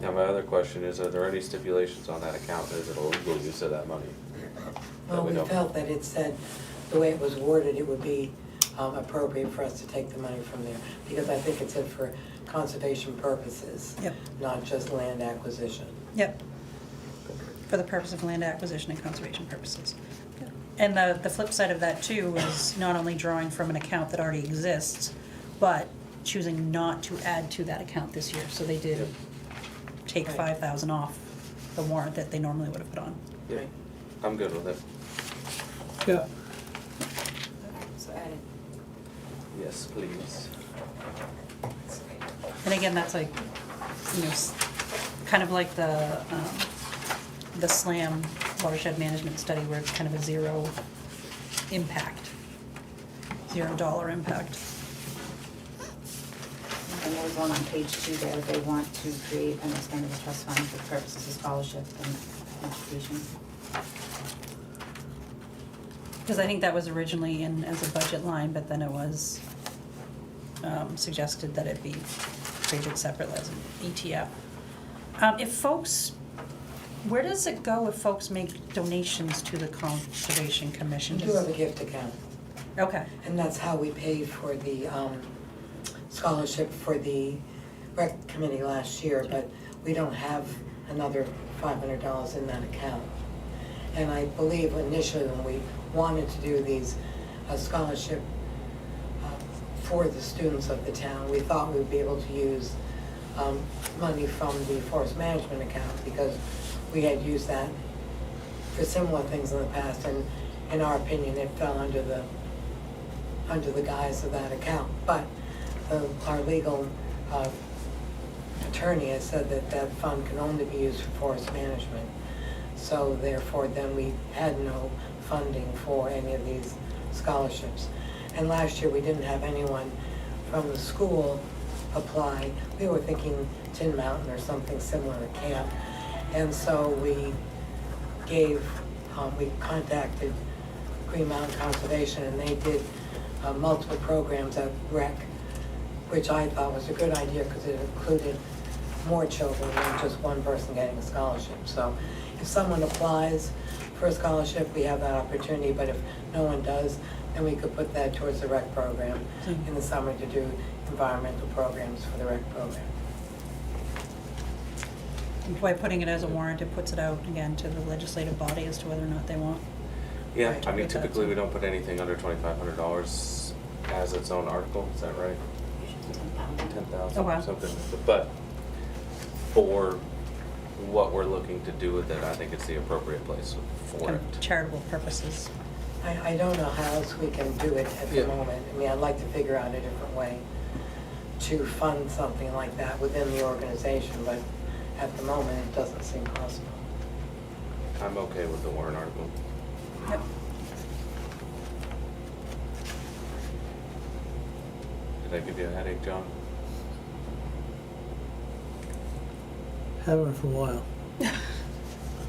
[SPEAKER 1] Now, my other question is, are there any stipulations on that account? Is it a legal use of that money?
[SPEAKER 11] Well,
[SPEAKER 1] we
[SPEAKER 11] we
[SPEAKER 1] don't-
[SPEAKER 11] felt that it said, the way it was worded, it would be appropriate for us to take the money from there, because I think it said for conservation purposes,
[SPEAKER 3] Yep.
[SPEAKER 11] not just land acquisition.
[SPEAKER 3] yep, for the purpose of land acquisition and conservation purposes. Yep. And the flip side of that too is not only drawing from an account that already exists, but choosing not to add to that account this year. So they did take
[SPEAKER 11] Right.
[SPEAKER 3] 5,000 off the warrant that they normally would have put on.
[SPEAKER 1] Yeah, I'm good with it.
[SPEAKER 2] Yeah,
[SPEAKER 7] So add it.
[SPEAKER 1] Yes, please.
[SPEAKER 3] And again, that's like, kind of like the SLAM watershed management study where it's kind of a $0 impact. $0 impact.
[SPEAKER 7] And there's one on page 2 there, they want to create an expendable trust fund for purposes of scholarship and education.
[SPEAKER 3] Because I think that was originally in as a budget line, but then it was suggested that it be treated separately as an ETF. If folks, where does it go if folks make donations to the Conservation Commission?
[SPEAKER 11] We do have a gift account,
[SPEAKER 3] Okay,
[SPEAKER 11] and that's how we paid for the scholarship for the rec committee last year, but we don't have another $500 in that account. And I believe initially when we wanted to do these scholarship for the students of the town, we thought we would be able to use money from the forest management account because we had used that for similar things in the past, and in our opinion, it fell under the guise of that account. But our legal attorney has said that that fund can only be used for forest management. So therefore, then we had no funding for any of these scholarships. And last year, we didn't have anyone from the school apply. We were thinking Tin Mountain or something similar to camp. And so we contacted Green Mountain Conservation, and they did multiple programs at rec, which I thought was a good idea because it included more children than just one person getting a scholarship. So if someone applies for a scholarship, we have that opportunity, but if no one does, then we could put that towards the rec program in the summer to do environmental programs for the rec program.
[SPEAKER 3] by putting it as a warrant, it puts it out again to the legislative body as to whether or not they want.
[SPEAKER 1] Yeah,
[SPEAKER 3] Right,
[SPEAKER 1] I mean,
[SPEAKER 3] with that,
[SPEAKER 1] typically
[SPEAKER 3] too.
[SPEAKER 1] we don't put anything under $2,500 as its own article, is that right?
[SPEAKER 7] Usually 10,000.
[SPEAKER 1] 10,000,
[SPEAKER 3] Oh, wow.
[SPEAKER 1] something, but for what we're looking to do with it, I think it's the appropriate place for
[SPEAKER 3] Kind
[SPEAKER 1] it.
[SPEAKER 3] of charitable purposes.
[SPEAKER 11] I don't know how else we can do it at the
[SPEAKER 1] Yeah.
[SPEAKER 11] moment. I mean, I'd like to figure out a different way to fund something like that within the organization, but at the moment, it doesn't seem possible.
[SPEAKER 1] I'm okay with the warrant article.
[SPEAKER 3] Yep.
[SPEAKER 1] Did I give you a headache, John?
[SPEAKER 2] Haven't for a while.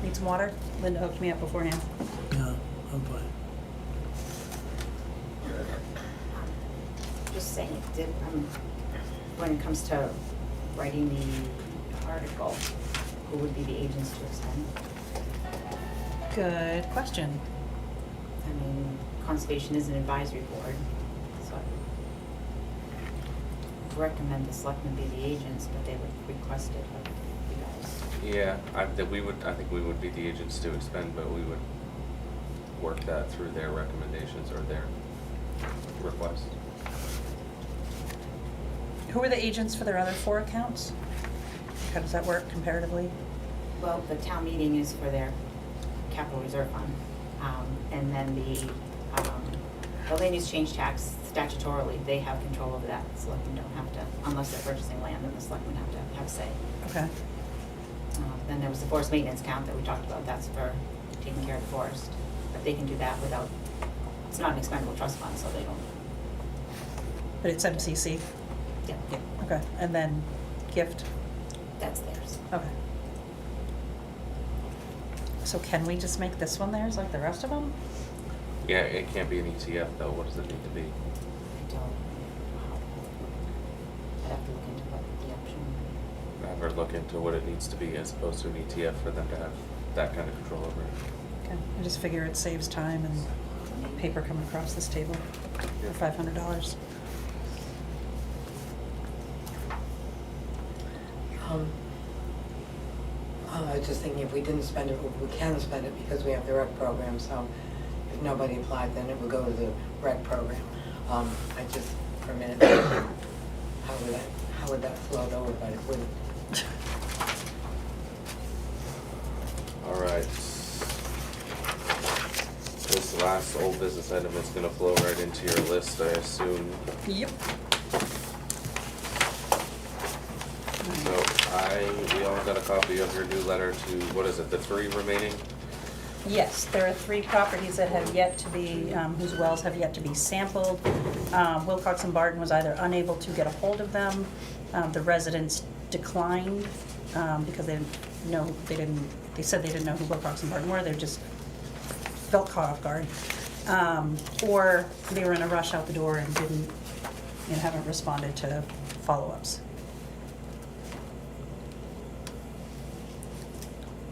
[SPEAKER 3] Need some water? Linda hooked me up beforehand.
[SPEAKER 2] Yeah, I'm fine.
[SPEAKER 7] Just saying, when it comes to writing the article, who would be the agents to extend?
[SPEAKER 3] Good question.
[SPEAKER 7] I mean, conservation is an advisory board, so I recommend the selectmen be the agents, but they would request it of you guys.
[SPEAKER 1] Yeah, I think we would be the agents to expend, but we would work that through their recommendations or their request.
[SPEAKER 3] Who are the agents for their other 4 accounts? How does that work comparatively?
[SPEAKER 7] Well, the town meeting is for their capital reserve fund, and then the land use change tax statutorily, they have control over that. The selectmen don't have to, unless they're purchasing land, then the selectmen have to have say.
[SPEAKER 3] Okay.
[SPEAKER 7] Then there was the forest maintenance account that we talked about, that's for taking care of the forest. But they can do that without, it's not an expendable trust fund, so they don't,
[SPEAKER 3] But it's MCC?
[SPEAKER 7] yeah,
[SPEAKER 3] Yeah. Okay, and then gift?
[SPEAKER 7] that's theirs.
[SPEAKER 3] Okay. So can we just make this one theirs like the rest of them?
[SPEAKER 1] Yeah, it can't be an ETF though, what does it need to be?
[SPEAKER 7] I don't, I'd have to look into what the option.
[SPEAKER 1] Have her look into what it needs to be as opposed to an ETF for them to have that kind of control over it.
[SPEAKER 3] Okay, I just figure it saves time and paper coming across this table for $500.
[SPEAKER 11] I was just thinking if we didn't spend it, we can spend it because we have the rec program, so if nobody applied, then it would go to the rec program. I just, for a minute, how would that float over, but it wouldn't.
[SPEAKER 1] All right. This last old business item is gonna flow right into your list, I assume.
[SPEAKER 3] Yep.
[SPEAKER 1] So we all got a copy of your new letter to, what is it, the 3 remaining?
[SPEAKER 3] Yes, there are 3 properties that have yet to be, whose wells have yet to be sampled. Wilcox and Barton was either unable to get a hold of them, the residents declined, because they said they didn't know who Wilcox and Barton were, they just felt caught off guard. Or they were in a rush out the door and haven't responded to follow-ups.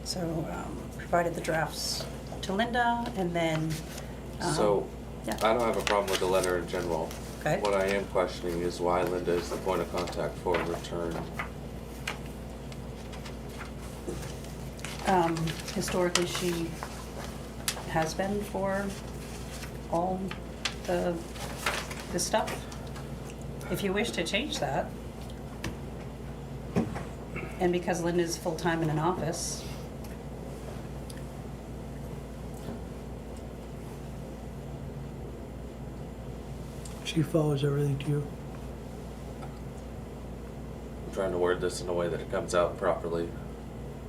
[SPEAKER 3] So, provided the drafts to Linda, and then,
[SPEAKER 1] So,
[SPEAKER 3] yeah.
[SPEAKER 1] I don't have a problem with the letter in general.
[SPEAKER 3] Okay.
[SPEAKER 1] What I am questioning is why Linda is the point of contact for return.
[SPEAKER 3] Historically, she has been for all the stuff. If you wish to change that, and because Linda's full-time in an office,
[SPEAKER 2] She follows everything to you.
[SPEAKER 1] I'm trying to word this in a way that it comes out properly.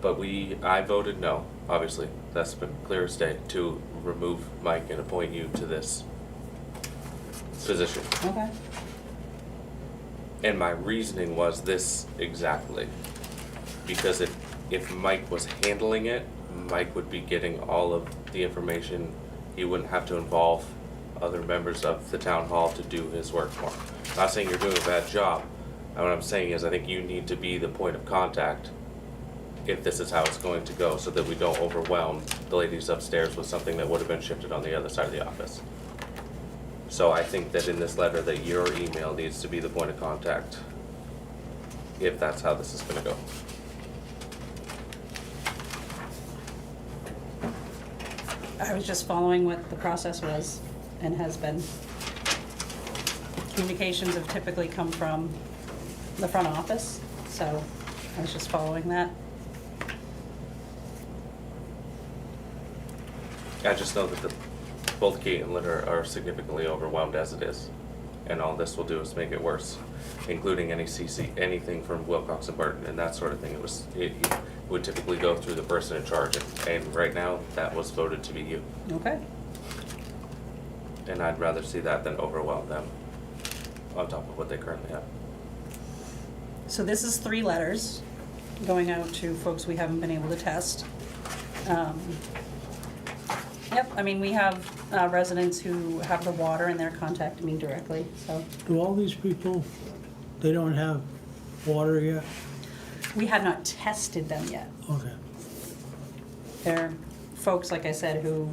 [SPEAKER 1] But I voted no, obviously, that's been clear as day, to remove Mike and appoint you to this position.
[SPEAKER 3] okay,
[SPEAKER 1] And my reasoning was this exactly. Because if Mike was handling it, Mike would be getting all of the information. He wouldn't have to involve other members of the town hall to do his work for him. I'm not saying you're doing a bad job. What I'm saying is I think you need to be the point of contact if this is how it's going to go, so that we don't overwhelm the ladies upstairs with something that would have been shifted on the other side of the office. So I think that in this letter that your email needs to be the point of contact, if that's how this is gonna go.
[SPEAKER 3] I was just following what the process was and has been. Communications have typically come from the front office, so I was just following that.
[SPEAKER 1] I just know that both Kate and Linda are significantly overwhelmed as it is. And all this will do is make it worse, including anything from Wilcox and Barton and that sort of thing. It would typically go through the person in charge, and right now, that was voted to be you.
[SPEAKER 3] Okay.
[SPEAKER 1] And I'd rather see that than overwhelm them on top of what they currently have.
[SPEAKER 3] So this is 3 letters going out to folks we haven't been able to test. Yep, I mean, we have residents who have the water and they're contacting me directly, so.
[SPEAKER 2] Do all these people, they don't have water yet?
[SPEAKER 3] We had not tested them yet.
[SPEAKER 2] Okay.
[SPEAKER 3] They're folks, like I said, who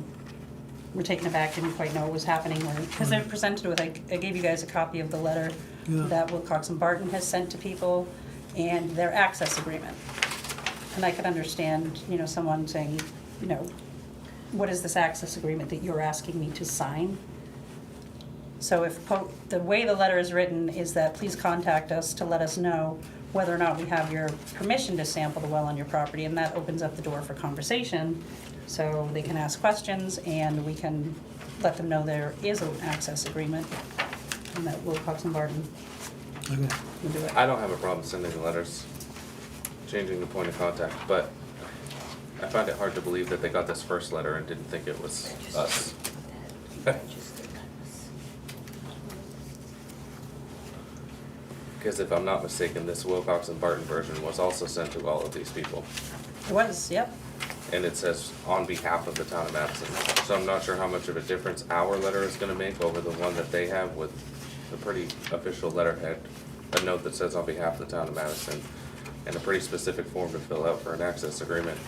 [SPEAKER 3] were taken aback, didn't quite know what was happening, because they're presented with, I gave you guys a copy of the letter
[SPEAKER 2] Yeah.
[SPEAKER 3] that Wilcox and Barton has sent to people, and their access agreement. And I could understand, someone saying, what is this access agreement that you're asking me to sign? So the way the letter is written is that please contact us to let us know whether or not we have your permission to sample the well on your property, and that opens up the door for conversation. So they can ask questions and we can let them know there is an access agreement and that Wilcox and Barton
[SPEAKER 2] Okay.
[SPEAKER 3] will do it.
[SPEAKER 1] I don't have a problem sending the letters, changing the point of contact, but I find it hard to believe that they got this first letter and didn't think it was us. Because if I'm not mistaken, this Wilcox and Barton version was also sent to all of these people.
[SPEAKER 3] It was, yep.
[SPEAKER 1] And it says on behalf of the town of Madison. So I'm not sure how much of a difference our letter is gonna make over the one that they have with a pretty official letterhead. A note that says on behalf of the town of Madison, and a pretty specific form to fill out for an access agreement.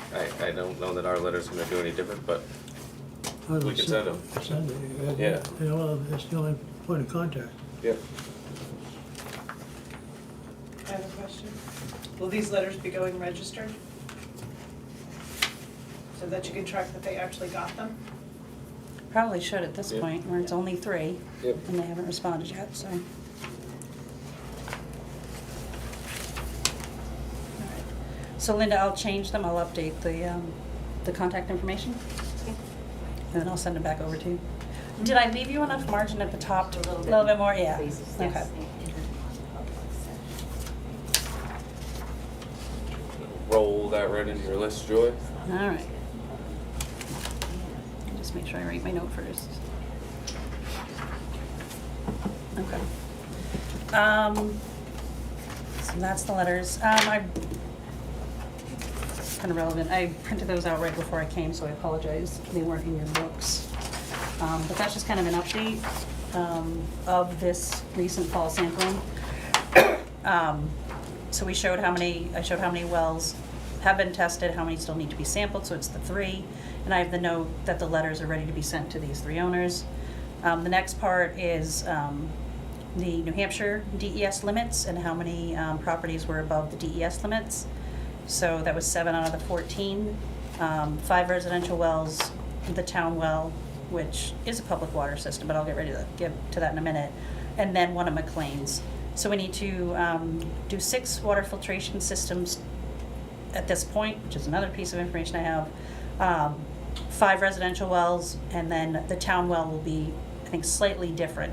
[SPEAKER 1] I don't know that our letter's gonna do any different, but
[SPEAKER 2] I would
[SPEAKER 1] we can send them.
[SPEAKER 2] Send it.
[SPEAKER 1] Yeah.
[SPEAKER 2] Well, that's the only point of contact.
[SPEAKER 1] Yep.
[SPEAKER 6] I have a question. Will these letters be going registered? So that you can track that they actually got them?
[SPEAKER 3] Probably should at this
[SPEAKER 1] Yeah.
[SPEAKER 3] point, where it's only 3,
[SPEAKER 1] Yep.
[SPEAKER 3] and they haven't responded yet, so. Alright. So Linda, I'll change them, I'll update the contact information, and then I'll send it back over to you. Did I leave you enough margin at the top to, a little bit more, yeah,
[SPEAKER 7] Please,
[SPEAKER 3] okay.
[SPEAKER 7] yes.
[SPEAKER 1] Roll that right into your list, Joy.
[SPEAKER 3] Alright. Just make sure I write my note first. Okay. So that's the letters. Kind of relevant. I printed those out right before I came, so I apologize. They weren't in your books. But that's just kind of an update of this recent fall sampling. So I showed how many wells have been tested, how many still need to be sampled, so it's the 3. And I have the note that the letters are ready to be sent to these 3 owners. The next part is the New Hampshire DES limits and how many properties were above the DES limits. So that was 7 out of the 14. 5 residential wells, the town well, which is a public water system, but I'll get ready to get to that in a minute, and then one of McLean's. So we need to do 6 water filtration systems at this point, which is another piece of information I have. 5 residential wells, and then the town well will be, I think, slightly different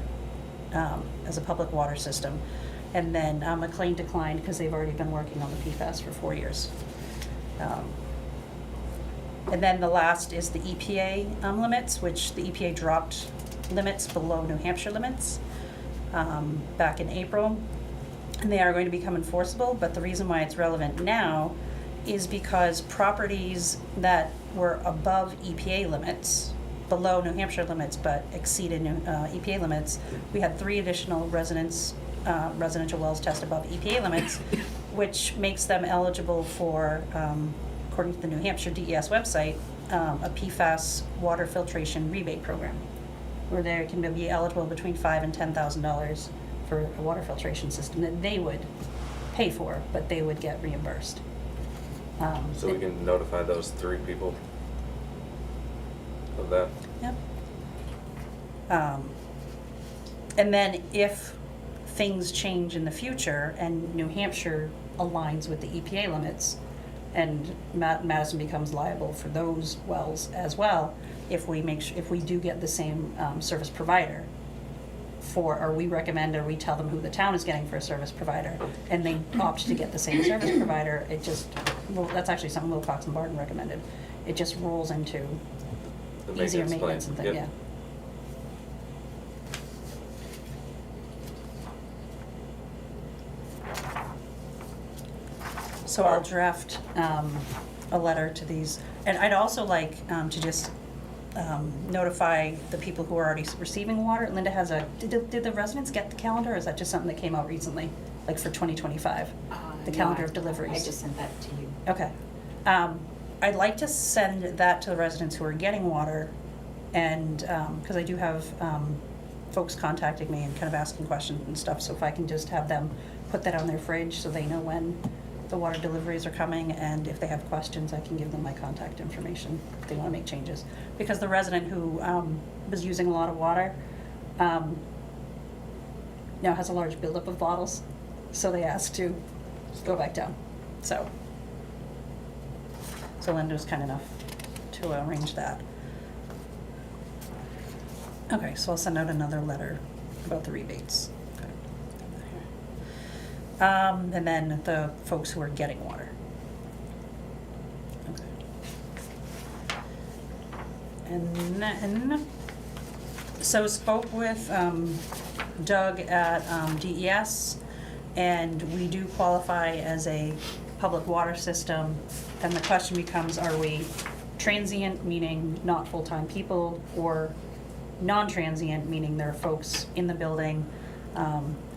[SPEAKER 3] as a public water system. And then McLean declined because they've already been working on the PFAS for 4 years. And then the last is the EPA limits, which the EPA dropped limits below New Hampshire limits back in April. And they are going to become enforceable, but the reason why it's relevant now is because properties that were above EPA limits, below New Hampshire limits, but exceeded EPA limits, we had 3 additional residential wells tested above EPA limits, which makes them eligible for, according to the New Hampshire DES website, a PFAS water filtration rebate program, where they can be eligible between $5,000 and $10,000 for a water filtration system that they would pay for, but they would get reimbursed.
[SPEAKER 1] So we can notify those 3 people of that.
[SPEAKER 3] Yep. And then if things change in the future and New Hampshire aligns with the EPA limits and Madison becomes liable for those wells as well, if we do get the same service provider or we recommend or we tell them who the town is getting for a service provider and they opt to get the same service provider, that's actually something Wilcox and Barton recommended. It just rolls into
[SPEAKER 1] The
[SPEAKER 3] easier
[SPEAKER 1] maintenance
[SPEAKER 3] maintenance
[SPEAKER 1] plan.
[SPEAKER 3] and things,
[SPEAKER 1] Yep.
[SPEAKER 3] yeah. So I'll draft a letter to these, and I'd also like to just notify the people who are already receiving water. Linda has did the residents get the calendar, or is that just something that came out recently, like for 2025? The
[SPEAKER 7] No,
[SPEAKER 3] calendar
[SPEAKER 7] I-
[SPEAKER 3] of deliveries?
[SPEAKER 7] I just sent that to you.
[SPEAKER 3] Okay. I'd like to send that to the residents who are getting water, and, because I do have folks contacting me and kind of asking questions and stuff, so if I can just have them put that on their fridge so they know when the water deliveries are coming, and if they have questions, I can give them my contact information if they want to make changes. Because the resident who was using a lot of water now has a large buildup of bottles, so they asked to go back down. So Linda was kind enough to arrange that. Okay, so I'll send out another letter about the rebates. Okay. And then the folks who are getting water. Okay. And then, so spoke with Doug at DES, and we do qualify as a public water system. And the question becomes, are we transient, meaning not full-time people, or non-transient, meaning there are folks in the building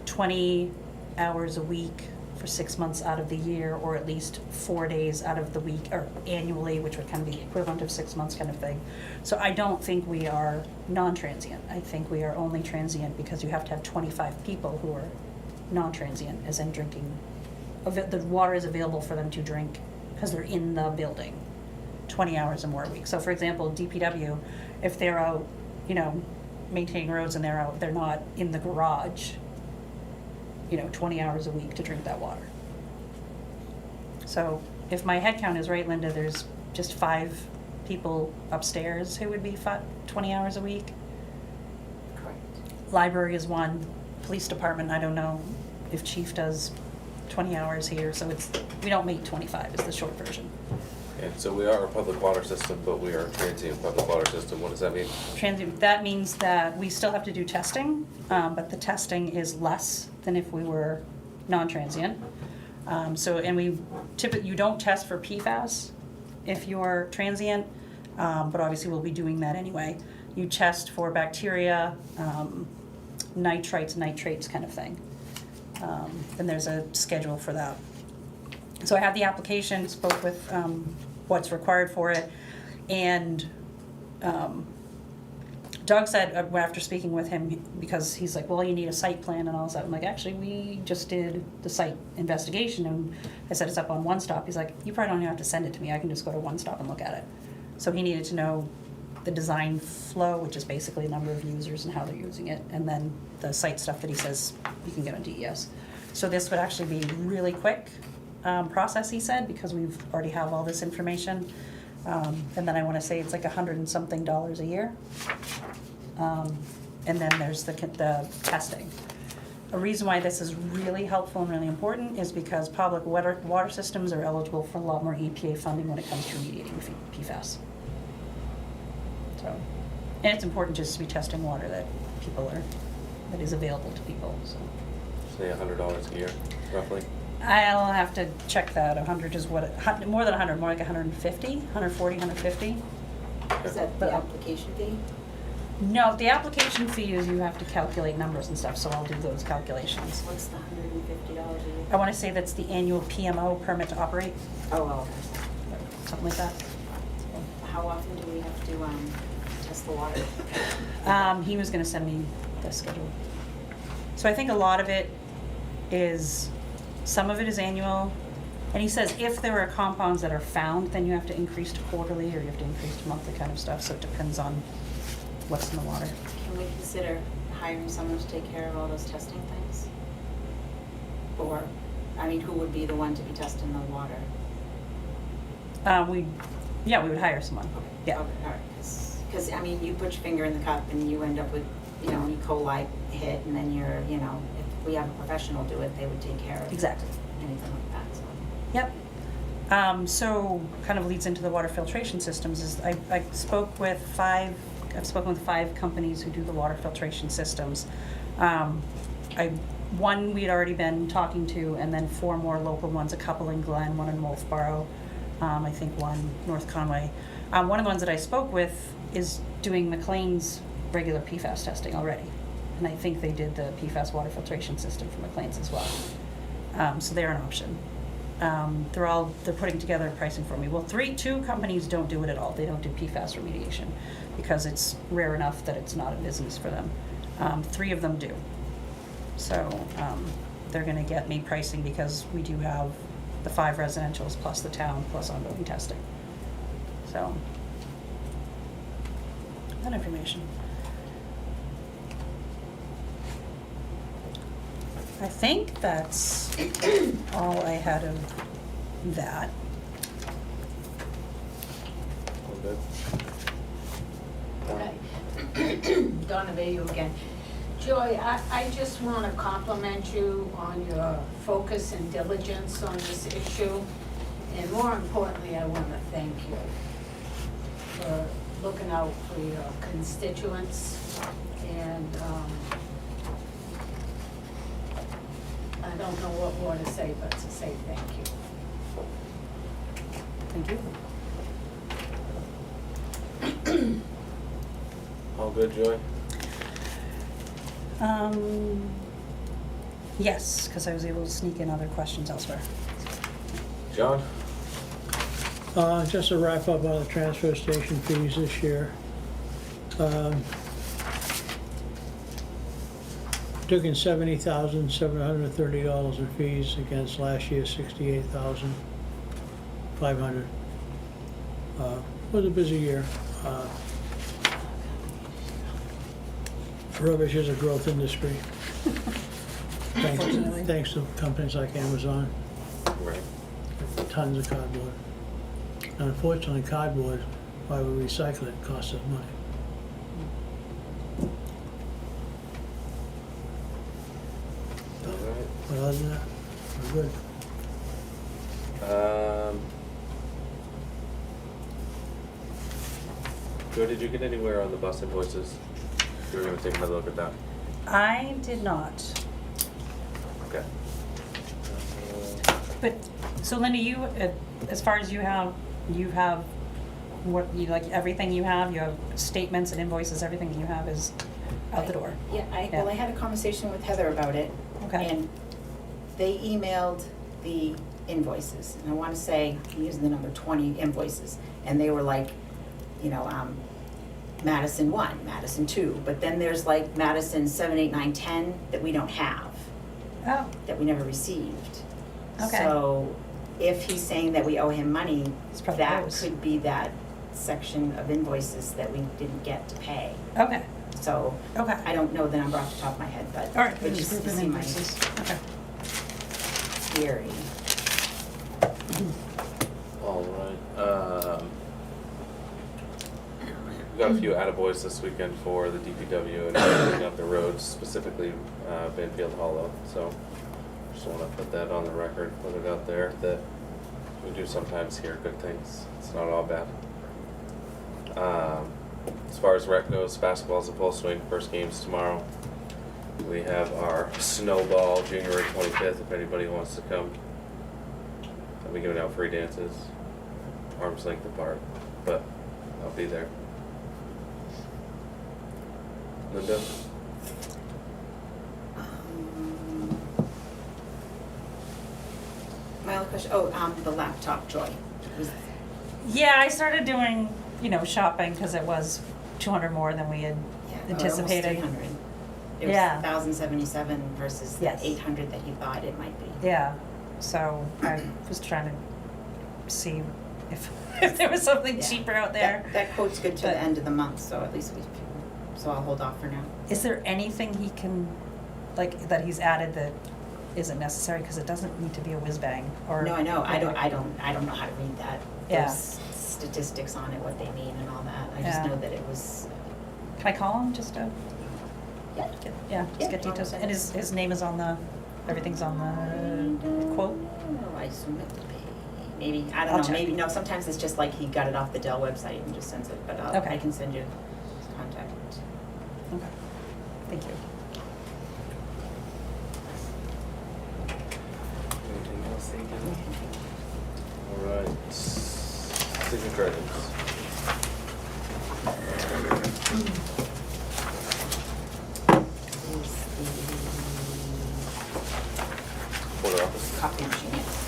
[SPEAKER 3] 20 hours a week for 6 months out of the year, or at least 4 days out of the week, or annually, which would kind of be equivalent of 6 months kind of thing. So I don't think we are non-transient. I think we are only transient because you have to have 25 people who are non-transient, as in drinking. The water is available for them to drink because they're in the building 20 hours or more a week. So for example, DPW, if they're out you know, maintaining roads and they're not in the garage, you know, 20 hours a week to drink that water. So if my head count is right, Linda, there's just 5 people upstairs who would be 20 hours a week.
[SPEAKER 7] Correct.
[SPEAKER 3] Library is 1, police department, I don't know if chief does 20 hours here, so we don't meet 25 is the short version.
[SPEAKER 1] And so we are a public water system, but we are a transient public water system. What does that mean?
[SPEAKER 3] Transient, that means that we still have to do testing, but the testing is less than if we were non-transient. And we typically, you don't test for PFAS if you're transient, but obviously we'll be doing that anyway. You test for bacteria, nitrites, nitrates kind of thing. And there's a schedule for that. So I have the application, spoke with what's required for it, and Doug said, after speaking with him, because he's like, well, you need a site plan and all that. I'm like, actually, we just did the site investigation, and I said it's up on One Stop. He's like, you probably don't even have to send it to me. I can just go to One Stop and look at it. So he needed to know the design flow, which is basically a number of users and how they're using it, and then the site stuff that he says you can get on DES. So this would actually be really quick process, he said, because we've already have all this information. And then I want to say it's like $100 and something a year. And then there's the testing. A reason why this is really helpful and really important is because public water systems are eligible for a lot more EPA funding when it comes to remediating PFAS. So, and it's important just to be testing water that is available to people, so.
[SPEAKER 1] Say $100 a year, roughly.
[SPEAKER 3] I'll have to check that. 100 is what, more than 100, more like 150, 140, 150.
[SPEAKER 7] Is that the application fee?
[SPEAKER 3] No, the application fee is you have to calculate numbers and stuff, so I'll do those calculations.
[SPEAKER 7] What's the $150 a year?
[SPEAKER 3] I want to say that's the annual PMO, permit to operate,
[SPEAKER 7] Oh, well, okay.
[SPEAKER 3] something like that.
[SPEAKER 7] How often do we have to test the water?
[SPEAKER 3] He was gonna send me the schedule. So I think a lot of it is, some of it is annual, and he says if there are compounds that are found, then you have to increase to quarterly, or you have to increase to monthly kind of stuff, so it depends on what's in the water.
[SPEAKER 7] Can we consider hiring someone to take care of all those testing things? Or, I mean, who would be the one to be testing the water?
[SPEAKER 3] We would hire someone, yeah.
[SPEAKER 7] Okay, all right, because, I mean, you put your finger in the cup and you end up with, you know, E. coli hit, and then you're, you know, if we have a professional do it, they would take care of
[SPEAKER 3] Exactly.
[SPEAKER 7] anything like that, so.
[SPEAKER 3] Yep. So kind of leads into the water filtration systems is I've spoken with 5 companies who do the water filtration systems. One we had already been talking to, and then 4 more local ones, a couple in Glen, one in Wolfboro, I think one North Conway. One of the ones that I spoke with is doing McLean's regular PFAS testing already. And I think they did the PFAS water filtration system for McLean's as well. So they're an option. They're putting together pricing for me. Well, 2 companies don't do it at all. They don't do PFAS remediation because it's rare enough that it's not a business for them. 3 of them do. So they're gonna get me pricing because we do have the 5 residentials plus the town plus ongoing testing. So, that information. I think that's all I had of that.
[SPEAKER 1] All good.
[SPEAKER 5] Okay. Donna Bayou again. Joy, I just want to compliment you on your focus and diligence on this issue. And more importantly, I want to thank you for looking out for your constituents. And I don't know what more to say, but to say thank you.
[SPEAKER 3] Thank you.
[SPEAKER 1] All good, Joy?
[SPEAKER 3] Yes, because I was able to sneak in other questions elsewhere.
[SPEAKER 1] John?
[SPEAKER 2] Just to wrap up on the transfer station fees this year. Took in $70,730 in fees against last year's $68,500. Was a busy year. Rubbish is a growth industry.
[SPEAKER 3] Unfortunately.
[SPEAKER 2] Thanks to companies like Amazon,
[SPEAKER 1] Right.
[SPEAKER 2] tons of cardboard. Unfortunately, cardboard, why we recycle it, costs us money.
[SPEAKER 1] All right.
[SPEAKER 2] But other than that, we're good.
[SPEAKER 1] Joe, did you get anywhere on the bus invoices? You were gonna take another look at that.
[SPEAKER 3] I did not.
[SPEAKER 1] Okay.
[SPEAKER 3] But, so Linda, you, as far as you have what, you, like, everything you have statements and invoices, everything that you have is out the door.
[SPEAKER 7] Yeah,
[SPEAKER 3] Yeah.
[SPEAKER 7] well, I had a conversation with Heather about it.
[SPEAKER 3] Okay.
[SPEAKER 7] And they emailed the invoices, and I wanna say, I'm using the number 20 invoices, and they were like, you know, Madison 1, Madison 2, but then there's like Madison 7, 8, 9, 10 that we don't have,
[SPEAKER 3] Oh,
[SPEAKER 7] that we never received.
[SPEAKER 3] Okay.
[SPEAKER 7] So if he's saying that we owe him money,
[SPEAKER 3] It's probably
[SPEAKER 7] that
[SPEAKER 3] those.
[SPEAKER 7] could be that section of invoices that we didn't get to pay.
[SPEAKER 3] okay,
[SPEAKER 7] So
[SPEAKER 3] okay.
[SPEAKER 7] I don't know the number off the top of my head, but
[SPEAKER 3] All right,
[SPEAKER 7] but
[SPEAKER 3] just
[SPEAKER 7] just
[SPEAKER 3] group
[SPEAKER 7] to
[SPEAKER 3] of
[SPEAKER 7] see my
[SPEAKER 3] invoices, okay.
[SPEAKER 7] theory.
[SPEAKER 1] All right. We got a few attaboys this weekend for the DPW and cleaning up the roads, specifically Benfield Hollow. So just want to put that on the record, put it out there that we do sometimes hear good things. It's not all bad. As far as rec goes, basketball's in full swing. First game's tomorrow. We have our snowball January 25th. If anybody wants to come, I'll be giving out free dances, arm's length apart, but I'll be there. Linda?
[SPEAKER 7] My other question, the laptop, Joy. Was,
[SPEAKER 3] Yeah, I started doing, shopping because it was 200 more than we had anticipated.
[SPEAKER 7] Almost 300. It was
[SPEAKER 3] Yeah.
[SPEAKER 7] 1,077 versus the
[SPEAKER 3] Yes.
[SPEAKER 7] 800 that you thought it might be.
[SPEAKER 3] Yeah, so I was trying to see if, if there was something
[SPEAKER 7] Yeah.
[SPEAKER 3] cheaper out there.
[SPEAKER 7] That quote's good to
[SPEAKER 3] But-
[SPEAKER 7] the end of the month, so at least so I'll hold off for now.
[SPEAKER 3] Is there anything he can, that he's added that isn't necessary, because it doesn't need to be a whiz bang, or?
[SPEAKER 7] No, I know, I don't know how to read that.
[SPEAKER 3] Yeah.
[SPEAKER 7] Those statistics on it, what they mean and all that. I just
[SPEAKER 3] Yeah.
[SPEAKER 7] know that it was,
[SPEAKER 3] Can I call him just to
[SPEAKER 7] yeah.
[SPEAKER 3] get,
[SPEAKER 7] Yeah,
[SPEAKER 3] just get
[SPEAKER 7] no,
[SPEAKER 3] details?
[SPEAKER 7] send
[SPEAKER 3] And
[SPEAKER 7] it.
[SPEAKER 3] his name is on everything's on the quote?
[SPEAKER 7] Oh, I assume it would be, maybe, I
[SPEAKER 3] I'll
[SPEAKER 7] don't know,
[SPEAKER 3] check.
[SPEAKER 7] maybe, no, sometimes it's just like he got it off the Dell website and just sends it, but
[SPEAKER 3] Okay.
[SPEAKER 7] I can send you his contact.
[SPEAKER 3] Okay, thank you.
[SPEAKER 1] Anything else, Ethan? All right. Signature items.
[SPEAKER 7] Is
[SPEAKER 1] Quarter office.
[SPEAKER 7] the copy machine, yes.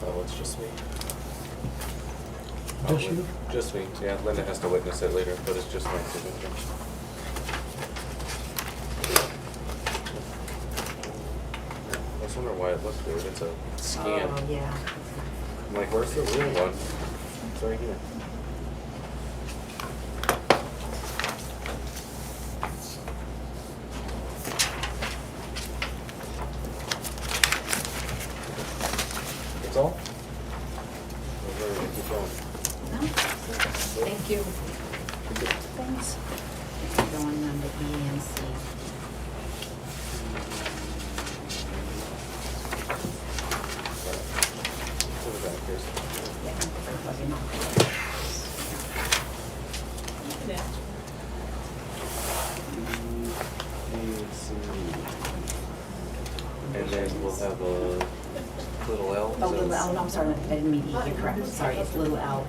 [SPEAKER 1] Oh, it's just me.
[SPEAKER 2] Just
[SPEAKER 1] Probably.
[SPEAKER 2] you?
[SPEAKER 1] Just me, yeah. Linda has to witness it later, but it's just my signature. I was wondering why it looked weird. It's a scan.
[SPEAKER 7] Oh, yeah.
[SPEAKER 1] I'm like, where's the real one? It's right here. That's all? Or is there anything keep going?
[SPEAKER 7] No? Thank you.
[SPEAKER 3] Thanks.
[SPEAKER 7] Going on to E and C.
[SPEAKER 1] Put it back here.
[SPEAKER 7] Yeah, everybody know.
[SPEAKER 1] And then we'll have a little L.
[SPEAKER 7] Oh, little L, no, I'm sorry, I didn't mean E, you're correct, sorry, it's little L.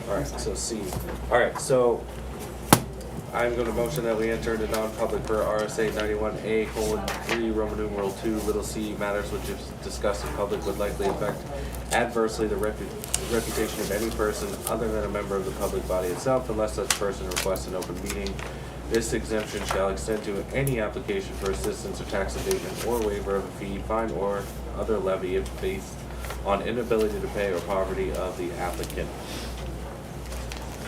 [SPEAKER 1] Alright, so C. Alright, so I'm gonna motion that we enter into non-public per RSA 91A:3, Roman numeral 2, little c, matters which if discussed in public would likely affect adversely the reputation of any person other than a member of the public body itself, unless such person requests an open meeting. This exemption shall extend to any application for assistance or tax abatement or waiver of a fee, fine, or other levy if based on inability to pay or poverty of the applicant.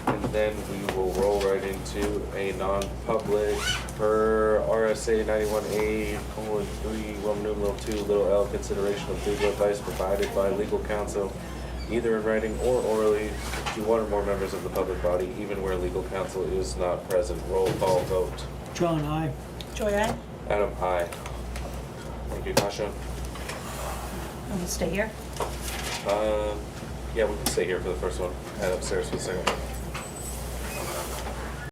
[SPEAKER 1] And then we will roll right into a non-public per RSA 91A:3, Roman numeral 2, little l, consideration of legal advice provided by legal counsel, either in writing or orally, to one or more members of the public body, even where legal counsel is not present. Roll call vote.
[SPEAKER 2] John, aye.
[SPEAKER 3] Joy, I
[SPEAKER 1] Adam, aye. Thank you, Tasha.
[SPEAKER 3] will stay here.
[SPEAKER 1] Yeah, we can stay here for the first one. Head upstairs for the second one.